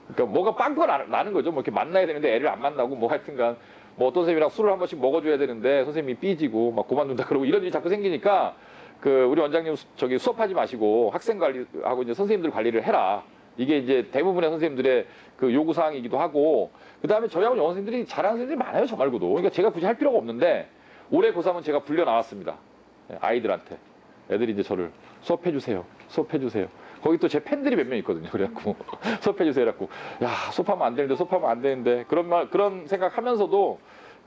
그러니까 뭐가 빵꾸가 나는 거죠. 뭐 이렇게 만나야 되는데 애를 안 만나고 뭐 하여튼간 뭐 어떤 선생님이랑 술을 한 번씩 먹어줘야 되는데 선생님이 삐지고 막 그만둔다 그러고 이런 일이 자꾸 생기니까 그 우리 원장님 저기 수업하지 마시고 학생 관리하고 이제 선생님들 관리를 해라. 이게 이제 대부분의 선생님들의 그 요구 사항이기도 하고 그 다음에 저희 학원 영어 선생님들이 잘하는 선생님들이 많아요. 저 말고도. 그러니까 제가 굳이 할 필요가 없는데 올해 고3은 제가 불려 나왔습니다. 아이들한테. 애들이 이제 저를 수업해 주세요. 수업해 주세요. 거기 또 제 팬들이 몇 명 있거든요. 그래갖고 수업해 주세요. 그래갖고 야 수업하면 안 되는데 수업하면 안 되는데 그런 생각하면서도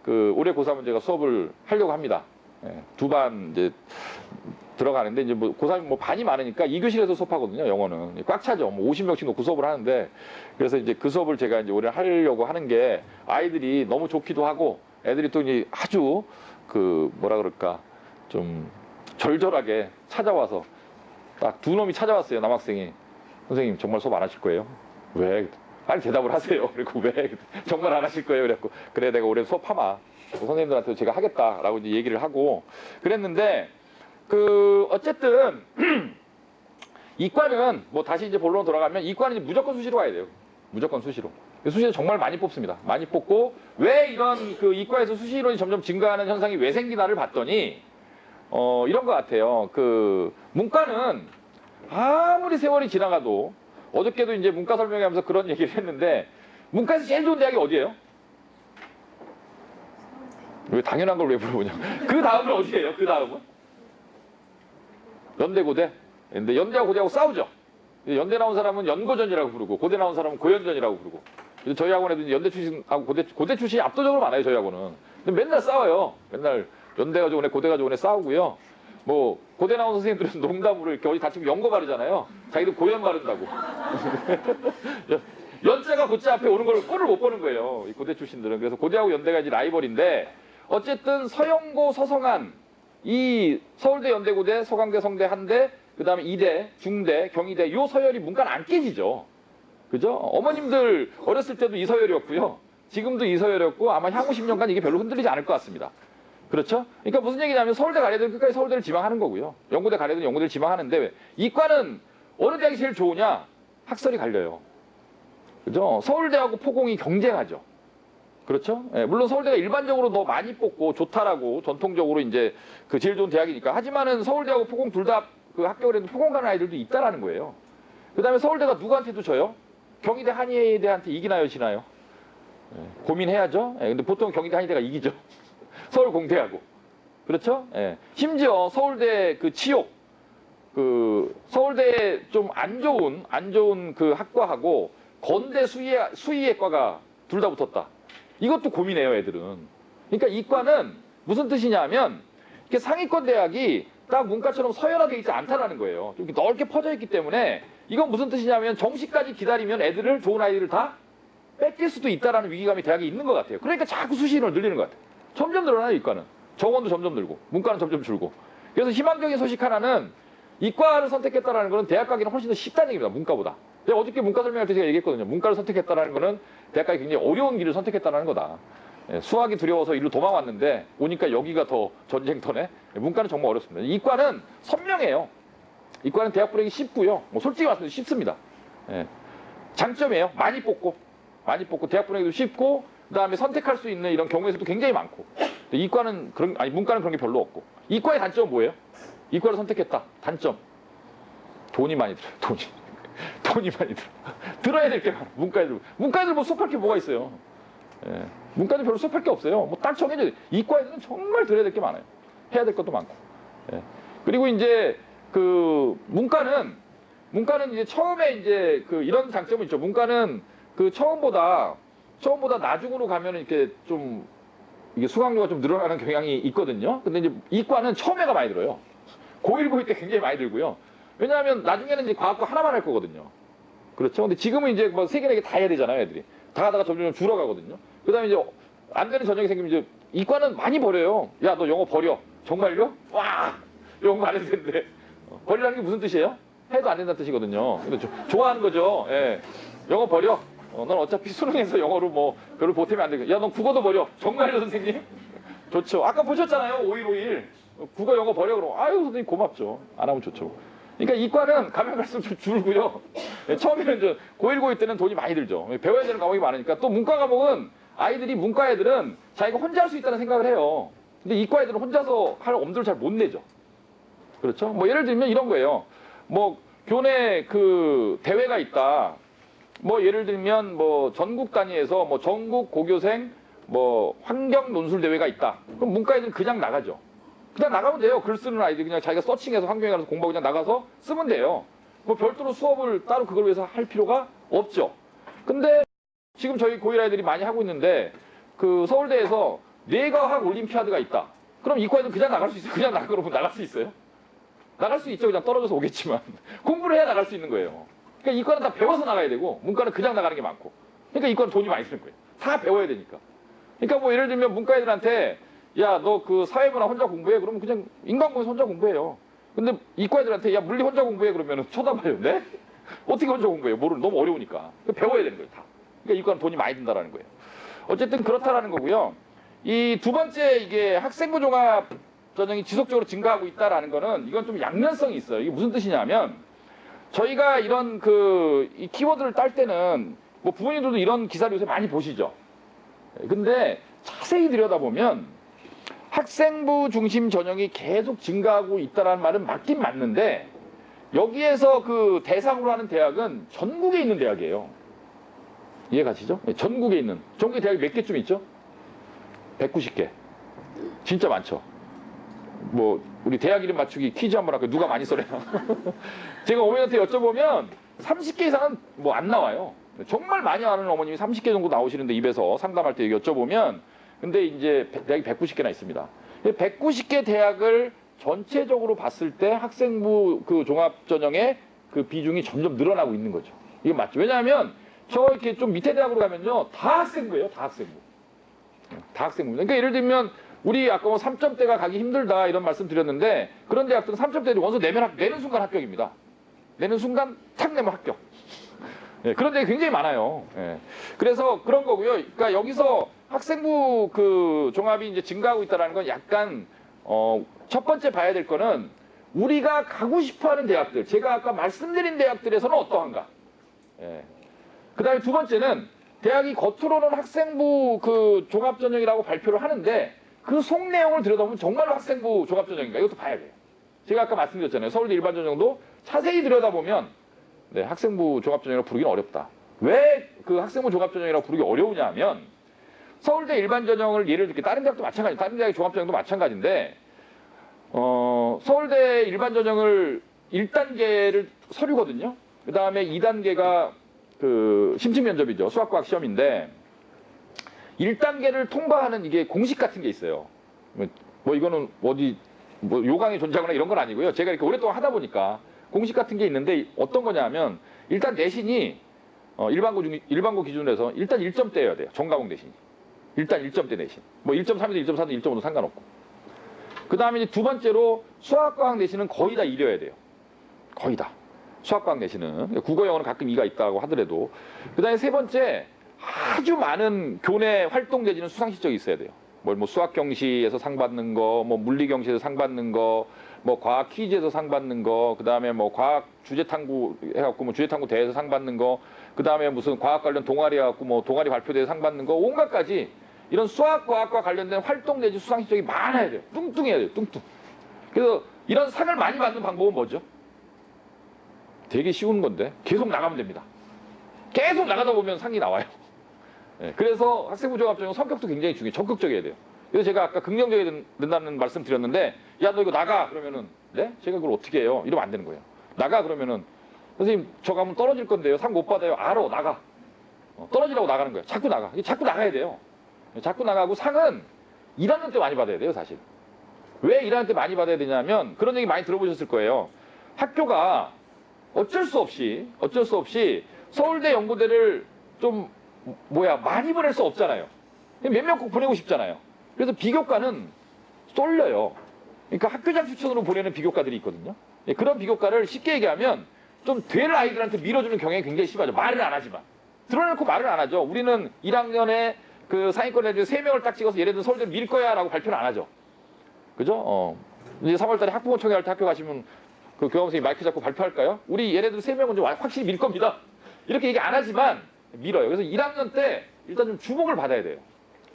그 올해 고3은 제가 수업을 하려고 합니다. 예, 2반 이제 들어가는데 이제 뭐 고3이 뭐 반이 많으니까 2교실에서 수업하거든요. 영어는 꽉 차죠. 뭐 50명씩 놓고 수업을 하는데 그래서 이제 그 수업을 제가 이제 올해 하려고 하는 게 아이들이 너무 좋기도 하고 애들이 또 이제 아주 그 뭐라 그럴까 좀 절절하게 찾아와서 딱 2놈이 찾아왔어요. 남학생이. 선생님 정말 수업 안 하실 거예요? 왜? 빨리 대답을 하세요. 그리고 왜? 정말 안 하실 거예요? 그래갖고 그래 내가 올해 수업하마. 선생님들한테 제가 하겠다라고 이제 얘기를 하고 그랬는데 그 어쨌든 이과는 뭐 다시 이제 본론 돌아가면 이과는 이제 무조건 수시로 가야 돼요. 무조건 수시로. 수시를 정말 많이 뽑습니다. 많이 뽑고 왜 이런 그 이과에서 수시론이 점점 증가하는 현상이 왜 생기나를 봤더니 이런 것 같아요. 그 문과는 아무리 세월이 지나가도 어저께도 이제 문과 설명회하면서 그런 얘기를 했는데 문과에서 제일 좋은 대학이 어디예요? 왜 당연한 걸 왜 물어보냐? 그 다음은 어디예요? 그 다음은? 연대 고대. 근데 연대하고 고대하고 싸우죠. 연대 나온 사람은 연고전이라고 부르고 고대 나온 사람은 고연전이라고 부르고. 그래서 저희 학원에도 연대 출신하고 고대 출신이 압도적으로 많아요. 저희 학원은. 근데 맨날 싸워요. 맨날 연대가 좋은 애, 고대가 좋은 애 싸우고요. 뭐 고대 나온 선생님들은 농담으로 이렇게 어디 다치면 연고 바르잖아요. 자기들 고연 바른다고. 연자가 고자 앞에 오는 걸 꼴을 못 보는 거예요. 이 고대 출신들은. 그래서 고대하고 연대가 이제 라이벌인데 어쨌든 서영고, 서성한 이 서울대, 연대고대, 서강대, 성대, 한대, 그 다음에 이대, 중대, 경희대 요 서열이 문과는 안 깨지죠. 그죠? 어머님들 어렸을 때도 이 서열이었고요. 지금도 이 서열이었고 아마 향후 10년간 이게 별로 흔들리지 않을 것 같습니다. 그렇죠? 그러니까 무슨 얘기냐면 서울대 가려면 끝까지 서울대를 지망하는 거고요. 연고대 가려면 연고대를 지망하는데 왜? 이과는 어느 대학이 제일 좋으냐? 학설이 갈려요. 그죠? 서울대하고 포공이 경쟁하죠. 그렇죠? 예, 물론 서울대가 일반적으로 더 많이 뽑고 좋다라고 전통적으로 이제 그 제일 좋은 대학이니까. 하지만은 서울대하고 포공 둘 다 그 합격을 해도 포공 가는 아이들도 있다라는 거예요. 그 다음에 서울대가 누구한테도 져요? 경희대, 한의대한테 이기나요, 지나요? 예, 고민해야죠. 예, 근데 보통 경희대, 한의대가 이기죠. 서울 공대하고. 그렇죠? 예. 심지어 서울대 그 치욕, 그 서울대 좀 안 좋은 그 학과하고 건대 수의학과가 둘 다 붙었다. 이것도 고민해요, 애들은. 그러니까 이과는 무슨 뜻이냐면 이렇게 상위권 대학이 딱 문과처럼 서열화되어 있지 않다라는 거예요. 좀 이렇게 넓게 퍼져 있기 때문에 이건 무슨 뜻이냐면 정시까지 기다리면 애들을 좋은 아이들을 다 뺏길 수도 있다라는 위기감이 대학에 있는 것 같아요. 그러니까 자꾸 수시인을 늘리는 것 같아요. 점점 늘어나요, 이과는. 정원도 점점 늘고, 문과는 점점 줄고. 그래서 희망적인 소식 하나는 이과를 선택했다라는 것은 대학 가기는 훨씬 더 쉽다는 얘기입니다, 문과보다. 내가 어저께 문과 설명할 때 제가 얘기했거든요. 문과를 선택했다라는 것은 대학 가기 굉장히 어려운 길을 선택했다라는 거다. 예, 수학이 두려워서 이리로 도망왔는데 오니까 여기가 더 전쟁터네. 예, 문과는 정말 어렵습니다. 이과는 선명해요. 이과는 대학 보내기 쉽고요. 뭐 솔직히 말씀드리면 쉽습니다. 예. 장점이에요. 많이 뽑고 대학 보내기도 쉽고 그다음에 선택할 수 있는 이런 경우의 수도 굉장히 많고. 이과는 문과는 그런 게 별로 없고. 이과의 단점은 뭐예요? 이과를 선택했다. 단점. 돈이 많이 들어요. 돈이 많이 들어. 들어야 될 게 많아. 문과애들 뭐 수업할 게 뭐가 있어요. 예. 문과는 별로 수업할 게 없어요. 뭐 딱 정해져. 이과애들은 정말 들어야 될 게 많아요. 해야 될 것도 많고. 예. 그리고 이제 그 문과는 이제 처음에 이제 그 이런 장점이 있죠. 문과는 그 처음보다 나중으로 가면 이렇게 좀 이게 수강료가 좀 늘어나는 경향이 있거든요. 근데 이제 이과는 처음에가 많이 들어요. 고1, 고2 때 굉장히 많이 들고요. 왜냐하면 나중에는 이제 과학과 하나만 할 거거든요. 그렇죠. 근데 지금은 이제 뭐 3개, 4개 다 해야 되잖아요, 애들이. 다 하다가 점점 줄어가거든요. 그 다음에 이제 안 되는 전형이 생기면 이제 이과는 많이 버려요. 야, 너 영어 버려. 정말요? 와! 영어 안 해도 된대. 버리라는 게 무슨 뜻이에요? 해도 안 된다는 뜻이거든요. 근데 좋아하는 거죠. 예. 영어 버려. 넌 어차피 수능에서 영어로 뭐 별로 보탬이 안 되고. 야, 넌 국어도 버려. 정말요, 선생님? 좋죠. 아까 보셨잖아요. 5151. 국어 영어 버려. 그럼 아유, 선생님 고맙죠. 안 하면 좋죠. 그러니까 이과는 가면 갈수록 좀 줄고요. 예, 처음에는 이제 고1, 고2 때는 돈이 많이 들죠. 배워야 되는 과목이 많으니까. 또 문과 과목은 문과 애들은 자기가 혼자 할 수 있다는 생각을 해요. 근데 이과 애들은 혼자서 할 엄두를 잘 못 내죠. 그렇죠? 뭐 예를 들면 이런 거예요. 뭐 교내 그 대회가 있다. 뭐 예를 들면 뭐 전국 단위에서 뭐 전국 고교생 뭐 환경 논술 대회가 있다. 그럼 문과 애들은 그냥 나가죠. 그냥 나가면 돼요. 글 쓰는 아이들 그냥 자기가 서칭해서 환경에 가서 공부하고 그냥 나가서 쓰면 돼요. 뭐 별도로 수업을 따로 그걸 위해서 할 필요가 없죠. 근데 지금 저희 고1 아이들이 많이 하고 있는데 그 서울대에서 뇌과학 올림피아드가 있다. 그럼 이과에는 그냥 나갈 수 있어요. 그냥 나가 그러면 나갈 수 있어요? 나갈 수 있죠. 그냥 떨어져서 오겠지만 공부를 해야 나갈 수 있는 거예요. 그러니까 이과는 다 배워서 나가야 되고 문과는 그냥 나가는 게 많고. 그러니까 이과는 돈이 많이 드는 거예요. 다 배워야 되니까. 그러니까 뭐 예를 들면 문과 애들한테 야, 너 그 사회문화 혼자 공부해? 그러면 그냥 인간공에서 혼자 공부해요. 근데 이과 애들한테 야, 물리 혼자 공부해? 그러면 쳐다봐요. 네? 어떻게 혼자 공부해요? 너무 어려우니까. 배워야 되는 거예요, 다. 그러니까 이과는 돈이 많이 든다라는 거예요. 어쨌든 그렇다라는 거고요. 이 두 번째 이게 학생부 종합 전형이 지속적으로 증가하고 있다라는 거는 이건 좀 양면성이 있어요. 이게 무슨 뜻이냐면 저희가 이런 이 키워드를 딸 때는 뭐 부모님들도 이런 기사를 요새 많이 보시죠. 근데 자세히 들여다보면 학생부 중심 전형이 계속 증가하고 있다는 말은 맞긴 맞는데 여기에서 그 대상으로 하는 대학은 전국에 있는 대학이에요. 이해가시죠? 전국에 있는. 전국에 대학이 몇 개쯤 있죠? 190개. 진짜 많죠. 뭐 우리 대학 이름 맞추기 퀴즈 한번 할까요? 누가 많이 써래요? 제가 어머니한테 여쭤보면 30개 이상은 뭐 안 나와요. 정말 많이 아는 어머님이 30개 정도 나오시는데 입에서 상담할 때 여쭤보면 근데 이제 대학이 190개나 있습니다. 190개 대학을 전체적으로 봤을 때 학생부 그 종합전형의 그 비중이 점점 늘어나고 있는 거죠. 이게 맞죠. 왜냐하면 저 이렇게 좀 밑에 대학으로 가면요. 다 학생부예요. 다 학생부. 다 학생부입니다. 그러니까 예를 들면 우리 아까 뭐 3점대가 가기 힘들다 이런 말씀 드렸는데 그런 대학들은 3점대들이 원서 내는 순간 합격입니다. 내는 순간 탁 내면 합격. 예, 그런 데가 굉장히 많아요. 예. 그래서 그런 거고요. 그러니까 여기서 학생부 그 종합이 이제 증가하고 있다는 건 약간 첫 번째 봐야 될 거는 우리가 가고 싶어하는 대학들, 제가 아까 말씀드린 대학들에서는 어떠한가. 예. 그다음에 두 번째는 대학이 겉으로는 학생부 그 종합전형이라고 발표를 하는데 그 속 내용을 들여다보면 정말로 학생부 종합전형인가 이것도 봐야 돼요. 제가 아까 말씀드렸잖아요. 서울대 일반전형도 자세히 들여다보면 네, 학생부 종합전형이라고 부르기는 어렵다. 왜 그 학생부 종합전형이라고 부르기 어려우냐 하면 서울대 일반전형을 예를 들게 다른 대학도 마찬가지, 다른 대학의 종합전형도 마찬가지인데 서울대 일반전형을 1단계를 서류거든요. 그 다음에 2단계가 그 심층면접이죠. 수학과학 시험인데 1단계를 통과하는 이게 공식 같은 게 있어요. 뭐 이거는 어디 뭐 요강에 존재하거나 이런 건 아니고요. 제가 이렇게 오랫동안 하다 보니까 공식 같은 게 있는데 어떤 거냐 하면 일단 내신이 일반고 기준으로 해서 일단 1점대여야 돼요. 전과목 내신이. 일단 1점대 내신. 뭐 1.3이든 1.4든 1.5든 상관없고. 그 다음에 이제 두 번째로 수학과학 내신은 거의 다 이뤄야 돼요. 거의 다. 수학과학 내신은. 국어, 영어는 가끔 2가 있다고 하더라도. 그 다음에 세 번째, 아주 많은 교내 활동 내지는 수상 실적이 있어야 돼요. 뭐 수학 경시에서 상 받는 거, 뭐 물리 경시에서 상 받는 거, 뭐 과학 퀴즈에서 상 받는 거, 그 다음에 뭐 과학 주제 탐구 해갖고 뭐 주제 탐구 대회에서 상 받는 거, 그 다음에 무슨 과학 관련 동아리 해갖고 뭐 동아리 발표대회 상 받는 거, 온갖 가지 이런 수학 과학과 관련된 활동 내지 수상 실적이 많아야 돼요. 뚱뚱해야 돼요. 뚱뚱. 그래서 이런 상을 많이 받는 방법은 뭐죠? 되게 쉬운 건데 계속 나가면 됩니다. 계속 나가다 보면 상이 나와요. 네, 그래서 학생부 종합전형 성격도 굉장히 중요해요. 적극적이어야 돼요. 그래서 제가 아까 긍정적이어야 된다는 말씀 드렸는데, 야, 너 이거 나가! 그러면은, 네? 제가 그걸 어떻게 해요? 이러면 안 되는 거예요. 나가! 그러면은, 선생님, 저 가면 떨어질 건데요. 상 못 받아요. 알아, 나가. 떨어지라고 나가는 거예요. 자꾸 나가. 자꾸 나가야 돼요. 자꾸 나가고 상은 1학년 때 많이 받아야 돼요, 사실. 왜 1학년 때 많이 받아야 되냐면, 그런 얘기 많이 들어보셨을 거예요. 학교가 어쩔 수 없이 서울대 연고대를 좀 많이 보낼 수 없잖아요. 몇 명 꼭 보내고 싶잖아요. 그래서 비교과는 쏠려요. 그러니까 학교장 추천으로 보내는 비교과들이 있거든요. 그런 비교과를 쉽게 얘기하면 좀 될 아이들한테 밀어주는 경향이 굉장히 심하죠. 말을 안 하지만. 드러내놓고 말을 안 하죠. 우리는 1학년에 그 상위권 애들 3명을 딱 찍어서 얘네들 서울대를 밀 거야 라고 발표는 안 하죠. 그죠? 이제 3월달에 학부모총회 할 때 학교 가시면 그 교감선생님 마이크 잡고 발표할까요? 우리 얘네들 3명은 좀 확실히 밀 겁니다. 이렇게 얘기 안 하지만 밀어요. 그래서 1학년 때 일단 좀 주목을 받아야 돼요.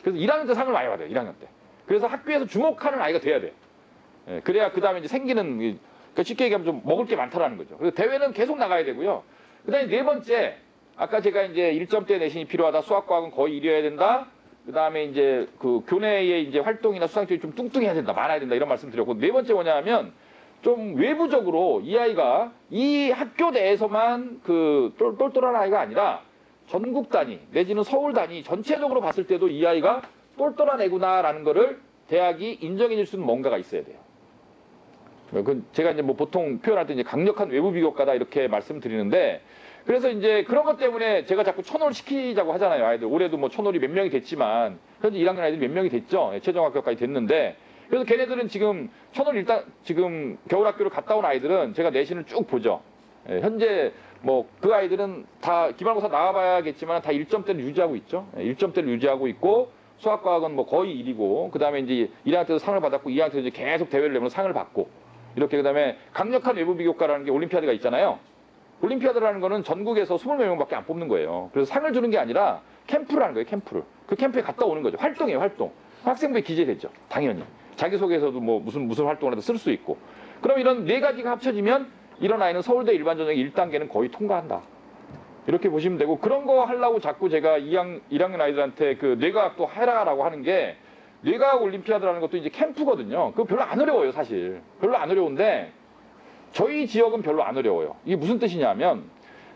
그래서 1학년 때 상을 많이 받아요. 1학년 때. 그래서 학교에서 주목하는 아이가 돼야 돼요. 예, 그래야 그 다음에 이제 생기는, 그러니까 쉽게 얘기하면 좀 먹을 게 많다라는 거죠. 그래서 대회는 계속 나가야 되고요. 그 다음에 네 번째, 아까 제가 이제 1점대 내신이 필요하다. 수학과학은 거의 이뤄야 된다. 그 다음에 이제 그 교내의 이제 활동이나 수상적이 좀 뚱뚱해야 된다. 많아야 된다. 이런 말씀 드렸고. 네 번째 뭐냐면 좀 외부적으로 이 아이가 이 학교 내에서만 그 똘똘한 아이가 아니라 전국 단위 내지는 서울 단위 전체적으로 봤을 때도 이 아이가 똘똘한 애구나라는 거를 대학이 인정해 줄 수 있는 뭔가가 있어야 돼요. 제가 이제 뭐 보통 표현할 때 이제 강력한 외부 비교과다 이렇게 말씀드리는데, 그래서 이제 그런 것 때문에 제가 자꾸 천호를 시키자고 하잖아요. 아이들 올해도 뭐 천호리 몇 명이 됐지만 현재 1학년 아이들 몇 명이 됐죠. 최종 합격까지 됐는데, 그래서 걔네들은 지금 천호를 일단 지금 겨울학교를 갔다 온 아이들은 제가 내신을 쭉 보죠. 현재 뭐 그 아이들은 다 기말고사 나와봐야겠지만 다 1점대를 유지하고 있죠. 1점대를 유지하고 있고 수학과학은 뭐 거의 1이고, 그 다음에 이제 1학년 때도 상을 받았고 2학년 때도 이제 계속 대회를 내면 상을 받고, 이렇게. 그 다음에 강력한 외부 비교과라는 게 올림피아드가 있잖아요. 올림피아드라는 거는 전국에서 20몇 명밖에 안 뽑는 거예요. 그래서 상을 주는 게 아니라 캠프를 하는 거예요. 캠프를. 그 캠프에 갔다 오는 거죠. 활동이에요. 활동. 학생부에 기재되죠. 당연히. 자기소개서도 뭐 무슨 활동을 해도 쓸 수 있고. 그럼 이런 네 가지가 합쳐지면 이런 아이는 서울대 일반전형 1단계는 거의 통과한다. 이렇게 보시면 되고, 그런 거 하려고 자꾸 제가 1학년 아이들한테 그 뇌과학도 해라라고 하는 게, 뇌과학 올림피아드라는 것도 이제 캠프거든요. 그거 별로 안 어려워요, 사실. 별로 안 어려운데 저희 지역은 별로 안 어려워요. 이게 무슨 뜻이냐면,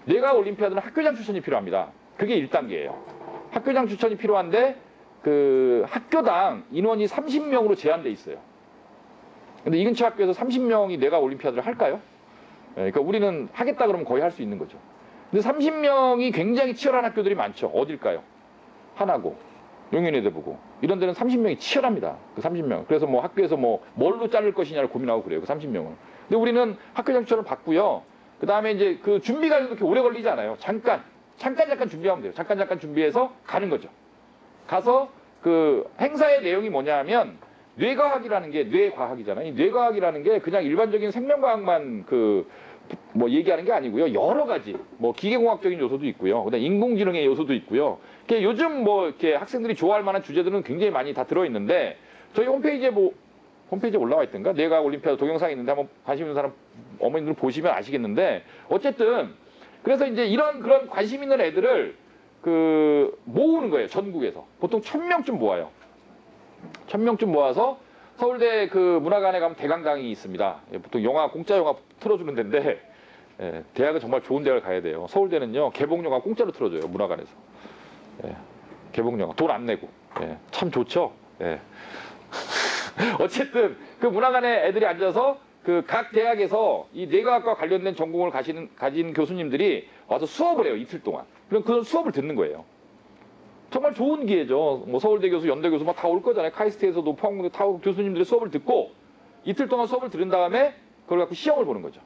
뇌과학 올림피아드는 학교장 추천이 필요합니다. 그게 1단계예요. 학교장 추천이 필요한데 그 학교당 인원이 30명으로 제한돼 있어요. 근데 이 근처 학교에서 30명이 뇌과학 올림피아드를 할까요? 그러니까 우리는 하겠다 그러면 거의 할 수 있는 거죠. 근데 30명이 굉장히 치열한 학교들이 많죠. 어딜까요? 하나고, 용인외대부고, 이런 데는 30명이 치열합니다. 그 30명. 그래서 뭐 학교에서 뭐 뭘로 자를 것이냐를 고민하고 그래요. 그 30명은. 근데 우리는 학교장 추천을 받고요. 그 다음에 이제 그 준비가 그렇게 오래 걸리지 않아요. 잠깐 준비하면 돼요. 잠깐 준비해서 가는 거죠. 가서 그 행사의 내용이 뭐냐면, 뇌과학이라는 게 뇌과학이잖아요. 이 뇌과학이라는 게 그냥 일반적인 생명과학만 뭐 얘기하는 게 아니고요. 여러 가지 뭐 기계공학적인 요소도 있고요. 그다음 인공지능의 요소도 있고요. 요즘 뭐 이렇게 학생들이 좋아할 만한 주제들은 굉장히 많이 다 들어 있는데, 저희 홈페이지에 올라와 있던가 뇌과학 올림피아드 동영상이 있는데 한번 관심 있는 사람 어머님들 보시면 아시겠는데, 어쨌든 그래서 이제 그런 관심 있는 애들을 모으는 거예요. 전국에서 보통 1000명쯤 모아요. 1000명쯤 모아서 서울대 그 문화관에 가면 대강당이 있습니다. 보통 공짜 영화 틀어주는 데인데, 대학은 정말 좋은 대학을 가야 돼요. 서울대는요, 개봉 영화 공짜로 틀어줘요. 문화관에서. 개봉 영화 돈 안 내고. 참 좋죠. 어쨌든 그 문화관에 애들이 앉아서 그 각 대학에서 이 뇌과학과 관련된 전공을 가진 교수님들이 와서 수업을 해요, 이틀 동안. 그럼 그 수업을 듣는 거예요. 정말 좋은 기회죠. 뭐 서울대 교수, 연대 교수 막 다 올 거잖아요. 카이스트에서도 포항대 다 교수님들의 수업을 듣고 이틀 동안 수업을 들은 다음에 그걸 갖고 시험을 보는 거죠.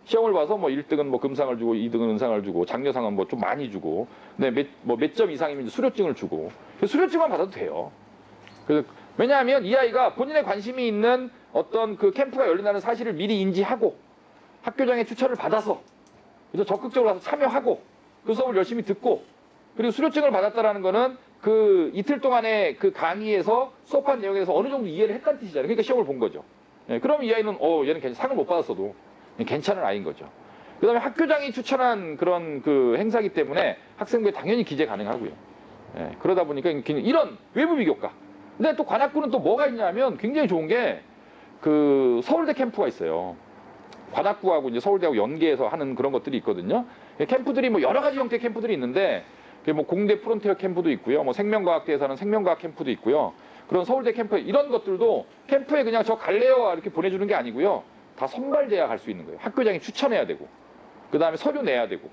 시험을 봐서 뭐 1등은 뭐 금상을 주고 2등은 은상을 주고 장려상은 뭐 좀 많이 주고 몇 점 이상이면 이제 수료증을 주고 수료증만 받아도 돼요. 그래서 왜냐하면 이 아이가 본인의 관심이 있는 어떤 그 캠프가 열린다는 사실을 미리 인지하고 학교장의 추천을 받아서 그래서 적극적으로 가서 참여하고 그 수업을 열심히 듣고 그리고 수료증을 받았다라는 거는 그 이틀 동안의 그 강의에서 수업한 내용에서 어느 정도 이해를 했다는 뜻이잖아요. 그러니까 시험을 본 거죠. 예, 그럼 이 아이는 얘는 상을 못 받았어도 괜찮은 아이인 거죠. 그 다음에 학교장이 추천한 그런 그 행사기 때문에 학생부에 당연히 기재 가능하고요. 예, 그러다 보니까 이런 외부 비교과. 근데 또 관악구는 또 뭐가 있냐면 굉장히 좋은 게 그 서울대 캠프가 있어요. 관악구하고 이제 서울대하고 연계해서 하는 그런 것들이 있거든요. 캠프들이 뭐 여러 가지 형태의 캠프들이 있는데 뭐 공대 프론티어 캠프도 있고요. 뭐 생명과학대에서 하는 생명과학 캠프도 있고요. 그런 서울대 캠프 이런 것들도 캠프에 그냥 저 갈래요 이렇게 보내주는 게 아니고요. 다 선발돼야 갈 수 있는 거예요. 학교장이 추천해야 되고 그 다음에 서류 내야 되고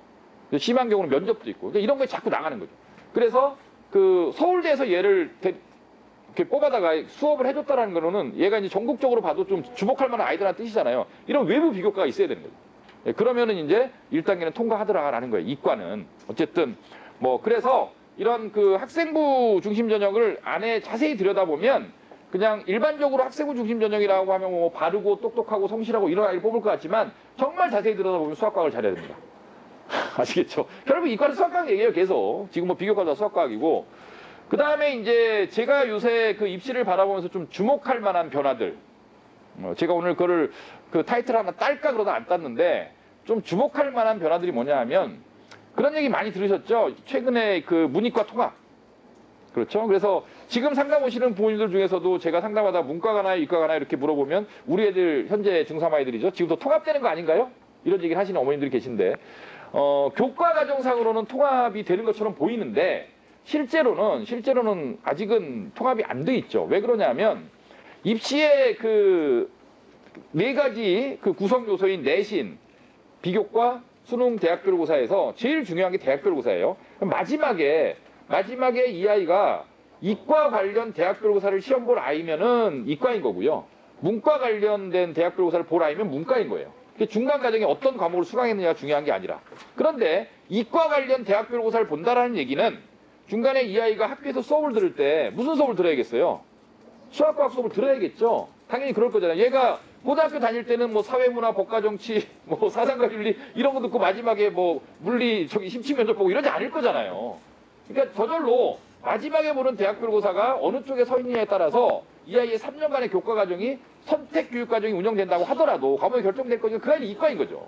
심한 경우는 면접도 있고 그러니까 이런 거에 자꾸 나가는 거죠. 그래서 그 서울대에서 얘를 이렇게 뽑아다가 수업을 해줬다라는 거는 얘가 이제 전국적으로 봐도 좀 주목할 만한 아이들한 뜻이잖아요. 이런 외부 비교과가 있어야 되는 거죠. 예, 그러면은 이제 1단계는 통과하더라라는 거예요. 이과는 어쨌든 뭐 그래서 이런 그 학생부 중심 전형을 안에 자세히 들여다보면 그냥 일반적으로 학생부 중심 전형이라고 하면 뭐 바르고 똑똑하고 성실하고 이런 아이를 뽑을 것 같지만 정말 자세히 들여다보면 수학과학을 잘해야 됩니다. 아시겠죠? 결국 이과는 수학과학 얘기예요, 계속. 지금 뭐 비교과도 다 수학과학이고. 그 다음에 이제 제가 요새 그 입시를 바라보면서 좀 주목할 만한 변화들. 제가 오늘 그거를 그 타이틀 하나 딸까 그러다 안 땄는데 좀 주목할 만한 변화들이 뭐냐 하면 그런 얘기 많이 들으셨죠? 최근에 그 문이과 통합. 그렇죠? 그래서 지금 상담 오시는 부모님들 중에서도 제가 상담하다 문과 가나요, 이과 가나요 이렇게 물어보면 우리 애들 현재 중3 아이들이죠. 지금도 통합되는 거 아닌가요? 이런 얘기를 하시는 어머님들이 계신데 교과 과정상으로는 통합이 되는 것처럼 보이는데 실제로는 아직은 통합이 안 돼 있죠. 왜 그러냐면 입시의 그 네 가지 그 구성 요소인 내신, 비교과, 수능, 대학별고사에서 제일 중요한 게 대학별고사예요. 마지막에 이 아이가 이과 관련 대학별고사를 시험 볼 아이면은 이과인 거고요. 문과 관련된 대학별고사를 볼 아이면 문과인 거예요. 중간 과정에 어떤 과목을 수강했느냐가 중요한 게 아니라. 그런데 이과 관련 대학별고사를 본다라는 얘기는 중간에 이 아이가 학교에서 수업을 들을 때 무슨 수업을 들어야겠어요? 수학과학 수업을 들어야겠죠. 당연히 그럴 거잖아요. 얘가 고등학교 다닐 때는 뭐 사회문화, 법과정치, 뭐 사상과 윤리 이런 거 듣고 마지막에 뭐 물리 심층 면접 보고 이러지 않을 거잖아요. 그러니까 저절로 마지막에 보는 대학별고사가 어느 쪽에 서 있느냐에 따라서 이 아이의 3년간의 교과 과정이 선택 교육 과정이 운영된다고 하더라도 과목이 결정될 거니까 그 아이는 이과인 거죠.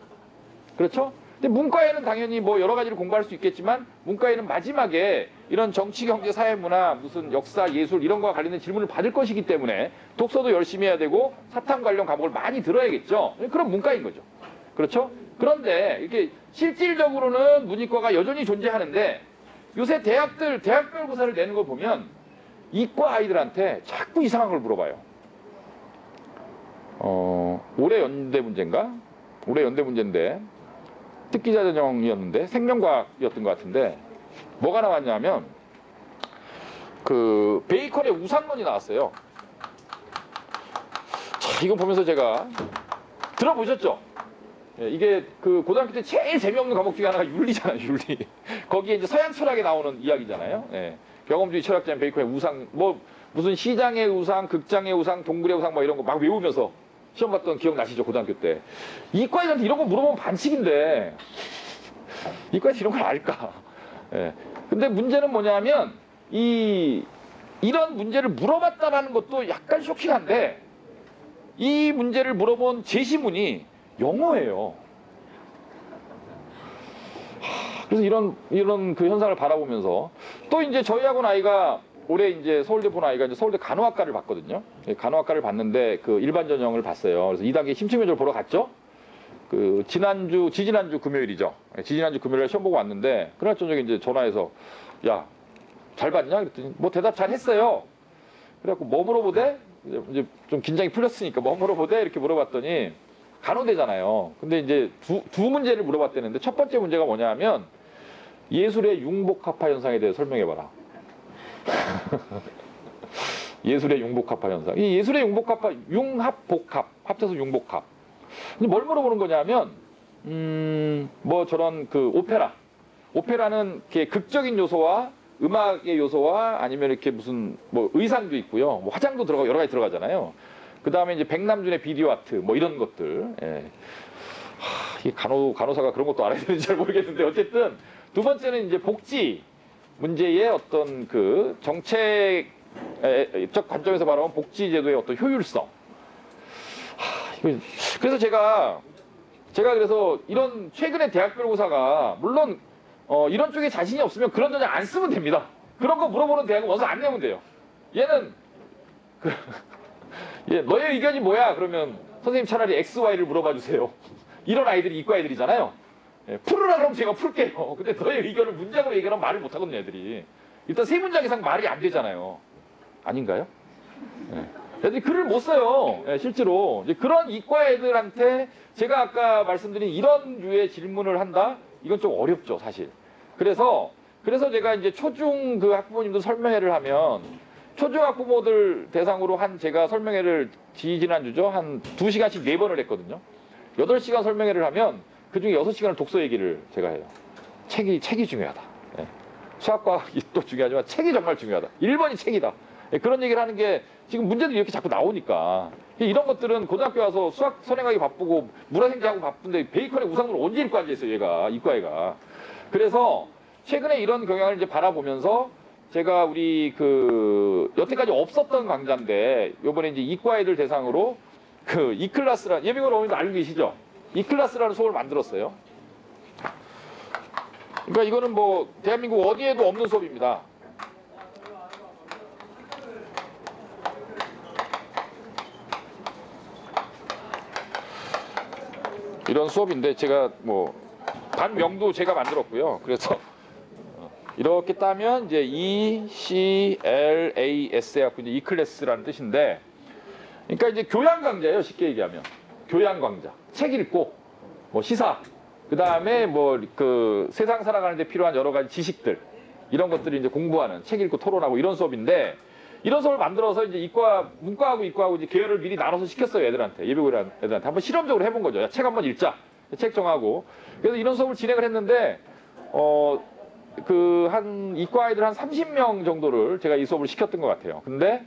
그렇죠? 근데 문과에는 당연히 뭐 여러 가지를 공부할 수 있겠지만 문과에는 마지막에 이런 정치, 경제, 사회, 문화, 무슨 역사, 예술 이런 거와 관련된 질문을 받을 것이기 때문에 독서도 열심히 해야 되고 사탐 관련 과목을 많이 들어야겠죠. 그럼 문과인 거죠. 그렇죠? 그런데 이렇게 실질적으로는 문이과가 여전히 존재하는데 요새 대학별고사를 내는 거 보면 이과 아이들한테 자꾸 이상한 걸 물어봐요. 올해 연대 문제인가? 올해 연대 문제인데 특기자 전형이었는데 생명과학이었던 것 같은데 뭐가 나왔냐면 그 베이컨의 우상론이 나왔어요. 자, 이거 보면서 제가 들어보셨죠? 예, 이게 그 고등학교 때 제일 재미없는 과목 중에 하나가 윤리잖아요, 윤리. 거기에 이제 서양 철학에 나오는 이야기잖아요. 예, 경험주의 철학자인 베이컨의 우상, 뭐 무슨 시장의 우상, 극장의 우상, 동굴의 우상 뭐 이런 거 막 외우면서 시험 봤던 기억 나시죠, 고등학교 때. 이과인한테 이런 거 물어보면 반칙인데 이과에서 이런 걸 알까? 예. 근데 문제는 뭐냐면 이런 문제를 물어봤다라는 것도 약간 쇼킹한데 이 문제를 물어본 제시문이 영어예요. 그래서 이런 그 현상을 바라보면서 또 이제 저희하고 아이가 올해 이제 서울대 본 아이가 이제 서울대 간호학과를 봤거든요. 간호학과를 봤는데 그 일반 전형을 봤어요. 그래서 2단계 심층 면접을 보러 갔죠. 그 지지난주 금요일이죠. 지지난주 금요일에 시험 보고 왔는데 그날 저녁에 이제 전화해서 야, 잘 봤냐? 그랬더니 뭐 대답 잘 했어요. 그래갖고 뭐 물어보대? 이제 좀 긴장이 풀렸으니까 뭐 물어보대? 이렇게 물어봤더니 간호대잖아요. 근데 이제 두 문제를 물어봤다는데 첫 번째 문제가 뭐냐면 예술의 융복합화 현상에 대해 설명해봐라. 예술의 융복합화 현상. 이 예술의 융복합화, 융합복합, 합쳐서 융복합. 근데 뭘 물어보는 거냐면, 뭐 저런 그 오페라. 오페라는 이렇게 극적인 요소와 음악의 요소와 아니면 이렇게 무슨 뭐 의상도 있고요. 뭐 화장도 들어가고 여러 가지 들어가잖아요. 그 다음에 이제 백남준의 비디오 아트, 뭐 이런 것들. 예. 이 간호사가 그런 것도 알아야 되는지 잘 모르겠는데 어쨌든 두 번째는 이제 복지 문제의 어떤 그 정책적 관점에서 바라보면 복지 제도의 어떤 효율성. 그래서 제가 그래서 이런 최근에 대학별고사가 물론 이런 쪽에 자신이 없으면 그런 전형 안 쓰면 됩니다. 그런 거 물어보는 대학은 원서 안 내면 돼요. 얘는 너의 의견이 뭐야? 그러면 선생님 차라리 X, Y를 물어봐 주세요. 이런 아이들이 이과 애들이잖아요. 풀으라 그러면 제가 풀게요. 근데 너의 의견을 문장으로 얘기하면 말을 못 하거든요, 애들이. 일단 세 문장 이상 말이 안 되잖아요. 아닌가요? 애들이 글을 못 써요. 실제로. 그런 이과 애들한테 제가 아까 말씀드린 이런 류의 질문을 한다? 이건 좀 어렵죠, 사실. 그래서 제가 이제 초중 그 학부모님들 설명회를 하면 초중 학부모들 대상으로 제가 설명회를 지지난주죠. 한 2시간씩 4번을 했거든요. 8시간 설명회를 하면 그 중에 6시간을 독서 얘기를 제가 해요. 책이 중요하다. 수학과학이 또 중요하지만 책이 정말 중요하다. 1번이 책이다. 그런 얘기를 하는 게 지금 문제들이 이렇게 자꾸 나오니까 이런 것들은 고등학교 와서 수학 선행하기 바쁘고 문화생제하고 바쁜데 베이컨의 우상으로 언제 읽고 앉아있어요, 얘가. 이과애가. 그래서 최근에 이런 경향을 이제 바라보면서 제가 우리 여태까지 없었던 강좌인데 요번에 이제 이과 애들 대상으로 이클래스라는 예비군 어머니도 알고 계시죠? 이클래스라는 수업을 만들었어요. 그러니까 이거는 뭐 대한민국 어디에도 없는 수업입니다. 이런 수업인데 제가 뭐 반명도 제가 만들었고요. 그래서 이렇게 따면 이제 ECLAS 해갖고 이제 이클래스라는 뜻인데, 그러니까 이제 교양 강좌예요. 쉽게 얘기하면 교양 강좌. 책 읽고 뭐 시사, 그 다음에 뭐 세상 살아가는데 필요한 여러 가지 지식들 이런 것들을 이제 공부하는, 책 읽고 토론하고 이런 수업인데, 이런 수업을 만들어서 이제 문과하고 이과하고 이제 계열을 미리 나눠서 시켰어요. 애들한테, 예비군 애들한테 한번 실험적으로 해본 거죠. 야, 책 한번 읽자. 책 정하고. 그래서 이런 수업을 진행을 했는데 한 이과 아이들 한 30명 정도를 제가 이 수업을 시켰던 것 같아요. 근데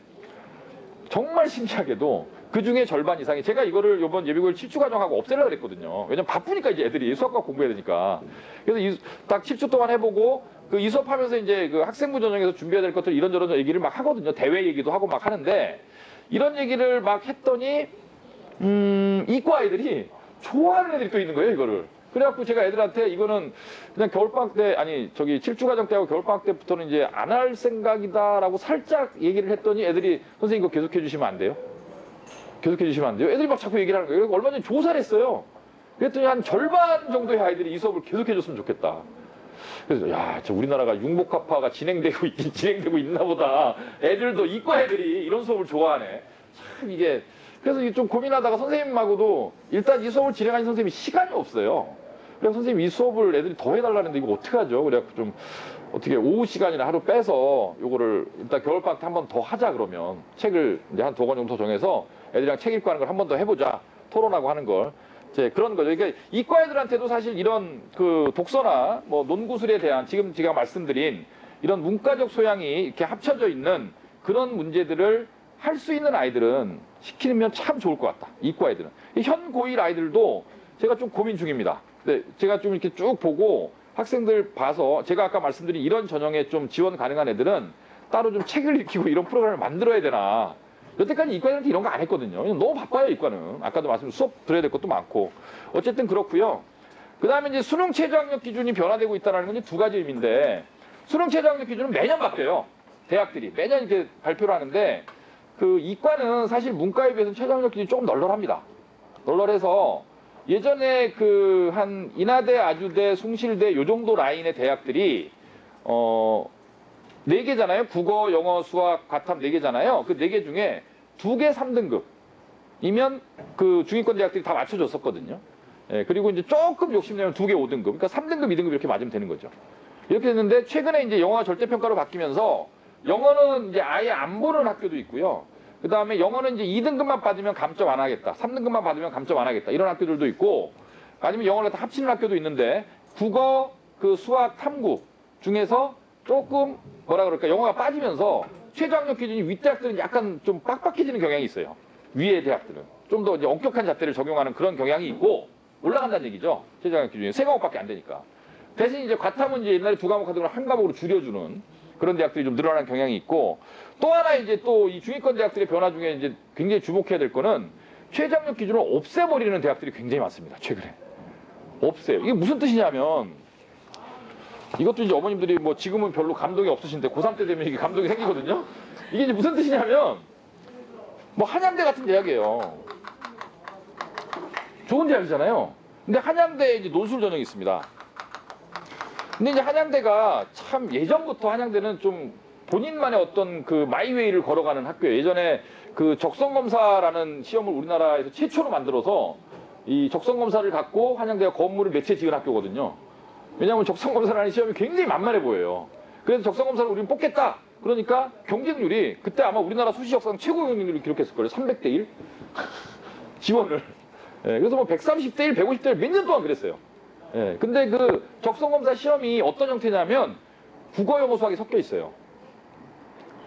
정말 신기하게도 그 중에 절반 이상이, 제가 이거를 이번 예비군 7주 과정하고 없애려고 그랬거든요. 왜냐면 바쁘니까 이제 애들이 수학과 공부해야 되니까. 그래서 딱 7주 동안 해보고 이 수업하면서 이제 학생부 전형에서 준비해야 될 것들 이런저런 얘기를 막 하거든요. 대회 얘기도 하고 막 하는데, 이런 얘기를 막 했더니 이과 아이들이 좋아하는 애들이 또 있는 거예요, 이거를. 그래갖고 제가 애들한테 이거는 그냥 겨울방학 때, 7주 과정 때하고 겨울방학 때부터는 이제 안 할 생각이다라고 살짝 얘기를 했더니 애들이 선생님 이거 계속해 주시면 안 돼요? 계속해 주시면 안 돼요? 애들이 막 자꾸 얘기를 하는 거예요. 얼마 전에 조사를 했어요. 그랬더니 한 절반 정도의 아이들이 이 수업을 계속해 줬으면 좋겠다. 그래서 야, 저 우리나라가 융복합화가 진행되고 있나 보다. 애들도 이과 애들이 이런 수업을 좋아하네. 참 이게, 그래서 좀 고민하다가 선생님하고도 일단 이 수업을 진행하는 선생님이 시간이 없어요. 그래서 선생님 이 수업을 애들이 더 해달라는데 이거 어떻게 하죠? 그래갖고 좀 어떻게 오후 시간이나 하루 빼서 요거를 일단 겨울방학 때 한 번 더 하자. 그러면 책을 이제 한 2권 정도 정해서 애들이랑 책 읽고 하는 걸 한 번 더 해보자. 토론하고 하는 걸. 이제 그런 거죠. 그러니까 이과 애들한테도 사실 이런 독서나 뭐 논구술에 대한 지금 제가 말씀드린 이런 문과적 소양이 이렇게 합쳐져 있는 그런 문제들을 할 수 있는 아이들은 시키면 참 좋을 것 같다. 이과 애들은. 현 고1 아이들도 제가 좀 고민 중입니다. 근데 제가 좀 이렇게 쭉 보고 학생들 봐서 제가 아까 말씀드린 이런 전형에 좀 지원 가능한 애들은 따로 좀 책을 읽히고 이런 프로그램을 만들어야 되나. 여태까지 이과들한테 이런 거 안 했거든요. 너무 바빠요, 이과는. 아까도 말씀드린 수업 들어야 될 것도 많고. 어쨌든 그렇고요. 그 다음에 이제 수능 최저학력 기준이 변화되고 있다는 건 두 가지 의미인데, 수능 최저학력 기준은 매년 바뀌어요. 대학들이 매년 이렇게 발표를 하는데, 이과는 사실 문과에 비해서는 최저학력 기준이 조금 널널합니다. 널널해서 예전에 한 인하대, 아주대, 숭실대 요 정도 라인의 대학들이 4개잖아요. 국어, 영어, 수학, 과탐 4개잖아요. 그 4개 중에 2개 3등급, 이면 그 중위권 대학들이 다 맞춰줬었거든요. 예, 그리고 이제 조금 욕심내면 2개 5등급, 그러니까 3등급, 2등급 이렇게 맞으면 되는 거죠. 이렇게 됐는데 최근에 이제 영어가 절대평가로 바뀌면서 영어는 이제 아예 안 보는 학교도 있고요. 그 다음에 영어는 이제 2등급만 받으면 감점 안 하겠다, 3등급만 받으면 감점 안 하겠다, 이런 학교들도 있고, 아니면 영어를 다 합치는 학교도 있는데, 국어, 그 수학, 탐구 중에서 조금 뭐라 그럴까, 영어가 빠지면서 최저학력 기준이 윗대학들은 약간 좀 빡빡해지는 경향이 있어요. 위의 대학들은 좀 더 이제 엄격한 잣대를 적용하는 그런 경향이 있고, 올라간다는 얘기죠. 최저학력 기준이 3과목밖에 안 되니까. 대신 이제 과탐은 이제 옛날에 2과목 하던 걸 1과목으로 줄여주는 그런 대학들이 좀 늘어나는 경향이 있고, 또 하나 이제 또 이 중위권 대학들의 변화 중에 이제 굉장히 주목해야 될 거는 최저학력 기준을 없애버리는 대학들이 굉장히 많습니다. 최근에 없애요. 이게 무슨 뜻이냐면, 이것도 이제 어머님들이 뭐 지금은 별로 감동이 없으신데 고3 때 되면 이게 감동이 생기거든요. 이게 이제 무슨 뜻이냐면, 뭐 한양대 같은 대학이에요. 좋은 대학이잖아요. 근데 한양대에 이제 논술 전형이 있습니다. 근데 이제 한양대가 참 예전부터 한양대는 좀 본인만의 어떤 그 마이웨이를 걸어가는 학교예요. 예전에 그 적성검사라는 시험을 우리나라에서 최초로 만들어서 이 적성검사를 갖고 한양대가 건물을 몇 채 지은 학교거든요. 왜냐하면 적성검사라는 시험이 굉장히 만만해 보여요. 그래서 적성검사를 우리는 뽑겠다. 그러니까 경쟁률이 그때 아마 우리나라 수시 역사상 최고 경쟁률을 기록했을 거예요. 300대 1 지원을. 예, 그래서 뭐 130대 1, 150대 1 몇 년 동안 그랬어요. 예, 근데 그 적성검사 시험이 어떤 형태냐면 국어, 영어, 수학이 섞여 있어요.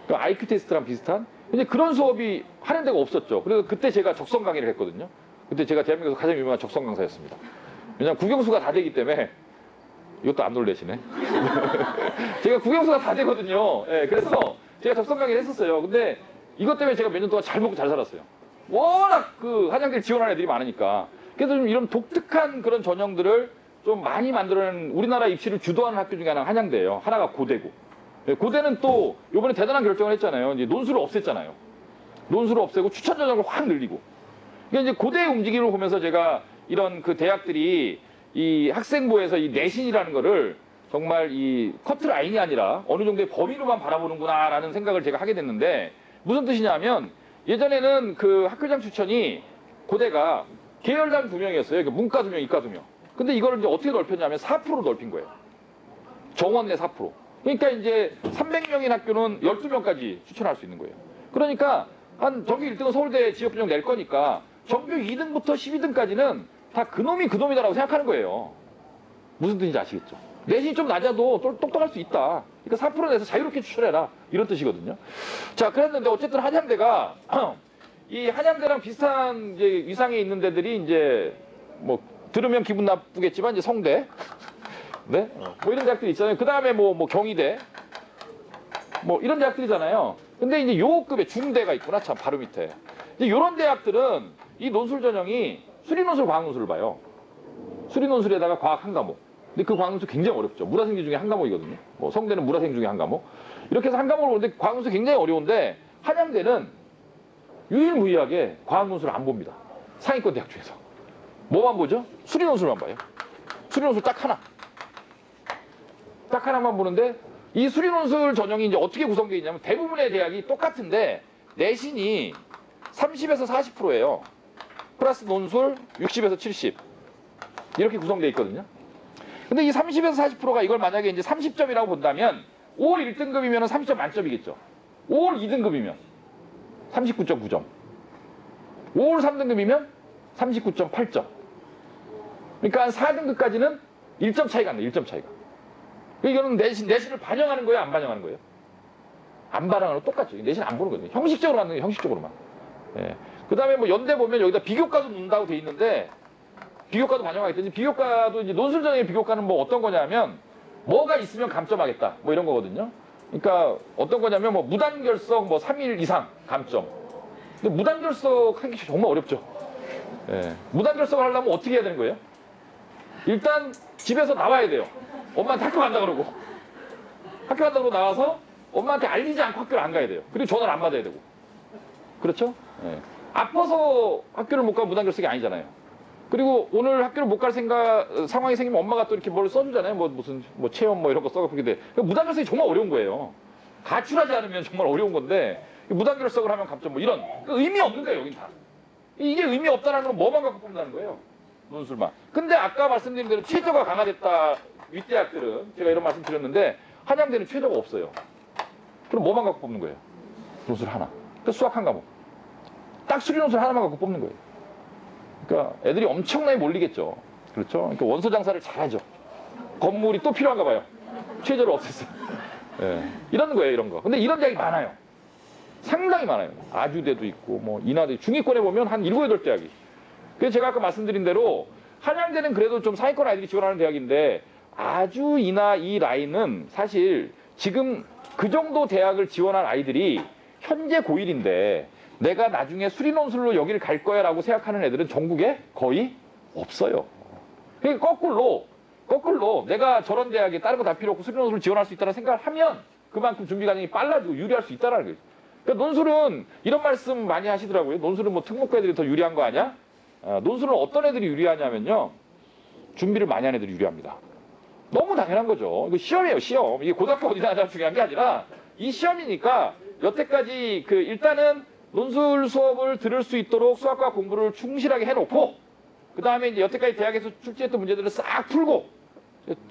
그 IQ 테스트랑 비슷한. 근데 그런 수업이 하는 데가 없었죠. 그래서 그때 제가 적성 강의를 했거든요. 그때 제가 대한민국에서 가장 유명한 적성 강사였습니다. 왜냐면 국영수가 다 되기 때문에. 이것도 안 놀래시네. 제가 국영수가 다 되거든요. 예, 그래서 제가 적성 강의를 했었어요. 근데 이것 때문에 제가 몇 년 동안 잘 먹고 잘 살았어요. 워낙 그 한양대를 지원하는 애들이 많으니까. 그래서 좀 이런 독특한 그런 전형들을 좀 많이 만들어내는, 우리나라 입시를 주도하는 학교 중에 하나가 한양대예요. 하나가 고대고. 예, 고대는 또 이번에 대단한 결정을 했잖아요. 이제 논술을 없앴잖아요. 논술을 없애고 추천 전형을 확 늘리고. 그러니까 이제 고대의 움직임을 보면서 제가 이런 그 대학들이 이 학생부에서 이 내신이라는 거를 정말 이 커트라인이 아니라 어느 정도의 범위로만 바라보는구나라는 생각을 제가 하게 됐는데, 무슨 뜻이냐면, 예전에는 그 학교장 추천이 고대가 계열당 2명이었어요. 문과 2명, 이과 2명. 근데 이거를 이제 어떻게 넓혔냐면 4%로 넓힌 거예요. 정원 내 4%. 그러니까 이제 300명인 학교는 12명까지 추천할 수 있는 거예요. 그러니까 한 전교 1등은 서울대 지역균형 낼 거니까 전교 2등부터 12등까지는 다 그놈이 그놈이다라고 생각하는 거예요. 무슨 뜻인지 아시겠죠? 내신이 좀 낮아도 똑똑할 수 있다. 그러니까 4% 내서 자유롭게 추천해라. 이런 뜻이거든요. 자, 그랬는데 어쨌든 한양대가 이 한양대랑 비슷한 이제 위상에 있는 데들이 이제 뭐 들으면 기분 나쁘겠지만 이제 성대, 네, 뭐 이런 대학들이 있잖아요. 그 다음에 뭐 경희대, 뭐 이런 대학들이잖아요. 근데 이제 요 급의 중대가 있구나, 참 바로 밑에. 이제 이런 대학들은 이 논술 전형이 수리논술, 과학논술을 봐요. 수리논술에다가 과학 한 과목. 근데 그 과학논술 굉장히 어렵죠. 물화생지 중에 한 과목이거든요. 뭐 성대는 물화생 중에 한 과목. 이렇게 해서 한 과목을 보는데 과학논술 굉장히 어려운데, 한양대는 유일무이하게 과학논술을 안 봅니다. 상위권 대학 중에서. 뭐만 보죠? 수리논술만 봐요. 수리논술 딱 하나. 딱 하나만 보는데, 이 수리논술 전형이 이제 어떻게 구성되어 있냐면, 대부분의 대학이 똑같은데 내신이 30에서 40%예요. 플러스 논술 60에서 70 이렇게 구성되어 있거든요. 근데 이 30에서 40%가 이걸 만약에 이제 30점이라고 본다면 5월 1등급이면 30점 만점이겠죠. 5월 2등급이면 39.9점, 5월 3등급이면 39.8점. 그러니까 한 4등급까지는 1점 차이가 안 나요. 1점 차이가. 이거는 내신을 반영하는 거예요, 안 반영하는 거예요? 안 반영하는 거 똑같죠. 내신 안 보는 거예요. 형식적으로 만드는 거예요, 형식적으로만. 예. 그 다음에 뭐 연대 보면 여기다 비교과도 넣는다고 돼 있는데, 비교과도 반영하겠다지. 비교과도 이제 논술전형의 비교과는 뭐 어떤 거냐면, 뭐가 있으면 감점하겠다, 뭐 이런 거거든요. 그러니까 어떤 거냐면, 뭐 무단결석 뭐 3일 이상 감점. 근데 무단결석 하기 정말 어렵죠. 예. 무단결석을 하려면 어떻게 해야 되는 거예요? 일단 집에서 나와야 돼요. 엄마한테 학교 간다 그러고. 학교 간다고 나와서 엄마한테 알리지 않고 학교를 안 가야 돼요. 그리고 전화를 안 받아야 되고. 그렇죠? 예. 아파서 학교를 못 가면 무단결석이 아니잖아요. 그리고 오늘 학교를 못 갈 상황이 생기면 엄마가 또 이렇게 뭘 써주잖아요. 무슨 체험 뭐 이런 거 써갖고. 근데 무단결석이 정말 어려운 거예요. 가출하지 않으면 정말 어려운 건데, 무단결석을 하면 감점 뭐 이런 의미 없는 거예요, 여긴 다. 이게 의미 없다는 건 뭐만 갖고 뽑는다는 거예요. 논술만. 근데 아까 말씀드린 대로 최저가 강화됐다. 윗대학들은 제가 이런 말씀 드렸는데 한양대는 최저가 없어요. 그럼 뭐만 갖고 뽑는 거예요? 논술 하나. 그러니까 수학 한 과목. 딱 수리논술 하나만 갖고 뽑는 거예요. 그러니까 애들이 엄청나게 몰리겠죠. 그렇죠? 그러니까 원소 장사를 잘하죠. 건물이 또 필요한가 봐요. 최저를 없앴어요. 예. 이런 거예요, 이런 거. 근데 이런 대학이 많아요. 상당히 많아요. 아주대도 있고, 뭐, 인하대, 중위권에 보면 한 7, 8대학이. 그래서 제가 아까 말씀드린 대로, 한양대는 그래도 좀 상위권 아이들이 지원하는 대학인데, 아주 인하 이 라인은 사실 지금 그 정도 대학을 지원한 아이들이 현재 고1인데, 내가 나중에 수리논술로 여기를 갈 거야 라고 생각하는 애들은 전국에 거의 없어요. 그러니까 거꾸로 내가 저런 대학에 다른 거 다 필요 없고 수리논술을 지원할 수 있다는 생각을 하면 그만큼 준비 과정이 빨라지고 유리할 수 있다는 거예요. 그러니까 논술은 이런 말씀 많이 하시더라고요. 논술은 뭐 특목고 애들이 더 유리한 거 아니야? 논술은 어떤 애들이 유리하냐면요. 준비를 많이 한 애들이 유리합니다. 너무 당연한 거죠. 이거 시험이에요, 시험. 이게 고등학교 어디나 하자 중요한 게 아니라 이 시험이니까 여태까지 일단은 논술 수업을 들을 수 있도록 수학과 공부를 충실하게 해놓고 그 다음에 이제 여태까지 대학에서 출제했던 문제들을 싹 풀고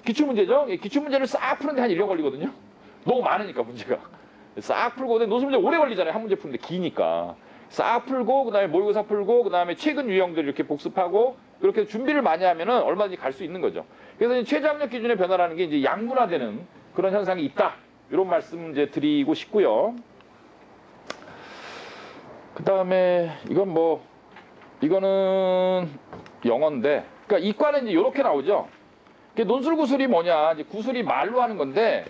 기출문제죠? 기출문제를 싹 푸는데 한 1년 걸리거든요. 너무 많으니까 문제가. 싹 풀고 근데 논술 문제 오래 걸리잖아요. 한 문제 푸는데 기니까. 싹 풀고 그 다음에 모의고사 풀고 그 다음에 최근 유형들 이렇게 복습하고 그렇게 준비를 많이 하면은 얼마든지 갈 수 있는 거죠. 그래서 이제 최저학력 기준의 변화라는 게 이제 양분화되는 그런 현상이 있다. 이런 말씀 이제 드리고 싶고요. 그 다음에 이거는 영어인데, 그러니까 이과는 이제 이렇게 나오죠. 논술 구술이 뭐냐, 이제 구술이 말로 하는 건데,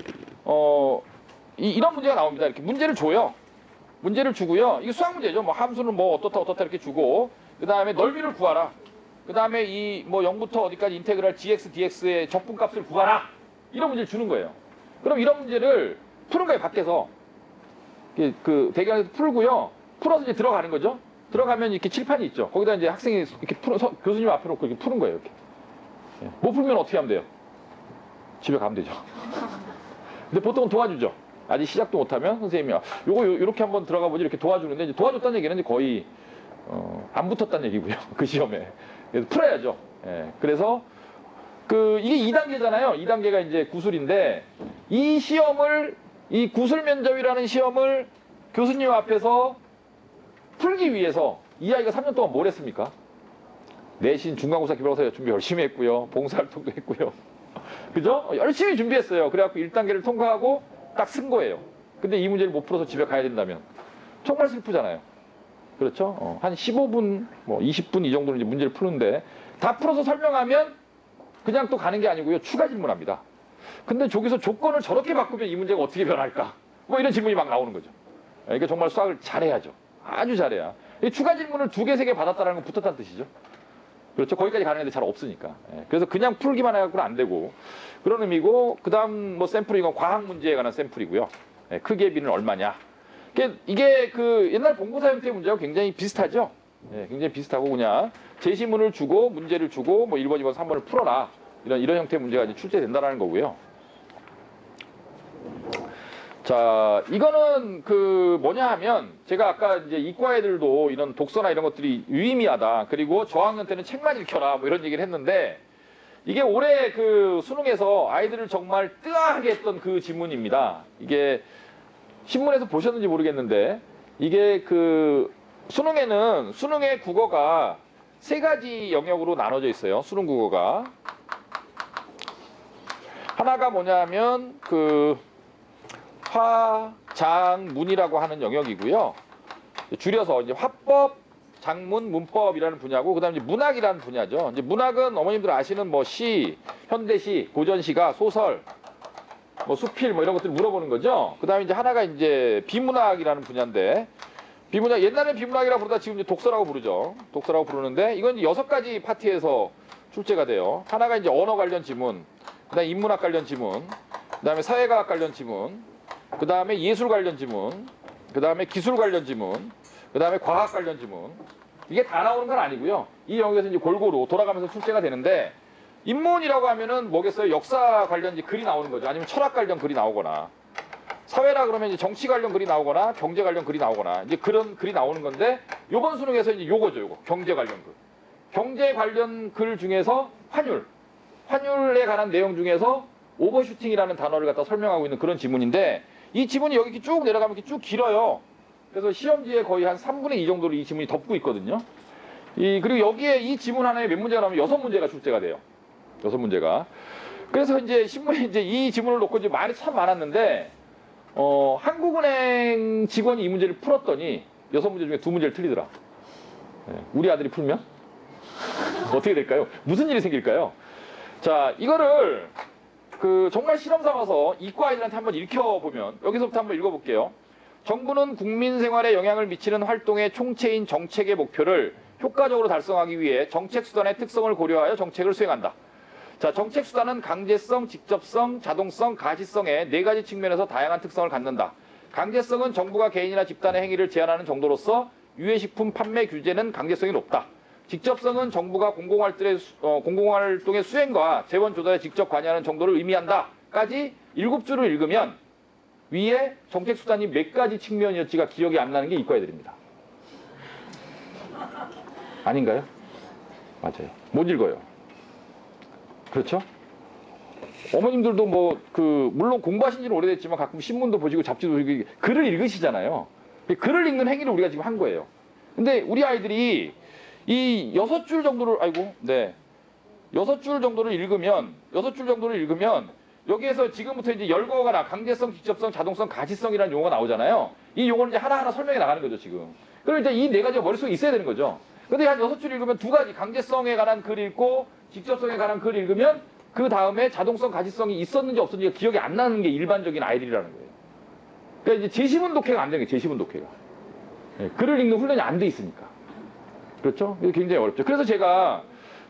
이런 문제가 나옵니다. 이렇게 문제를 줘요. 문제를 주고요. 이게 수학 문제죠. 뭐 함수는 뭐 어떻다 이렇게 주고, 그 다음에 넓이를 구하라. 그 다음에 이 뭐 0부터 어디까지 인테그랄 gx, dx의 적분값을 구하라. 이런 문제를 주는 거예요. 그럼 이런 문제를 푸는 거예요, 밖에서. 그 대결에서 풀고요. 풀어서 이제 들어가는 거죠. 들어가면 이렇게 칠판이 있죠. 거기다 이제 학생이 이렇게 교수님 앞에 놓고 이렇게 푸는 거예요, 이렇게. 못 풀면 어떻게 하면 돼요? 집에 가면 되죠. 근데 보통은 도와주죠. 아직 시작도 못하면 선생님이 요거 요렇게 한번 들어가 보지 이렇게 도와주는데 이제 도와줬다는 얘기는 이제 거의 안 붙었다는 얘기고요. 그 시험에. 그래서 풀어야죠. 예. 그래서 이게 2단계잖아요. 2단계가 이제 구술인데 이 시험을 이 구술 면접이라는 시험을 교수님 앞에서 풀기 위해서 이 아이가 3년 동안 뭘 했습니까? 내신 중간고사 기말고사 준비 열심히 했고요. 봉사활동도 했고요. 그죠? 열심히 준비했어요. 그래갖고 1단계를 통과하고 딱 쓴 거예요. 근데 이 문제를 못 풀어서 집에 가야 된다면 정말 슬프잖아요. 그렇죠? 한 15분, 뭐 20분 이 정도는 이제 문제를 푸는데 다 풀어서 설명하면 그냥 또 가는 게 아니고요. 추가 질문합니다. 근데 저기서 조건을 저렇게 바꾸면 이 문제가 어떻게 변할까? 뭐 이런 질문이 막 나오는 거죠. 그러니까 정말 수학을 잘해야죠. 아주 잘해야. 추가 질문을 2개, 3개 받았다는 건 붙었다는 뜻이죠. 그렇죠. 거기까지 가는 애들 잘 없으니까. 그래서 그냥 풀기만 해갖고는 안 되고 그런 의미고 그 다음 뭐 샘플이 이건 과학 문제에 관한 샘플이고요. 크기의 비는 얼마냐. 이게 옛날 본고사 형태의 문제하고 굉장히 비슷하죠. 굉장히 비슷하고 그냥 제시문을 주고 문제를 주고 뭐 1번, 2번, 3번을 풀어라. 이런 형태의 문제가 이제 출제된다는 거고요. 자, 이거는 뭐냐 하면 제가 아까 이제 이과 애들도 이런 독서나 이런 것들이 유의미하다. 그리고 저학년 때는 책만 읽혀라. 뭐 이런 얘기를 했는데 이게 올해 수능에서 아이들을 정말 뜨아하게 했던 그 지문입니다. 이게 신문에서 보셨는지 모르겠는데 이게 수능에는 수능의 국어가 3가지 영역으로 나눠져 있어요. 수능 국어가. 하나가 뭐냐면 화, 장, 문이라고 하는 영역이고요. 줄여서 이제 화법, 장문, 문법이라는 분야고, 그 다음에 이제 문학이라는 분야죠. 이제 문학은 어머님들 아시는 뭐 시, 현대시, 고전시가, 소설, 뭐 수필, 뭐 이런 것들 물어보는 거죠. 그 다음에 이제 하나가 이제 비문학이라는 분야인데, 옛날엔 비문학이라고 부르다 지금 이제 독서라고 부르죠. 독서라고 부르는데, 이건 이제 6가지 파트에서 출제가 돼요. 하나가 이제 언어 관련 지문, 그 다음에 인문학 관련 지문, 그 다음에 사회과학 관련 지문, 그 다음에 예술 관련 지문, 그 다음에 기술 관련 지문, 그 다음에 과학 관련 지문. 이게 다 나오는 건 아니고요. 이 영역에서 이제 골고루 돌아가면서 출제가 되는데 인문이라고 하면은 뭐겠어요? 역사 관련 글이 나오는 거죠. 아니면 철학 관련 글이 나오거나. 사회라 그러면 이제 정치 관련 글이 나오거나 경제 관련 글이 나오거나 이제 그런 글이 나오는 건데 요번 수능에서 이제 요거죠, 요거. 경제 관련 글. 경제 관련 글 중에서 환율에 관한 내용 중에서 오버슈팅이라는 단어를 갖다 설명하고 있는 그런 지문인데 이 지문이 여기 이렇게 쭉 내려가면 이렇게 쭉 길어요. 그래서 시험지에 거의 한 3분의 2 정도로 이 지문이 덮고 있거든요. 그리고 여기에 이 지문 하나에 몇 문제가 나오면 6문제가 출제가 돼요. 6문제가. 그래서 이제 신문에 이제 이 지문을 놓고 이제 말이 참 많았는데, 한국은행 직원이 이 문제를 풀었더니 6문제 중에 2문제를 틀리더라. 우리 아들이 풀면? 어떻게 될까요? 무슨 일이 생길까요? 자, 이거를 정말 실험 삼아서 이과 아이들한테 한번 읽혀보면, 여기서부터 한번 읽어볼게요. 정부는 국민 생활에 영향을 미치는 활동의 총체인 정책의 목표를 효과적으로 달성하기 위해 정책 수단의 특성을 고려하여 정책을 수행한다. 자, 정책 수단은 강제성, 직접성, 자동성, 가시성의 4가지 측면에서 다양한 특성을 갖는다. 강제성은 정부가 개인이나 집단의 행위를 제한하는 정도로서 유해식품 판매 규제는 강제성이 높다. 직접성은 정부가 공공활동의 수행과 재원 조달에 직접 관여하는 정도를 의미한다. 까지 7줄을 읽으면 위에 정책 수단이 몇 가지 측면이었지가 기억이 안 나는 게 이과 애들입니다. 아닌가요? 맞아요. 못 읽어요. 그렇죠? 어머님들도 물론 공부하신 지는 오래됐지만 가끔 신문도 보시고 잡지도 보시고 글을 읽으시잖아요. 글을 읽는 행위를 우리가 지금 한 거예요. 근데 우리 아이들이 이 6줄 정도를, 6줄 정도를 읽으면, 여기에서 지금부터 이제 열거가 강제성, 직접성, 자동성, 가시성이라는 용어가 나오잖아요. 이 용어를 이제 하나하나 설명해 나가는 거죠, 지금. 그럼 이제 이 4가지가 머릿속에 있어야 되는 거죠. 근데 한 6줄 읽으면 2가지, 강제성에 관한 글 읽고, 직접성에 관한 글 읽으면, 그 다음에 자동성, 가시성이 있었는지 없었는지가 기억이 안 나는 게 일반적인 아이들이라는 거예요. 그러니까 이제 제시문 독해가 안 되는 거예요, 제시문 독해가. 글을 읽는 훈련이 안 돼 있으니까. 그렇죠? 이게 굉장히 어렵죠. 그래서 제가,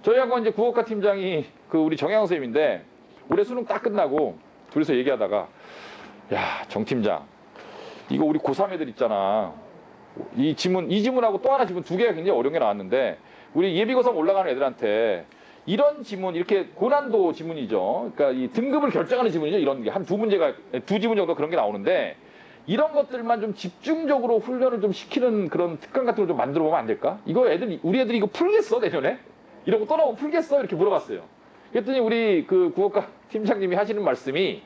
저희 학원 이제 국어과 팀장이 우리 정혜영 선생님인데, 올해 수능 딱 끝나고, 둘이서 얘기하다가, 야, 정 팀장, 이거 우리 고3 애들 있잖아. 이 지문하고 또 하나 지문 2개가 굉장히 어려운 게 나왔는데, 우리 예비고사 올라가는 애들한테, 이런 지문, 이렇게 고난도 지문이죠. 그러니까 이 등급을 결정하는 지문이죠. 이런 게. 한 2 지문 정도 그런 게 나오는데, 이런 것들만 좀 집중적으로 훈련을 좀 시키는 그런 특강 같은 걸 좀 만들어 보면 안 될까? 이거 우리 애들이 이거 풀겠어, 내년에? 이런 거 또 나오면 풀겠어? 이렇게 물어봤어요. 그랬더니 우리 국어과 팀장님이 하시는 말씀이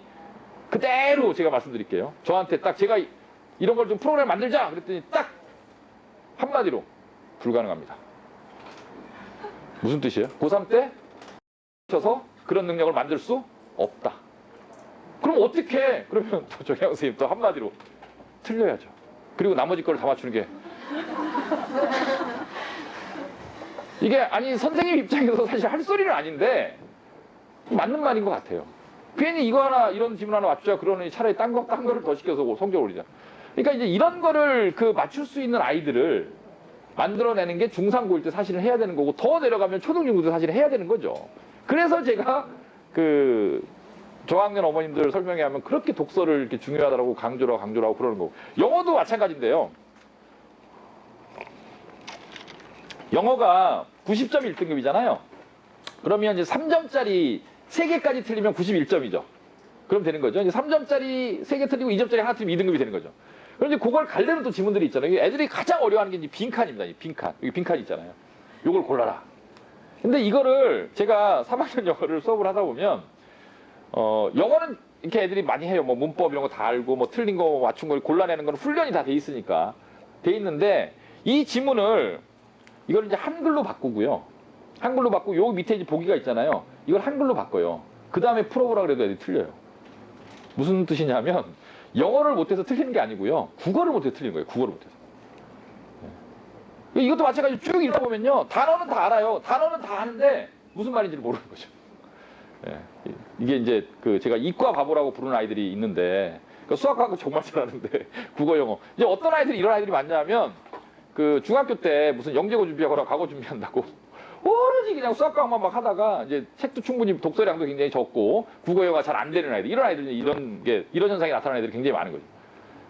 그대로 제가 말씀드릴게요. 저한테 딱 제가 이런 걸 좀 프로그램 만들자! 그랬더니 딱 한마디로 불가능합니다. 무슨 뜻이에요? 고3 때 쳐서 그런 능력을 만들 수 없다. 그럼 어떻게? 그러면 또 정혜영 선생님 또 한마디로 틀려야죠. 그리고 나머지 거를 다 맞추는 게 이게 아니 선생님 입장에서 사실 할 소리는 아닌데 맞는 말인 것 같아요. 괜히 이거 하나 이런 질문 하나 맞추자 그러니 차라리 딴 거를 더 시켜서 성적을 올리자. 그러니까 이제 이런 거를 맞출 수 있는 아이들을 만들어내는 게 중3, 고1 때 사실은 해야 되는 거고 더 내려가면 초등중고 때 사실은 해야 되는 거죠. 그래서 제가 저학년 어머님들 설명회 하면 그렇게 독서를 이렇게 중요하다고 강조를 하고 그러는 거고. 영어도 마찬가지인데요. 영어가 90점이 1등급이잖아요. 그러면 이제 3점짜리 3개까지 틀리면 91점이죠. 그럼 되는 거죠. 이제 3점짜리 3개 틀리고 2점짜리 하나 틀리면 2등급이 되는 거죠. 그럼 이제 그걸 갈래는 또 지문들이 있잖아요. 애들이 가장 어려워하는 게 이제 빈칸입니다. 이 빈칸. 여기 빈칸 있잖아요. 요걸 골라라. 근데 이거를 제가 3학년 영어를 수업을 하다 보면 영어는 이렇게 애들이 많이 해요. 뭐 문법 이런 거 다 알고 뭐 틀린 거 맞춘 걸 골라내는 건 훈련이 다 돼 있으니까 돼 있는데 이 지문을 이걸 이제 한글로 바꾸고요. 한글로 바꾸고 요 밑에 이제 보기가 있잖아요. 이걸 한글로 바꿔요. 그 다음에 풀어보라 그래도 애들이 틀려요. 무슨 뜻이냐면 영어를 못해서 틀리는 게 아니고요. 국어를 못해서 틀리는 거예요. 국어를 못해서. 이것도 마찬가지로 쭉 읽다 보면요. 단어는 다 알아요. 단어는 다 아는데 무슨 말인지를 모르는 거죠. 이게 이제 제가 이과 바보라고 부르는 아이들이 있는데 수학하고 정말 잘하는데 국어 영어 이제 어떤 아이들이 이런 아이들이 많냐면 중학교 때 무슨 영재고 준비하거나 과거 준비한다고 오로지 그냥 수학 과목만 막 하다가 이제 책도 충분히 독서량도 굉장히 적고 국어 영어가 잘 안 되는 아이들 이런 아이들이 이런 현상이 나타나는 애들이 굉장히 많은 거죠.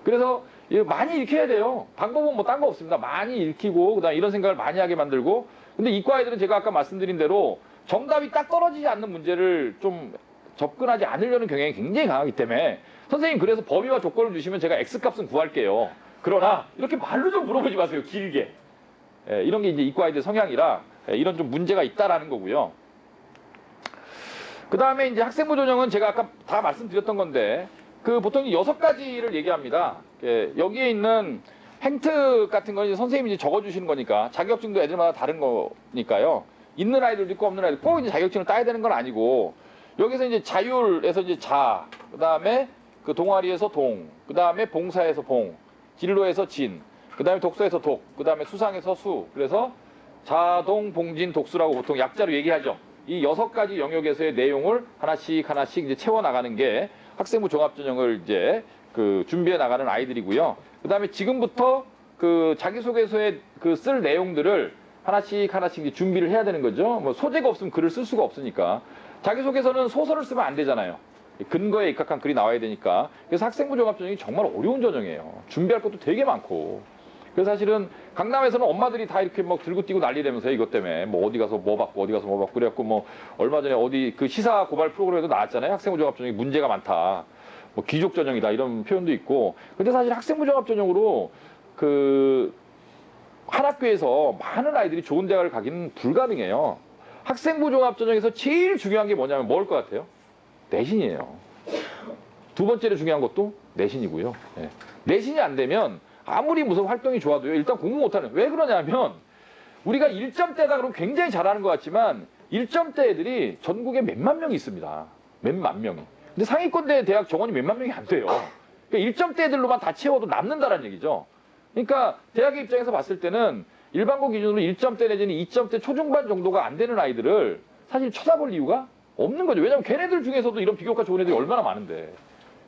그래서 많이 읽혀야 돼요. 방법은 뭐 딴 거 없습니다. 많이 읽히고 그다음에 이런 생각을 많이 하게 만들고 근데 이과 아이들은 제가 아까 말씀드린 대로 정답이 딱 떨어지지 않는 문제를 좀 접근하지 않으려는 경향이 굉장히 강하기 때문에 선생님 그래서 범위와 조건을 주시면 제가 X값은 구할게요. 그러나 이렇게 말로 좀 물어보지 마세요. 길게. 이런 게 이제 이과애들 성향이라 이런 좀 문제가 있다라는 거고요. 그 다음에 이제 학생부 전형은 제가 아까 다 말씀드렸던 건데 그 보통 6가지를 얘기합니다. 여기에 있는 행특 같은 건 이제 선생님이 이제 적어주시는 거니까 자격증도 애들마다 다른 거니까요. 있는 아이들도 있고 없는 아이들 꼭 이제 자격증을 따야 되는 건 아니고 여기서 이제 자율에서 이제 자, 그 다음에 그 동아리에서 동, 그 다음에 봉사에서 봉, 진로에서 진, 그 다음에 독서에서 독, 그 다음에 수상에서 수. 그래서 자동, 봉진, 독수라고 보통 약자로 얘기하죠. 이 6가지 영역에서의 내용을 하나씩 이제 채워 나가는 게 학생부 종합전형을 이제 그 준비해 나가는 아이들이고요. 그 다음에 지금부터 그 자기소개서에 그 쓸 내용들을 하나씩 이제 준비를 해야 되는 거죠. 뭐 소재가 없으면 글을 쓸 수가 없으니까. 자기소개서는 소설을 쓰면 안 되잖아요. 근거에 입각한 글이 나와야 되니까. 그래서 학생부 종합전형이 정말 어려운 전형이에요. 준비할 것도 되게 많고. 그래서 사실은 강남에서는 엄마들이 다 이렇게 막 들고 뛰고 난리라면서요. 이것 때문에 뭐 어디 가서 뭐 받고 어디 가서 뭐 받고 그래갖고 뭐 얼마 전에 어디 그 시사 고발 프로그램에도 나왔잖아요. 학생부 종합전형이 문제가 많다. 뭐 귀족 전형이다 이런 표현도 있고. 근데 사실 학생부 종합전형으로 그 한 학교에서 많은 아이들이 좋은 대학을 가기는 불가능해요. 학생부 종합전형에서 제일 중요한 게 뭐냐면 뭘 것 같아요? 내신이에요. 두 번째로 중요한 것도 내신이고요. 네. 내신이 안 되면 아무리 무슨 활동이 좋아도요. 일단 공부 못하는. 왜 그러냐면 우리가 1점대다 그러면 굉장히 잘하는 것 같지만 1점대 애들이 전국에 몇만 명이 있습니다. 몇만 명이. 근데 상위권대 대학 정원이 몇만 명이 안 돼요. 그러니까 1점대 애들로만 다 채워도 남는다는 얘기죠. 그러니까 대학의 입장에서 봤을 때는 일반고 기준으로 1점대 내지는 2점대 초중반 정도가 안 되는 아이들을 사실 쳐다볼 이유가 없는 거죠. 왜냐하면 걔네들 중에서도 이런 비교과 좋은 애들이 얼마나 많은데.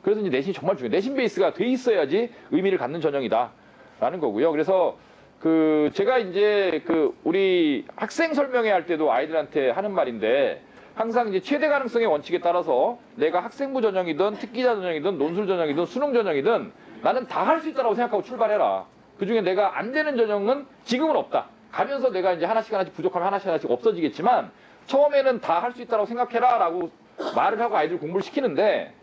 그래서 이제 내신이 정말 중요해요. 내신 베이스가 돼 있어야지 의미를 갖는 전형이다라는 거고요. 그래서 그 제가 이제 그 우리 학생 설명회 할 때도 아이들한테 하는 말인데 항상 이제 최대 가능성의 원칙에 따라서 내가 학생부 전형이든 특기자 전형이든 논술 전형이든 수능 전형이든 나는 다 할 수 있다고 생각하고 출발해라. 그중에 내가 안 되는 전형은 지금은 없다. 가면서 내가 이제 하나씩 부족하면 하나씩 없어지겠지만 처음에는 다 할 수 있다고 생각해라 라고 말을 하고 아이들 공부를 시키는데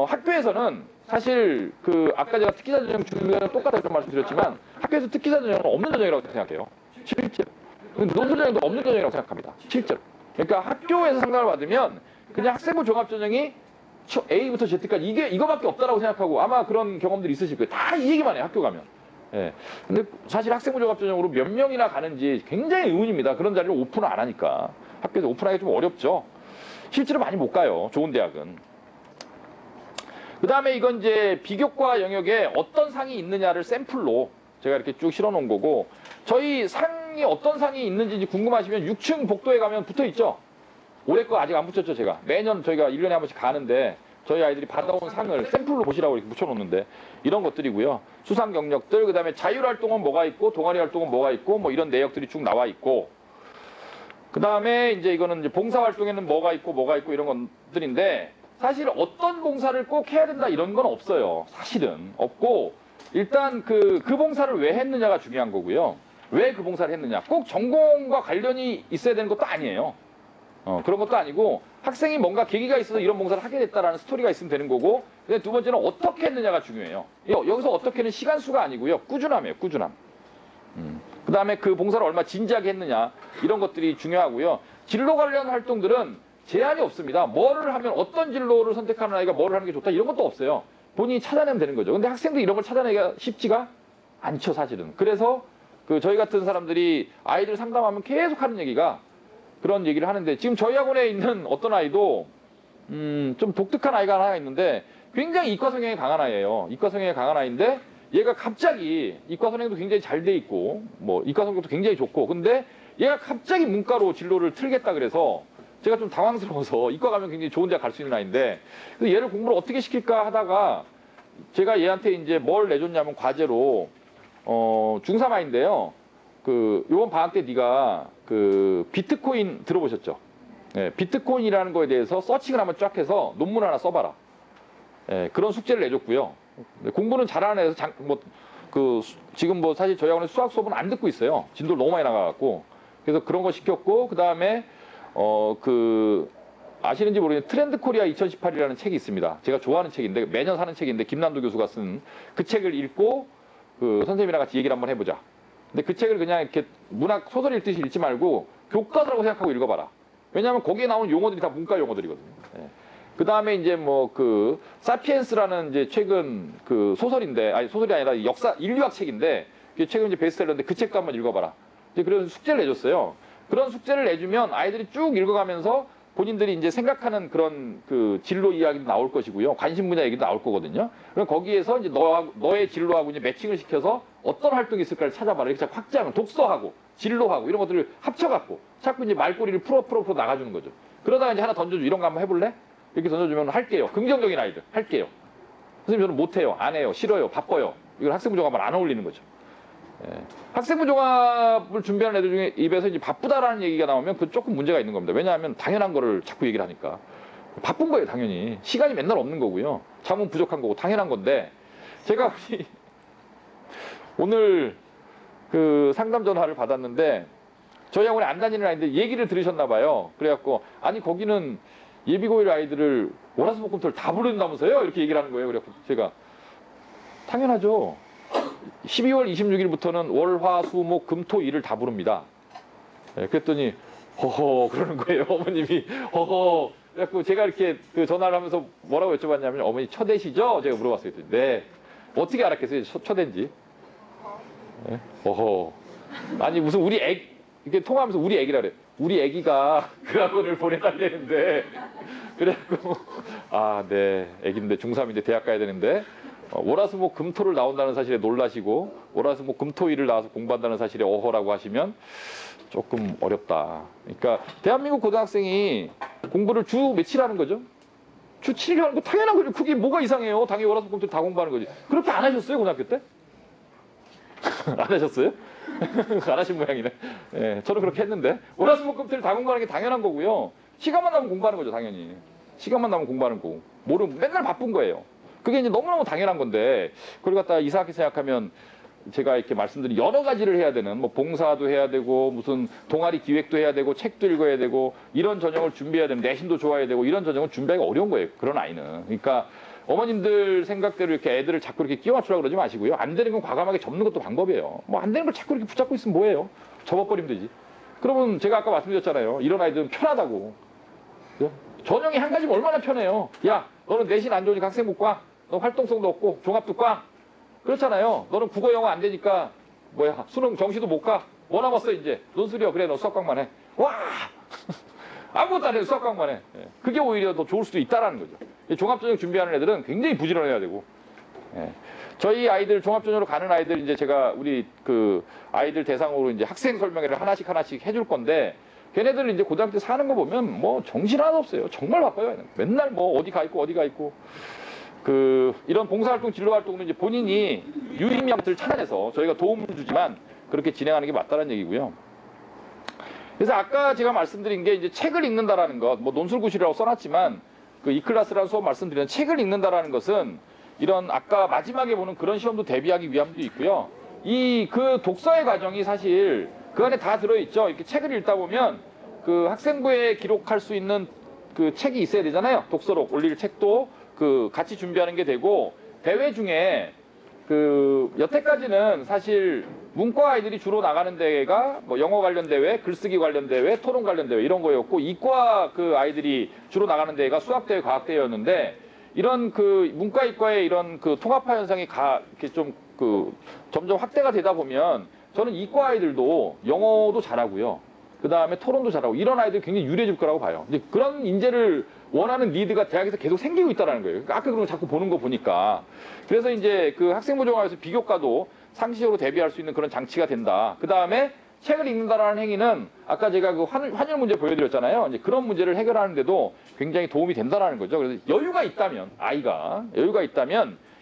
학교에서는 사실 그 아까 제가 특기자 전형 중요한 똑같다고 좀 말씀드렸지만 학교에서 특기자 전형은 없는 전형이라고 생각해요. 실제로. 논술 전형도 없는 전형이라고 생각합니다. 실제로. 그러니까 학교에서 상담을 받으면 그냥 학생부 종합전형이 A부터 Z까지 이거밖에 없다라고 생각하고 아마 그런 경험들이 있으실 거예요. 다 이 얘기만 해요. 학교 가면. 예. 근데 사실 학생부 종합전형으로 몇 명이나 가는지 굉장히 의문입니다. 그런 자리를 오픈을 안 하니까. 학교에서 오픈하기 좀 어렵죠. 실제로 많이 못 가요. 좋은 대학은. 그 다음에 이건 이제 비교과 영역에 어떤 상이 있느냐를 샘플로 제가 이렇게 쭉 실어 놓은 거고 저희 상이 어떤 상이 있는지 궁금하시면 6층 복도에 가면 붙어 있죠. 올해 거 아직 안 붙였죠, 제가. 매년 저희가 1년에 한 번씩 가는데 저희 아이들이 받아온 상을 샘플로 보시라고 이렇게 붙여놓는데 이런 것들이고요. 수상 경력들, 그 다음에 자율활동은 뭐가 있고 동아리 활동은 뭐가 있고 뭐 이런 내역들이 쭉 나와 있고 그 다음에 이제 이거는 이제 봉사활동에는 뭐가 있고 이런 것들인데 사실 어떤 봉사를 꼭 해야 된다 이런 건 없어요. 사실은 없고 일단 그 봉사를 왜 했느냐가 중요한 거고요. 왜 그 봉사를 했느냐. 꼭 전공과 관련이 있어야 되는 것도 아니에요. 그런 것도 아니고 학생이 뭔가 계기가 있어서 이런 봉사를 하게 됐다라는 스토리가 있으면 되는 거고 근데 두 번째는 어떻게 했느냐가 중요해요. 여기서 어떻게는 시간수가 아니고요. 꾸준함이에요. 꾸준함. 그 다음에 그 봉사를 얼마나 진지하게 했느냐 이런 것들이 중요하고요. 진로 관련 활동들은 제한이 없습니다. 뭐를 하면 어떤 진로를 선택하는 아이가 뭐를 하는 게 좋다 이런 것도 없어요. 본인이 찾아내면 되는 거죠. 근데 학생도 이런 걸 찾아내기가 쉽지가 않죠. 사실은. 그래서 그 저희 같은 사람들이 아이들 상담하면 계속 하는 얘기가 그런 얘기를 하는데 지금 저희 학원에 있는 어떤 아이도 좀 독특한 아이가 하나 있는데 굉장히 이과 성향이 강한 아이예요. 이과 성향이 강한 아이인데 얘가 갑자기 이과 선행도 굉장히 잘 돼 있고 뭐 이과 성격도 굉장히 좋고 근데 얘가 갑자기 문과로 진로를 틀겠다 그래서 제가 좀 당황스러워서 이과 가면 굉장히 좋은 대학 갈 수 있는 아이인데 그래서 얘를 공부를 어떻게 시킬까 하다가 제가 얘한테 이제 뭘 내줬냐면 과제로 중3 아이인데요. 요번 방학 때 네가 그 비트코인 들어보셨죠? 예, 비트코인이라는 거에 대해서 서칭을 한번 쫙 해서 논문 하나 써봐라. 예, 그런 숙제를 내줬고요. 공부는 잘하는 애에서 지금 뭐 사실 저희 학원에 수학 수업은 안 듣고 있어요. 진도를 너무 많이 나가갖고. 그래서 그런 거 시켰고, 그 다음에, 아시는지 모르겠는데 트렌드 코리아 2018이라는 책이 있습니다. 제가 좋아하는 책인데 매년 사는 책인데 김남도 교수가 쓴 그 책을 읽고 그 선생님이랑 같이 얘기를 한번 해보자. 근데 그 책을 그냥 이렇게 문학 소설 읽듯이 읽지 말고 교과서라고 생각하고 읽어봐라. 왜냐하면 거기에 나오는 용어들이 다 문과 용어들이거든요. 예. 그 다음에 이제 뭐 그 사피엔스라는 이제 최근 그 소설인데, 아니 소설이 아니라 역사 인류학 책인데 그게 최근 이제 베스트셀러인데 그 책도 한번 읽어봐라. 이제 그래서 숙제를 내줬어요. 그런 숙제를 내주면 아이들이 쭉 읽어가면서 본인들이 이제 생각하는 그런 그 진로 이야기도 나올 것이고요. 관심 분야 얘기도 나올 거거든요. 그럼 거기에서 이제 너의 진로하고 이제 매칭을 시켜서 어떤 활동이 있을까를 찾아봐라. 이렇게 확장을 독서하고 진로하고 이런 것들을 합쳐갖고 자꾸 이제 말꼬리를 풀어 나가주는 거죠. 그러다가 이제 하나 던져줘. 이런 거 한번 해볼래? 이렇게 던져주면 할게요. 긍정적인 아이들 할게요. 선생님 저는 못해요. 안 해요. 싫어요. 바빠요. 이건 학생부 종합은 안 어울리는 거죠. 예. 학생부 종합을 준비하는 애들 중에 입에서 이제 바쁘다라는 얘기가 나오면 그 조금 문제가 있는 겁니다. 왜냐하면 당연한 거를 자꾸 얘기를 하니까. 바쁜 거예요, 당연히. 시간이 맨날 없는 거고요. 잠은 부족한 거고 당연한 건데 제가 오늘 그 상담 전화를 받았는데 저희 학원에 안 다니는 아이인데 얘기를 들으셨나 봐요. 그래갖고 아니 거기는 예비고일 아이들을 월화수목금토를 다 부른다면서요? 이렇게 얘기를 하는 거예요. 그래갖고 제가 당연하죠. 12월 26일부터는 월, 화, 수, 목, 금, 토, 일을 다 부릅니다. 네, 그랬더니 허허 그러는 거예요. 어머님이 허허. 그래갖고 제가 이렇게 그 전화를 하면서 뭐라고 여쭤봤냐면 어머니 처대시죠? 제가 물어봤어요. 네. 어떻게 알았겠어요? 처대인지. 네? 허허. 아니 무슨 우리 이렇게 통화하면서 우리 애기라 그래. 우리 애기가 그 학원을 보내달라는데 그래갖고 아 네 애기인데 중3인데 대학 가야 되는데 월화수목 금토를 나온다는 사실에 놀라시고 월화수목 금토일을 나와서 공부한다는 사실에 어허라고 하시면 조금 어렵다. 그러니까 대한민국 고등학생이 공부를 주 며칠 하는 거죠? 주 7일 하는 거 당연한 거죠. 그게 뭐가 이상해요. 당연히 월화수목 금토 다 공부하는 거지. 그렇게 안 하셨어요 고등학교 때? 안 하셨어요? 안 하신 모양이네. 예, 저는 그렇게 했는데 월화수목금토를 다 공부하는 게 당연한 거고요. 시간만 나면 공부하는 거죠 당연히. 시간만 나면 공부하는 거고 맨날 바쁜 거예요. 그게 이제 너무너무 당연한 건데 그걸 갖다가 이상하게 생각하면 제가 이렇게 말씀드린 여러 가지를 해야 되는 뭐 봉사도 해야 되고 무슨 동아리 기획도 해야 되고 책도 읽어야 되고 이런 전형을 준비해야 되는 내신도 좋아야 되고 이런 전형을 준비하기가 어려운 거예요. 그런 아이는. 그러니까 어머님들 생각대로 이렇게 애들을 자꾸 이렇게 끼워 맞추려고 그러지 마시고요. 안 되는 건 과감하게 접는 것도 방법이에요. 뭐 안 되는 걸 자꾸 이렇게 붙잡고 있으면 뭐예요? 접어버리면 되지. 그러면 제가 아까 말씀드렸잖아요. 이런 아이들은 편하다고. 전형이 한 가지면 얼마나 편해요. 야 너는 내신 안 좋으니까 학생 못 가. 너 활동성도 없고 종합도 꽝. 그렇잖아요. 너는 국어 영어 안 되니까 뭐야 수능 정시도 못 가. 뭐 남았어 이제. 논술이요. 그래 너 수학광만 해. 와 아무것도 안 해도 수학광만 해. 그게 오히려 더 좋을 수도 있다라는 거죠. 종합전형 준비하는 애들은 굉장히 부지런해야 되고. 저희 아이들 종합전형으로 가는 아이들 이제 제가 우리 그 아이들 대상으로 이제 학생 설명회를 하나씩 해줄 건데 걔네들은 이제 고등학교 때 사는 거 보면 뭐 정신 하나도 없어요. 정말 바빠요. 맨날 뭐 어디 가 있고 그 이런 봉사활동 진로활동은 이제 본인이 유의미한 것들을 찾아내서 저희가 도움을 주지만 그렇게 진행하는 게 맞다는 얘기고요. 그래서 아까 제가 말씀드린 게 이제 책을 읽는다라는 것, 뭐 논술구실이라고 써놨지만 그 이클래스라는 수업 말씀드리는 책을 읽는다라는 것은 이런 아까 마지막에 보는 그런 시험도 대비하기 위함도 있고요. 그 독서의 과정이 사실 그 안에 다 들어있죠. 이렇게 책을 읽다 보면 그 학생부에 기록할 수 있는 그 책이 있어야 되잖아요. 독서록 올릴 책도 그 같이 준비하는 게 되고 대회 중에 그 여태까지는 사실 문과 아이들이 주로 나가는 대회가 뭐 영어 관련 대회, 글쓰기 관련 대회, 토론 관련 대회 이런 거였고 이과 그 아이들이 주로 나가는 대회가 수학 대회, 과학 대회였는데 이런 그 문과 이과의 이런 그 통합화 현상이 이렇게 좀 그 점점 확대가 되다 보면 저는 이과 아이들도 영어도 잘하고요. 그 다음에 토론도 잘하고 이런 아이들이 굉장히 유리해질 거라고 봐요. 이제 그런 인재를 원하는 니드가 대학에서 계속 생기고 있다는 거예요. 그러니까 아까 그런 거 자꾸 보는 거 보니까. 그래서 이제 그 학생부 종합에서 비교과도 상시적으로 대비할 수 있는 그런 장치가 된다. 그 다음에 책을 읽는다라는 행위는 아까 제가 그 환율 문제 보여드렸잖아요. 이제 그런 문제를 해결하는데도 굉장히 도움이 된다라는 거죠. 그래서 여유가 있다면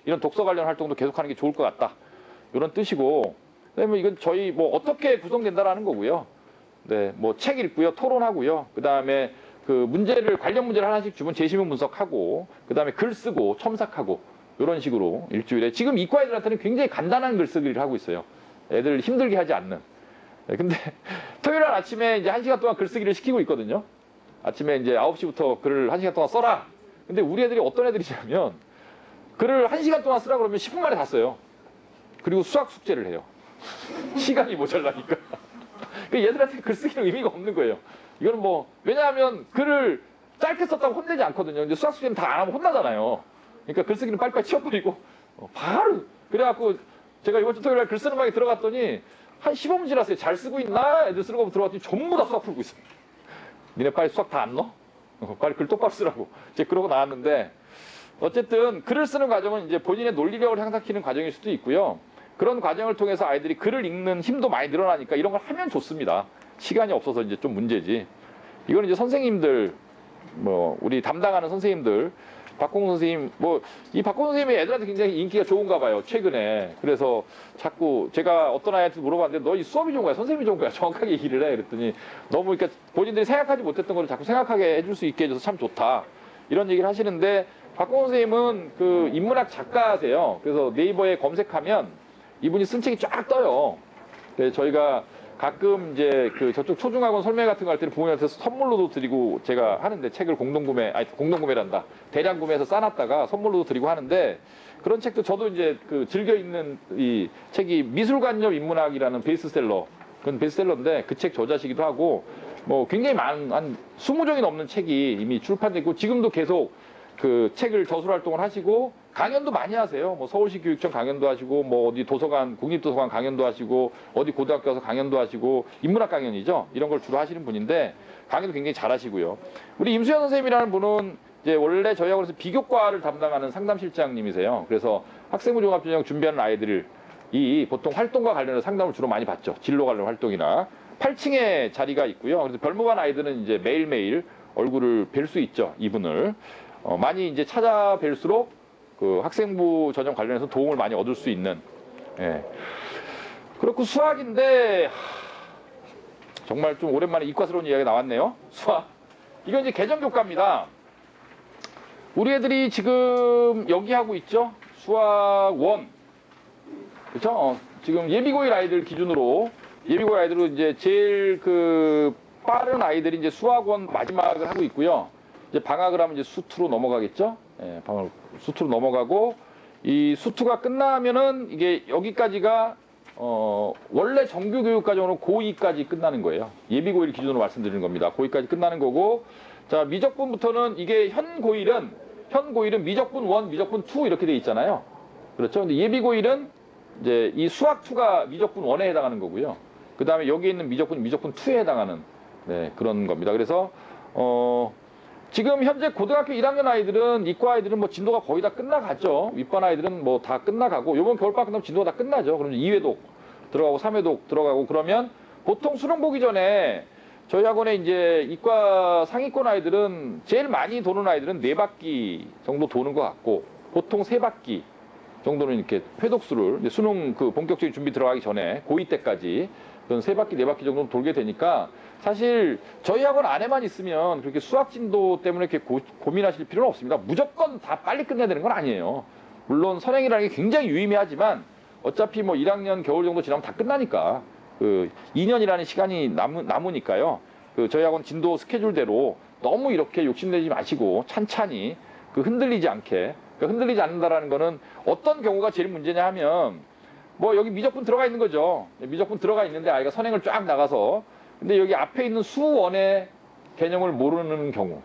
이런 독서 관련 활동도 계속하는 게 좋을 것 같다. 이런 뜻이고. 그다음에 이건 저희 뭐 어떻게 구성된다라는 거고요. 네, 뭐 책 읽고요, 토론하고요. 그 다음에 그 관련 문제를 하나씩 주면 재시문 분석하고, 그 다음에 글 쓰고, 첨삭하고, 이런 식으로 일주일에. 지금 이과 애들한테는 굉장히 간단한 글쓰기를 하고 있어요. 애들 힘들게 하지 않는. 네, 근데 토요일 날 아침에 이제 1시간 동안 글쓰기를 시키고 있거든요. 아침에 이제 9시부터 글을 1시간 동안 써라. 근데 우리 애들이 어떤 애들이냐면 글을 1시간 동안 쓰라 그러면 10분 만에 다 써요. 그리고 수학 숙제를 해요. 시간이 모자라니까. 얘들한테 글쓰기는 의미가 없는 거예요. 이거는 뭐 왜냐하면 글을 짧게 썼다고 혼내지 않거든요. 근데 수학 숙제는 다 안 하면 혼나잖아요. 그러니까 글쓰기는 빨리빨리 치워버리고 바로 그래갖고 제가 이번 주 토요일 날 글 쓰는 방에 들어갔더니 한 15분 지났어요. 잘 쓰고 있나? 애들 쓰는 거 들어갔더니 전부 다 수학 풀고 있어. 니네 빨리 수학 다 안 넣어? 빨리 글 똑바로 쓰라고. 이제 그러고 나왔는데 어쨌든 글을 쓰는 과정은 이제 본인의 논리력을 향상시키는 과정일 수도 있고요. 그런 과정을 통해서 아이들이 글을 읽는 힘도 많이 늘어나니까 이런 걸 하면 좋습니다. 시간이 없어서 이제 좀 문제지. 이건 이제 선생님들, 뭐 우리 담당하는 선생님들, 박공 선생님, 뭐 이 박공 선생님이 애들한테 굉장히 인기가 좋은가 봐요. 최근에. 그래서 자꾸 제가 어떤 아이한테 물어봤는데 너 이 수업이 좋은 거야, 선생님이 좋은 거야? 정확하게 얘기를 해. 그랬더니 너무 그러니까 본인들이 생각하지 못했던 걸 자꾸 생각하게 해줄 수 있게 해줘서 참 좋다. 이런 얘기를 하시는데 박공 선생님은 그 인문학 작가세요. 그래서 네이버에 검색하면 이분이 쓴 책이 쫙 떠요. 그래서 저희가 가끔 이제 그 저쪽 초중학원 설명 같은 거 할 때는 부모님한테 선물로도 드리고 제가 하는데 책을 공동구매란다. 대량 구매해서 싸놨다가 선물로도 드리고 하는데 그런 책도 저도 이제 그 즐겨 읽는 이 책이 미술관념 인문학이라는 베스트셀러. 그건 베스트셀러인데 그 책 저자시기도 하고 뭐 굉장히 많은 한 20종이 넘는 책이 이미 출판되고 지금도 계속 그 책을 저술 활동을 하시고 강연도 많이 하세요. 뭐 서울시 교육청 강연도 하시고 뭐 어디 도서관 국립도서관 강연도 하시고 어디 고등학교 가서 강연도 하시고 인문학 강연이죠. 이런 걸 주로 하시는 분인데 강연도 굉장히 잘하시고요. 우리 임수현 선생님이라는 분은 이제 원래 저희 학원에서 비교과를 담당하는 상담실장님이세요. 그래서 학생부 종합전형 준비하는 아이들을 이 보통 활동과 관련해서 상담을 주로 많이 받죠. 진로 관련 활동이나 8층에 자리가 있고요. 그래서 별무반 아이들은 이제 매일매일 얼굴을 뵐 수 있죠. 이분을 많이 이제 찾아뵐수록 그 학생부 전형 관련해서 도움을 많이 얻을 수 있는. 예. 그렇고 수학인데 정말 좀 오랜만에 이과스러운 이야기가 나왔네요. 수학. 이건 이제 개정교과입니다. 우리 애들이 지금 여기 하고 있죠. 수학 1. 그렇죠? 지금 예비고일 아이들 기준으로 예비고일 아이들은 이제 제일 그 빠른 아이들이 이제 수학 1 마지막을 하고 있고요. 이제 방학을 하면 이제 수2로 넘어가겠죠. 예, 방학 수2로 넘어가고 이 수2가 끝나면은 이게 여기까지가 원래 정규 교육 과정으로 고2까지 끝나는 거예요. 예비고일 기준으로 말씀드리는 겁니다. 고2까지 끝나는 거고, 자 미적분부터는 이게 현 고일은 미적분 1, 미적분 2 이렇게 돼 있잖아요. 그렇죠? 근데 예비고일은 이제 이 수학 2가 미적분 1에 해당하는 거고요. 그 다음에 여기 있는 미적분 2에 해당하는 네, 그런 겁니다. 그래서 지금 현재 고등학교 1학년 아이들은 이과 아이들은 뭐 진도가 거의 다 끝나갔죠. 윗반 아이들은 뭐 다 끝나가고 요번 겨울방학 끝나면 진도가 다 끝나죠. 그러면 2회독 들어가고 3회독 들어가고 그러면 보통 수능 보기 전에 저희 학원에 이제 이과 상위권 아이들은 제일 많이 도는 아이들은 4바퀴 정도 도는 것 같고 보통 3바퀴 정도는 이렇게 회독수를 이제 수능 그 본격적인 준비 들어가기 전에 고2 때까지 그런 3바퀴 4바퀴 정도 돌게 되니까 사실 저희 학원 안에만 있으면 그렇게 수학 진도 때문에 이렇게 고민하실 필요는 없습니다. 무조건 다 빨리 끝내야 되는 건 아니에요. 물론 선행이라는 게 굉장히 유의미하지만 어차피 뭐 1학년 겨울 정도 지나면 다 끝나니까 그 2년이라는 시간이 남으니까요. 그 저희 학원 진도 스케줄대로 너무 이렇게 욕심내지 마시고 찬찬히 그 흔들리지 않게 그러니까 흔들리지 않는다라는 거는 어떤 경우가 제일 문제냐 하면 뭐 여기 미적분 들어가 있는 거죠. 미적분 들어가 있는데 아이가 선행을 쫙 나가서 근데 여기 앞에 있는 수원의 개념을 모르는 경우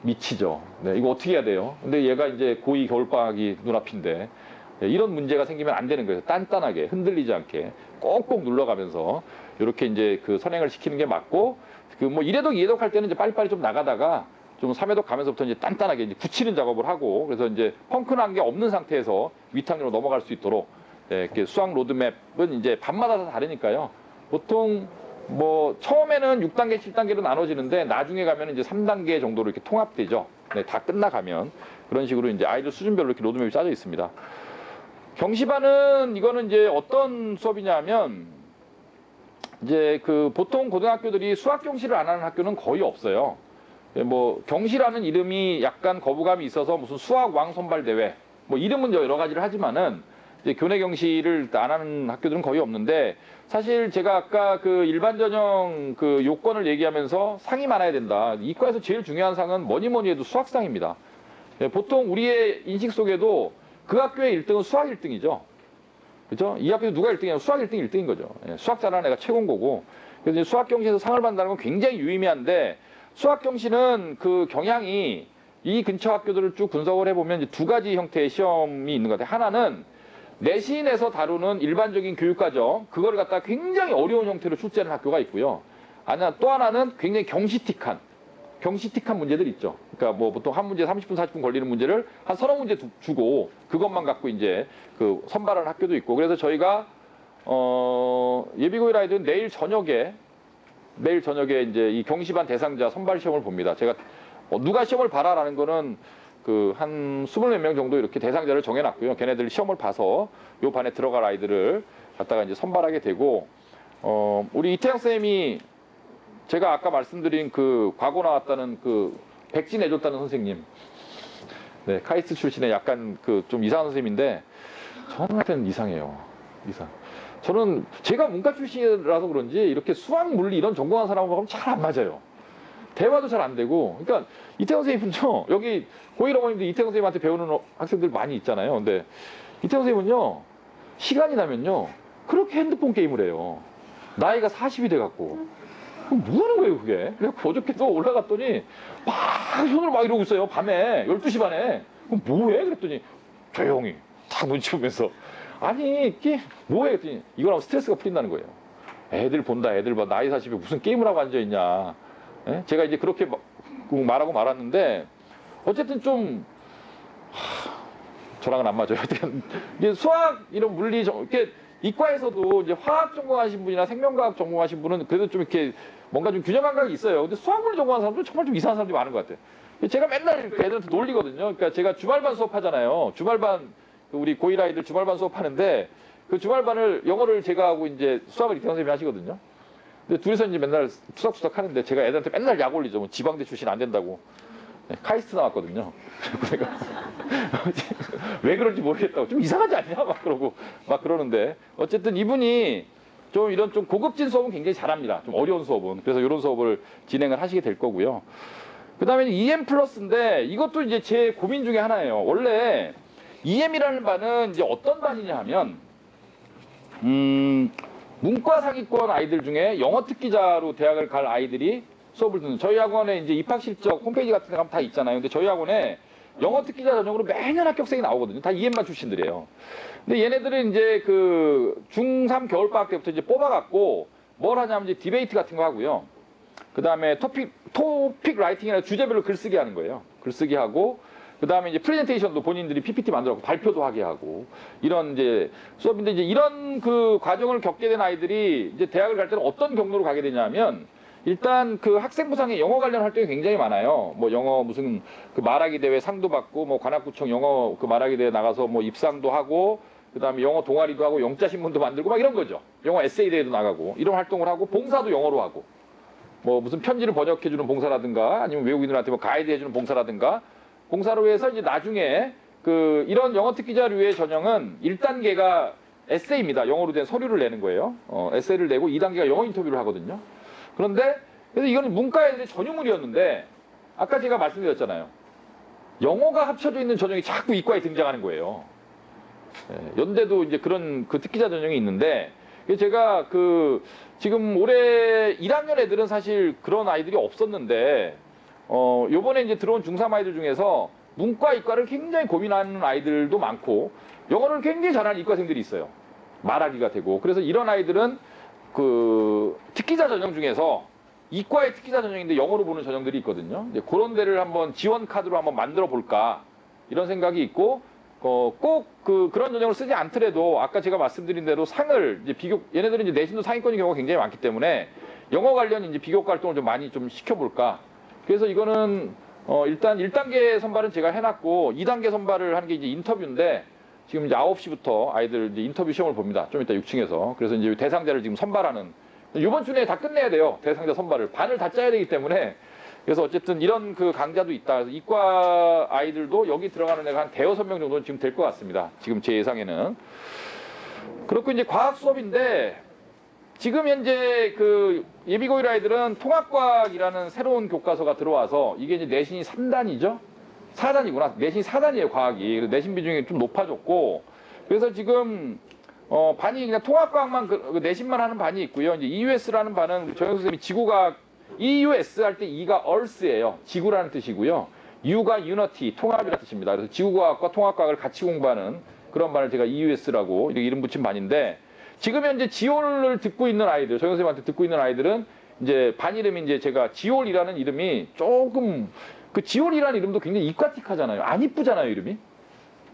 미치죠. 네, 이거 어떻게 해야 돼요? 근데 얘가 이제 고2 겨울방학이 눈앞인데 네, 이런 문제가 생기면 안 되는 거예요. 단단하게 흔들리지 않게 꼭꼭 눌러가면서 이렇게 이제 그 선행을 시키는 게 맞고 그 뭐 1회독, 2회독 할 때는 이제 빨리빨리 좀 나가다가 좀 3회독 가면서부터 이제 단단하게 이제 굳히는 작업을 하고 그래서 이제 펑크난 게 없는 상태에서 윗학년으로 넘어갈 수 있도록 네, 이렇게 수학 로드맵은 이제 반마다 다 다르니까요. 보통 뭐 처음에는 6단계, 7단계로 나눠지는데 나중에 가면 이제 3단계 정도로 이렇게 통합되죠. 네, 다 끝나가면 그런 식으로 이제 아이들 수준별로 이렇게 로드맵이 짜져 있습니다. 경시반은 이거는 이제 어떤 수업이냐면 이제 그 보통 고등학교들이 수학 경시를 안 하는 학교는 거의 없어요. 뭐 경시라는 이름이 약간 거부감이 있어서 무슨 수학 왕 선발 대회 뭐 이름은 여러 가지를 하지만은 이제 교내 경시를 안 하는 학교들은 거의 없는데, 사실 제가 아까 그 일반 전형 그 요건을 얘기하면서 상이 많아야 된다. 이과에서 제일 중요한 상은 뭐니 뭐니 해도 수학상입니다. 예, 보통 우리의 인식 속에도 그 학교의 1등은 수학 1등이죠. 그죠? 이 학교에서 누가 1등이냐면 수학 1등이 1등인 거죠. 예, 수학 잘하는 애가 최고인 거고. 그래서 이제 수학 경시에서 상을 받는다는 건 굉장히 유의미한데, 수학 경시는 그 경향이 이 근처 학교들을 쭉 분석을 해보면 이제 두 가지 형태의 시험이 있는 것 같아요. 하나는 내신에서 다루는 일반적인 교육과정, 그거를 갖다 굉장히 어려운 형태로 출제하는 학교가 있고요. 또 하나는 굉장히 경시틱한 문제들 있죠. 그러니까 뭐 보통 한 문제 30분, 40분 걸리는 문제를 한 서너 문제 주고 그것만 갖고 이제 그 선발하는 학교도 있고. 그래서 저희가 예비고일 아이들은 내일 저녁에 이제 이 경시반 대상자 선발 시험을 봅니다. 제가 누가 시험을 봐라라는 거는 그 한 20몇 명 정도 이렇게 대상자를 정해놨고요. 걔네들 시험을 봐서 요 반에 들어갈 아이들을 갖다가 이제 선발하게 되고, 우리 이태영 쌤이 제가 아까 말씀드린 그 과거 나왔다는 그 백지 내줬다는 선생님, 네, 카이스트 출신의 약간 그 좀 이상한 선생님인데, 저한테는 이상해요. 저는 제가 문과 출신이라서 그런지 이렇게 수학, 물리 이런 전공한 사람하고는 잘 안 맞아요. 대화도 잘 안 되고. 그러니까 이태영 선생님은요, 여기 고1 어머님들 이태영 선생님한테 배우는 학생들 많이 있잖아요. 근데 이태영 선생님은요, 시간이 나면요 그렇게 핸드폰 게임을 해요. 나이가 40이 돼갖고. 뭐 하는 거예요 그게? 그래서 어저께도 올라갔더니 막 손으로 막 이러고 있어요. 밤에 12시 반에. 그럼 뭐해? 그랬더니 조용히 딱 눈치 보면서, 아니 이게 뭐해? 그랬더니 이거랑 스트레스가 풀린다는 거예요. 애들 본다, 애들 봐. 나이 40에 무슨 게임을 하고 앉아있냐. 예? 제가 이제 그렇게 말하고 말았는데, 어쨌든 좀 저랑은 안 맞아요. 이제 수학 이런 물리 이렇게 이과에서도 이제 화학 전공하신 분이나 생명과학 전공하신 분은 그래도 좀 이렇게 뭔가 좀 균형 감각이 있어요. 근데 수학 물리 전공하는 사람들은 정말 좀 이상한 사람들이 많은 것 같아요. 제가 맨날 애들한테 놀리거든요. 그러니까 제가 주말반 수업하잖아요. 주말반 우리 고1 아이들 주말반 수업하는데, 그 주말반을 영어를 제가 하고 이제 수학을 이태원 선생님이 하시거든요. 근데 둘이서 이제 맨날 투닥투닥 하는데, 제가 애들한테 맨날 약 올리죠. 뭐 지방대 출신 안 된다고. 네, 카이스트 나왔거든요. 내가 왜 그런지 모르겠다고. 좀 이상하지 않냐? 막 그러고 막 그러는데, 어쨌든 이분이 좀 이런 좀 고급진 수업은 굉장히 잘합니다. 좀 어려운 수업은. 그래서 이런 수업을 진행을 하시게 될 거고요. 그 다음에 EM 플러스인데, 이것도 이제 제 고민 중에 하나예요. 원래 EM이라는 반은 이제 어떤 반이냐 하면, 문과 상위권 아이들 중에 영어 특기자로 대학을 갈 아이들이 수업을 듣는, 저희 학원에 이제 입학 실적 홈페이지 같은 데 가면 다 있잖아요. 근데 저희 학원에 영어 특기자 전형으로 매년 합격생이 나오거든요. 다 EM만 출신들이에요. 근데 얘네들은 이제 그 중3 겨울방학 때부터 이제 뽑아갖고 뭘 하냐면 이제 디베이트 같은 거 하고요. 그 다음에 토픽 라이팅이나 주제별로 글쓰기 하는 거예요. 글쓰기 하고, 그 다음에 이제 프레젠테이션도 본인들이 PPT 만들어갖고 발표도 하게 하고, 이런 이제 수업인데, 이제 이런 그 과정을 겪게 된 아이들이 이제 대학을 갈 때는 어떤 경로로 가게 되냐면, 일단 그 학생부상에 영어 관련 활동이 굉장히 많아요. 뭐 영어 무슨 그 말하기 대회 상도 받고, 뭐 관악구청 영어 그 말하기 대회 나가서 뭐 입상도 하고, 그 다음에 영어 동아리도 하고, 영자 신문도 만들고 막 이런 거죠. 영어 에세이 대회도 나가고, 이런 활동을 하고, 봉사도 영어로 하고, 뭐 무슨 편지를 번역해주는 봉사라든가, 아니면 외국인들한테 뭐 가이드 해주는 봉사라든가, 봉사로 해서 이제 나중에 그 이런 영어 특기자류의 전형은 1단계가 에세이입니다. 영어로 된 서류를 내는 거예요. 에세이를 내고 2단계가 영어 인터뷰를 하거든요. 그런데 그래서 이거는 문과 애들의 전유물이었는데, 아까 제가 말씀드렸잖아요. 영어가 합쳐져 있는 전형이 자꾸 이과에 등장하는 거예요. 예, 연대도 이제 그런 그 특기자 전형이 있는데, 제가 그 지금 올해 1학년 애들은 사실 그런 아이들이 없었는데, 요번에 이제 들어온 중3 아이들 중에서 문과, 이과를 굉장히 고민하는 아이들도 많고, 영어를 굉장히 잘하는 이과생들이 있어요. 말하기가 되고. 그래서 이런 아이들은 그 특기자 전형 중에서 이과의 특기자 전형인데 영어로 보는 전형들이 있거든요. 이제 그런 데를 한번 지원 카드로 한번 만들어 볼까, 이런 생각이 있고, 꼭 그런 전형을 쓰지 않더라도 아까 제가 말씀드린 대로 상을 이제 얘네들은 이제 내신도 상위권인 경우가 굉장히 많기 때문에 영어 관련 이제 비교과 활동을 좀 많이 좀 시켜볼까. 그래서 이거는 일단 1단계 선발은 제가 해놨고, 2단계 선발을 하는 게 이제 인터뷰인데, 지금 이제 9시부터 아이들 이제 인터뷰 시험을 봅니다. 좀 이따 6층에서. 그래서 이제 대상자를 지금 선발하는, 이번 주 내에 다 끝내야 돼요. 대상자 선발을 반을 다 짜야 되기 때문에 그래서 어쨌든 이런 그 강좌도 있다. 그래서 이과 아이들도 여기 들어가는 애가 한 대여섯 명 정도는 지금 될 것 같습니다. 지금 제 예상에는. 그렇고 이제 과학 수업인데 지금 현재 그 예비고일 아이들은 통합과학이라는 새로운 교과서가 들어와서 이게 이제 내신이 3단이죠. 4단이구나. 내신이 4단이에요, 과학이. 그래서 내신 비중이 좀 높아졌고. 그래서 지금 반이 그냥 통합과학만 그 내신만 하는 반이 있고요. 이제 EUS라는 반은 정영 선생님이 지구과학 EUS 할 때 E가 Earth예요. 지구라는 뜻이고요. U가 Unity, 통합이라는 뜻입니다. 그래서 지구과학과 통합과학을 같이 공부하는 그런 반을 제가 EUS라고 이렇게 이름 붙인 반인데 지금 현재 지올을 듣고 있는 아이들, 정영 선생님한테 듣고 있는 아이들은 이제 반 이름이 이제 제가 지올이라는 이름이 조금 그 지올이라는 이름도 굉장히 이과틱하잖아요. 안 이쁘잖아요, 이름이.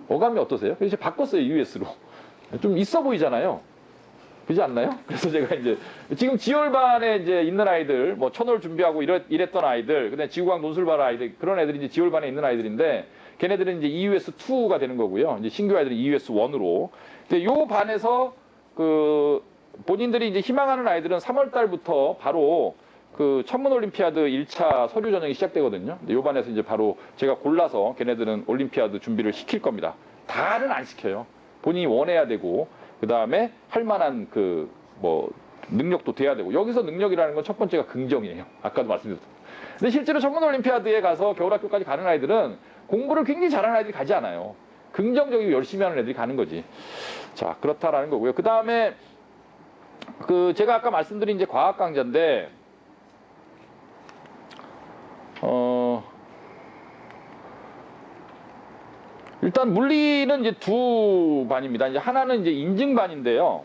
어감이 어떠세요? 그래서 바꿨어요, EUS로. 좀 있어 보이잖아요. 그렇지 않나요? 그래서 제가 이제 지금 지올반에 이제 있는 아이들, 뭐 천월 준비하고 이랬던 아이들, 그다음에 지구과학 논술반 아이들, 그런 애들이 이제 지올반에 있는 아이들인데, 걔네들은 이제 EUS2가 되는 거고요. 이제 신규 아이들이 EUS1으로. 근데 요 반에서 그 본인들이 이제 희망하는 아이들은 3월 달부터 바로 그 천문 올림피아드 1차 서류 전형이 시작되거든요. 근데 요 반에서 이제 바로 제가 골라서 걔네들은 올림피아드 준비를 시킬 겁니다. 다는 안 시켜요. 본인이 원해야 되고, 그 다음에 할 만한 그 뭐 능력도 돼야 되고, 여기서 능력이라는 건 첫 번째가 긍정이에요. 아까도 말씀드렸던. 근데 실제로 천문 올림피아드에 가서 겨울학교까지 가는 아이들은 공부를 굉장히 잘하는 아이들이 가지 않아요. 긍정적이고 열심히 하는 애들이 가는 거지. 자, 그렇다라는 거고요. 그 다음에 그 제가 아까 말씀드린 이제 과학 강좌인데, 일단 물리는 이제 두 반입니다. 이제 하나는 이제 인증반인데요.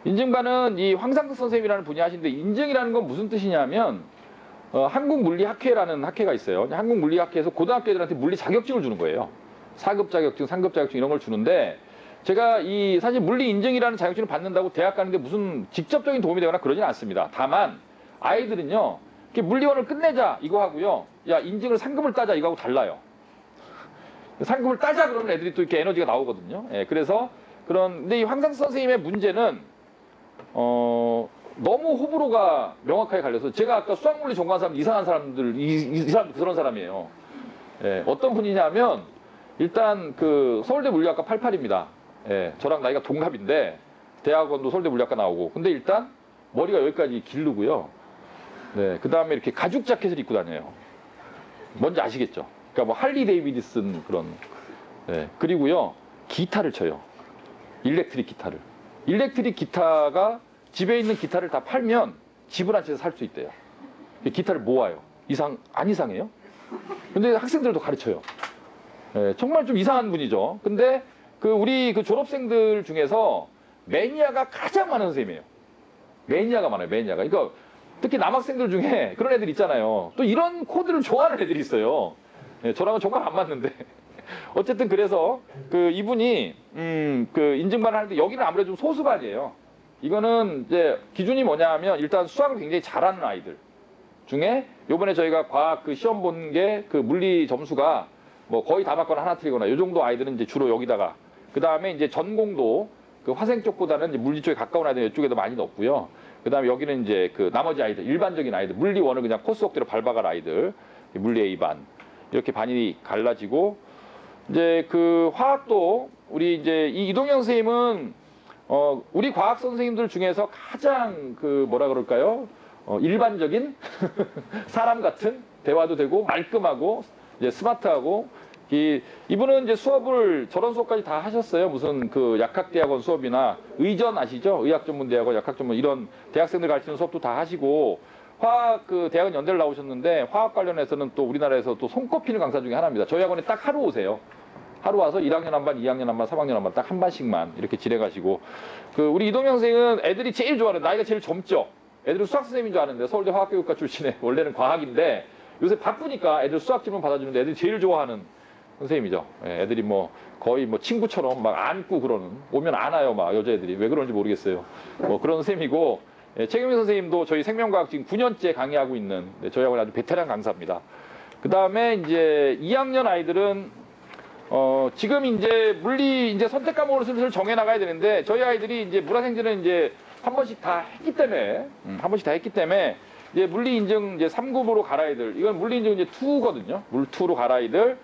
인증반은 이 황상득 선생님이라는 분이 하시는데, 인증이라는 건 무슨 뜻이냐면 한국물리학회라는 학회가 있어요. 한국물리학회에서 고등학교 애들한테 물리 자격증을 주는 거예요. 4급 자격증, 3급 자격증 이런 걸 주는데, 제가 사실 물리 인증이라는 자격증을 받는다고 대학 가는데 무슨 직접적인 도움이 되거나 그러진 않습니다. 다만 아이들은요, 이렇게 물리원을 끝내자 이거 하고요, 야 인증을 상급을 따자 이거하고 달라요. 상급을 따자 그러면 애들이 또 이렇게 에너지가 나오거든요. 예, 그래서 근데 이 황상득 선생님의 문제는 너무 호불호가 명확하게 갈려서, 제가 아까 수학물리 전공한 사람 이상한 사람들 이 사람도 그런 사람이에요. 예, 어떤 분이냐면 일단 그 서울대 물리학과 88입니다. 예, 저랑 나이가 동갑인데 대학원도 서울대 물리학과 나오고, 근데 일단 머리가 여기까지 기르고요. 네, 그 다음에 이렇게 가죽 자켓을 입고 다녀요. 뭔지 아시겠죠? 그러니까 뭐 할리 데이비드슨 그런. 네, 그리고요 기타를 쳐요. 일렉트릭 기타를. 일렉트릭 기타가 집에 있는 기타를 다 팔면 집을 한 채 살 수 있대요. 기타를 모아요. 안 이상해요? 근데 학생들도 가르쳐요. 네, 정말 좀 이상한 분이죠. 근데 우리 그 졸업생들 중에서 매니아가 가장 많은 선생님이에요. 매니아가 많아요, 매니아가. 그러니까 특히 남학생들 중에 그런 애들 있잖아요. 또 이런 코드를 좋아하는 애들이 있어요. 네, 저랑은 정말 안 맞는데. 어쨌든 그래서 이분이 인증반을 하는데, 여기는 아무래도 좀 소수반이에요. 이거는 이제 기준이 뭐냐면, 일단 수학을 굉장히 잘하는 아이들 중에 요번에 저희가 과학 시험 본 게 물리 점수가 뭐 거의 다 맞거나 하나 틀리거나 요 정도 아이들은 이제 주로 여기다가, 그 다음에 이제 전공도 화생 쪽보다는 이제 물리 쪽에 가까운 아이들은 이쪽에도 많이 넣었고요. 그 다음에 여기는 이제 나머지 아이들, 일반적인 아이들, 물리 원을 그냥 코스웍대로 밟아갈 아이들, 물리 A반, 이렇게 반이 갈라지고, 이제 화학도 우리 이제 이동영 선생님은 우리 과학 선생님들 중에서 가장 뭐라 그럴까요? 일반적인 사람 같은 대화도 되고 말끔하고 이제 스마트하고, 이분은 이제 수업을 저런 수업까지 다 하셨어요. 무슨 약학대학원 수업이나 의전 아시죠? 의학전문대학원, 약학전문 이런 대학생들 가르치는 수업도 다 하시고, 화학 대학원 연대를 나오셨는데 화학 관련해서는 또 우리나라에서 또 손꼽히는 강사 중에 하나입니다. 저희 학원에 딱 하루 오세요. 하루 와서 1학년 한 반, 2학년 한 반, 3학년 한 반 딱 한 반씩만 이렇게 진행하시고, 우리 이동영 선생은 애들이 제일 좋아하는, 나이가 제일 젊죠. 애들은 수학 선생님인 줄 아는데 서울대 화학교육과 출신에 원래는 과학인데 요새 바쁘니까 애들 수학 질문 받아주는데 애들이 제일 좋아하는 선생님이죠. 예, 애들이 뭐 거의 뭐 친구처럼 막 안고 그러는, 오면 안아요 막 여자애들이. 왜 그런지 모르겠어요. 뭐 그런 선생님이고, 예, 최경민 선생님도 저희 생명과학 지금 9년째 강의하고 있는, 네, 저희 학원의 아주 베테랑 강사입니다. 그 다음에 이제 2학년 아이들은 지금 이제 물리 이제 선택 과목을 슬슬 정해 나가야 되는데, 저희 아이들이 이제 물화생지는 이제 한 번씩 다 했기 때문에 이제 물리 인증 이제 3급으로 갈 아이들, 이건 물리 인증 이제 2거든요. 물 2로 갈 아이들,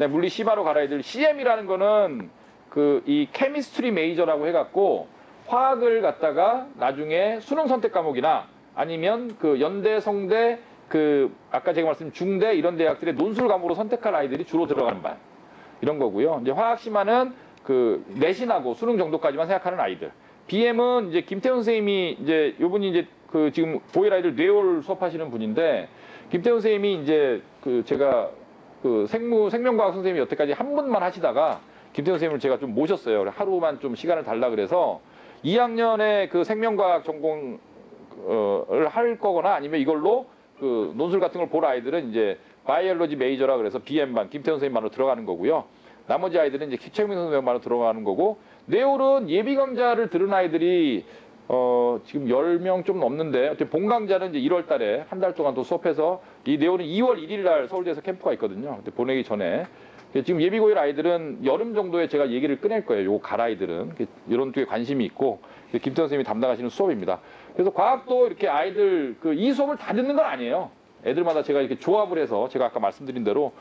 물리 심화로 갈 아이들. CM이라는 거는 그 이 케미스트리 메이저라고 해갖고 화학을 갖다가 나중에 수능 선택 과목이나 아니면 그 연대, 성대, 그 아까 제가 말씀드린 중대 이런 대학들의 논술 과목으로 선택할 아이들이 주로 들어가는 반 이런 거고요. 이제 화학 심화는 그 내신하고 수능 정도까지만 생각하는 아이들. BM은 이제 김태훈 선생님이 이제 요분이 이제 그 지금 고1 아이들 뇌올 수업하시는 분인데 김태훈 선생님이 이제 그 제가 그 생명과학 선생님이 여태까지 한 분만 하시다가 김태훈 선생님을 제가 좀 모셨어요. 하루만 좀 시간을 달라 그래서 2학년에 그 생명과학 전공을 할 거거나 아니면 이걸로 그 논술 같은 걸 볼 아이들은 이제 바이올로지 메이저라 그래서 BM반 김태훈 선생님만으로 들어가는 거고요. 나머지 아이들은 이제 최영민 선생님만으로 들어가는 거고 뇌올은 예비 강좌를 들은 아이들이 지금 10명 좀 넘는데 본 강좌는 이제 1월 달에 한 달 동안 또 수업해서 이 뇌올은 2월 1일 날 서울대에서 캠프가 있거든요. 근데 보내기 전에 지금 예비 고1 아이들은 여름 정도에 제가 얘기를 꺼낼 거예요. 요거 갈 아이들은 이런 쪽에 관심이 있고 김태현 선생님이 담당하시는 수업입니다. 그래서 과학도 이렇게 아이들 이 수업을 다 듣는 건 아니에요. 애들마다 제가 이렇게 조합을 해서 제가 아까 말씀드린 대로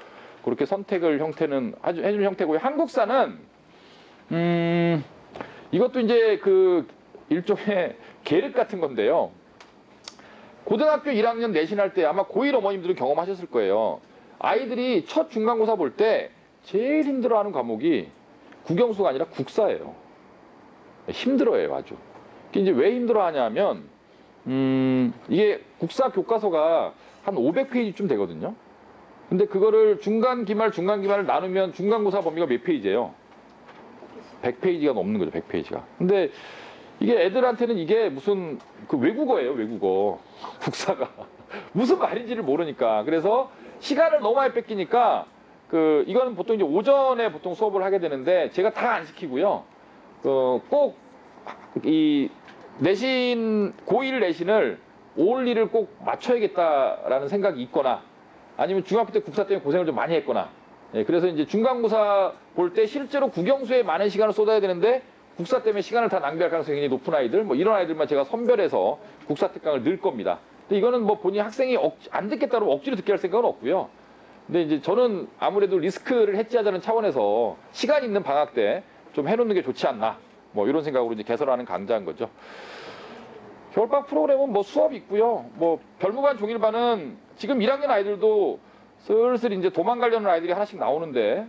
그렇게 선택을 형태는 해주는 형태고요. 한국사는 이것도 이제 그 일종의 계륵 같은 건데요. 고등학교 1학년 내신할 때 아마 고1 어머님들은 경험하셨을 거예요. 아이들이 첫 중간고사 볼 때 제일 힘들어하는 과목이 국영수가 아니라 국사예요. 힘들어해요, 아주. 이제 왜 힘들어하냐면 이게 국사 교과서가 한 500페이지쯤 되거든요. 근데 그거를 중간 기말을 나누면 중간고사 범위가 몇 페이지예요? 100페이지가 넘는 거죠, 100페이지가. 근데 이게 애들한테는 이게 무슨 그 외국어예요, 외국어. 국사가. 무슨 말인지를 모르니까. 그래서 시간을 너무 많이 뺏기니까 이거는 보통 이제 오전에 보통 수업을 하게 되는데 제가 다 안 시키고요. 꼭 이 내신 고1 내신을 올1을 꼭 맞춰야겠다라는 생각이 있거나 아니면 중학교 때 국사 때문에 고생을 좀 많이 했거나 그래서 이제 중간고사 볼 때 실제로 국영수에 많은 시간을 쏟아야 되는데 국사 때문에 시간을 다 낭비할 가능성이 굉장히 높은 아이들 뭐 이런 아이들만 제가 선별해서 국사 특강을 넣을 겁니다. 근데 이거는 뭐 본인 학생이 안 듣겠다고 억지로 듣게 할 생각은 없고요. 근데 이제 저는 아무래도 리스크를 해지하자는 차원에서 시간 있는 방학 때 좀 해놓는 게 좋지 않나 뭐 이런 생각으로 이제 개설하는 강좌인 거죠. 겨울방학 프로그램은 뭐 수업 있고요. 뭐 별무반 종일반은 지금 1학년 아이들도 슬슬 이제 도망가려는 아이들이 하나씩 나오는데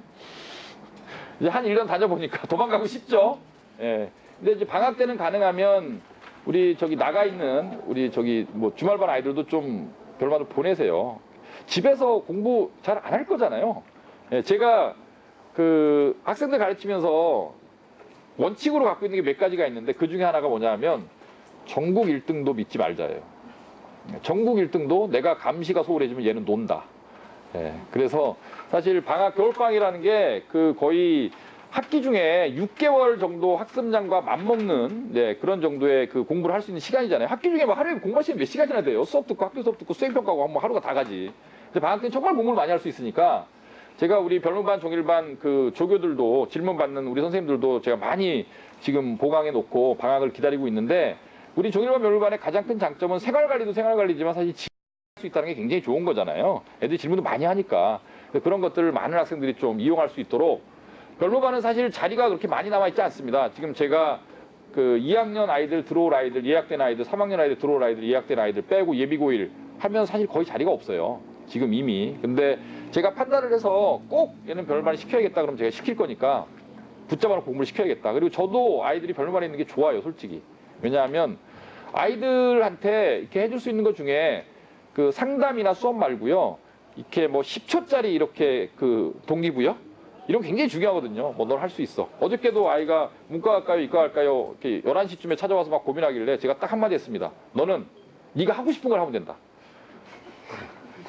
이제 한 1년 다녀보니까 도망가고 싶죠. 예. 근데 이제 방학 때는 가능하면 우리 저기 나가 있는 우리 저기 뭐 주말반 아이들도 좀 별마다 보내세요. 집에서 공부 잘 안 할 거잖아요. 예. 제가 그 학생들 가르치면서 원칙으로 갖고 있는 게 몇 가지가 있는데 그 중에 하나가 뭐냐면 전국 1등도 믿지 말자예요. 전국 1등도 내가 감시가 소홀해지면 얘는 논다. 예, 그래서 사실 겨울방학이라는 게 그 거의 학기 중에 6개월 정도 학습량과 맞먹는 그런 정도의 그 공부를 할 수 있는 시간이잖아요. 학기 중에 뭐 하루에 공부할 시간이 몇 시간이나 돼요. 수업 듣고 학교 수업 듣고 수행평가하고 뭐 하루가 다 가지. 근데 방학 때는 정말 공부를 많이 할 수 있으니까 제가 우리 별문반 종일반 그 조교들도 질문 받는 우리 선생님들도 제가 많이 지금 보강해 놓고 방학을 기다리고 있는데 우리 종일반 별문반의 가장 큰 장점은 생활관리도 생활관리지만 사실 수 있다는 게 굉장히 좋은 거잖아요. 애들이 질문도 많이 하니까 그런 것들을 많은 학생들이 좀 이용할 수 있도록 별무반은 사실 자리가 그렇게 많이 남아 있지 않습니다. 지금 제가 그 2학년 아이들 들어올 아이들 예약된 아이들 3학년 아이들 들어올 아이들 예약된 아이들 빼고 예비고1 하면 사실 거의 자리가 없어요. 지금 이미. 근데 제가 판단을 해서 꼭 얘는 별무반을 시켜야겠다 그러면 제가 시킬 거니까 붙잡아놓고 공부를 시켜야겠다. 그리고 저도 아이들이 별무반에 있는 게 좋아요, 솔직히. 왜냐하면 아이들한테 이렇게 해줄 수 있는 것 중에 그 상담이나 수업 말고요. 이렇게 뭐 10초짜리 이렇게 그 동기부여? 이런 거 굉장히 중요하거든요. 뭐 넌 할 수 있어. 어저께도 아이가 문과 갈까요? 이과 갈까요? 이렇게 11시쯤에 찾아와서 막 고민하길래 제가 딱 한마디 했습니다. 너는 네가 하고 싶은 걸 하면 된다.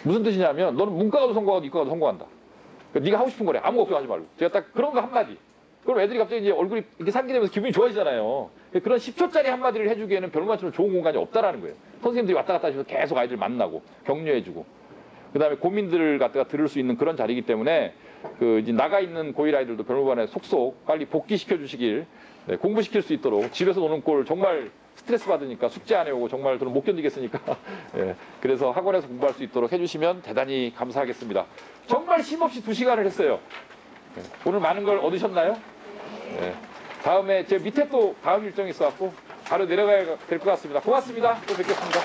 무슨 뜻이냐면 너는 문과 가도 성공하고 이과 가도 성공한다. 그러니까 네가 하고 싶은 거래. 아무 걱정하지 말고. 제가 딱 그런 거 한마디. 그럼 애들이 갑자기 이제 얼굴이 이렇게 상기되면서 기분이 좋아지잖아요. 그런 10초짜리 한마디를 해주기에는 별무반처럼 좋은 공간이 없다라는 거예요. 선생님들이 왔다 갔다 하셔서 계속 아이들 만나고 격려해주고 그 다음에 고민들을 갖다가 들을 수 있는 그런 자리이기 때문에 그 이제 나가 있는 고1 아이들도 별무반에 속속 빨리 복귀시켜 주시길 공부시킬 수 있도록 집에서 노는 꼴 정말 스트레스 스트레스 받으니까 숙제 안 해오고 정말 저는 못 견디겠으니까 예, 그래서 학원에서 공부할 수 있도록 해주시면 대단히 감사하겠습니다. 정말 쉼없이 2시간을 했어요. 예, 오늘 많은 걸 얻으셨나요? 예, 다음에 제 밑에 또 다음 일정이 있어갖고 바로 내려가야 될 것 같습니다. 고맙습니다. 또 뵙겠습니다.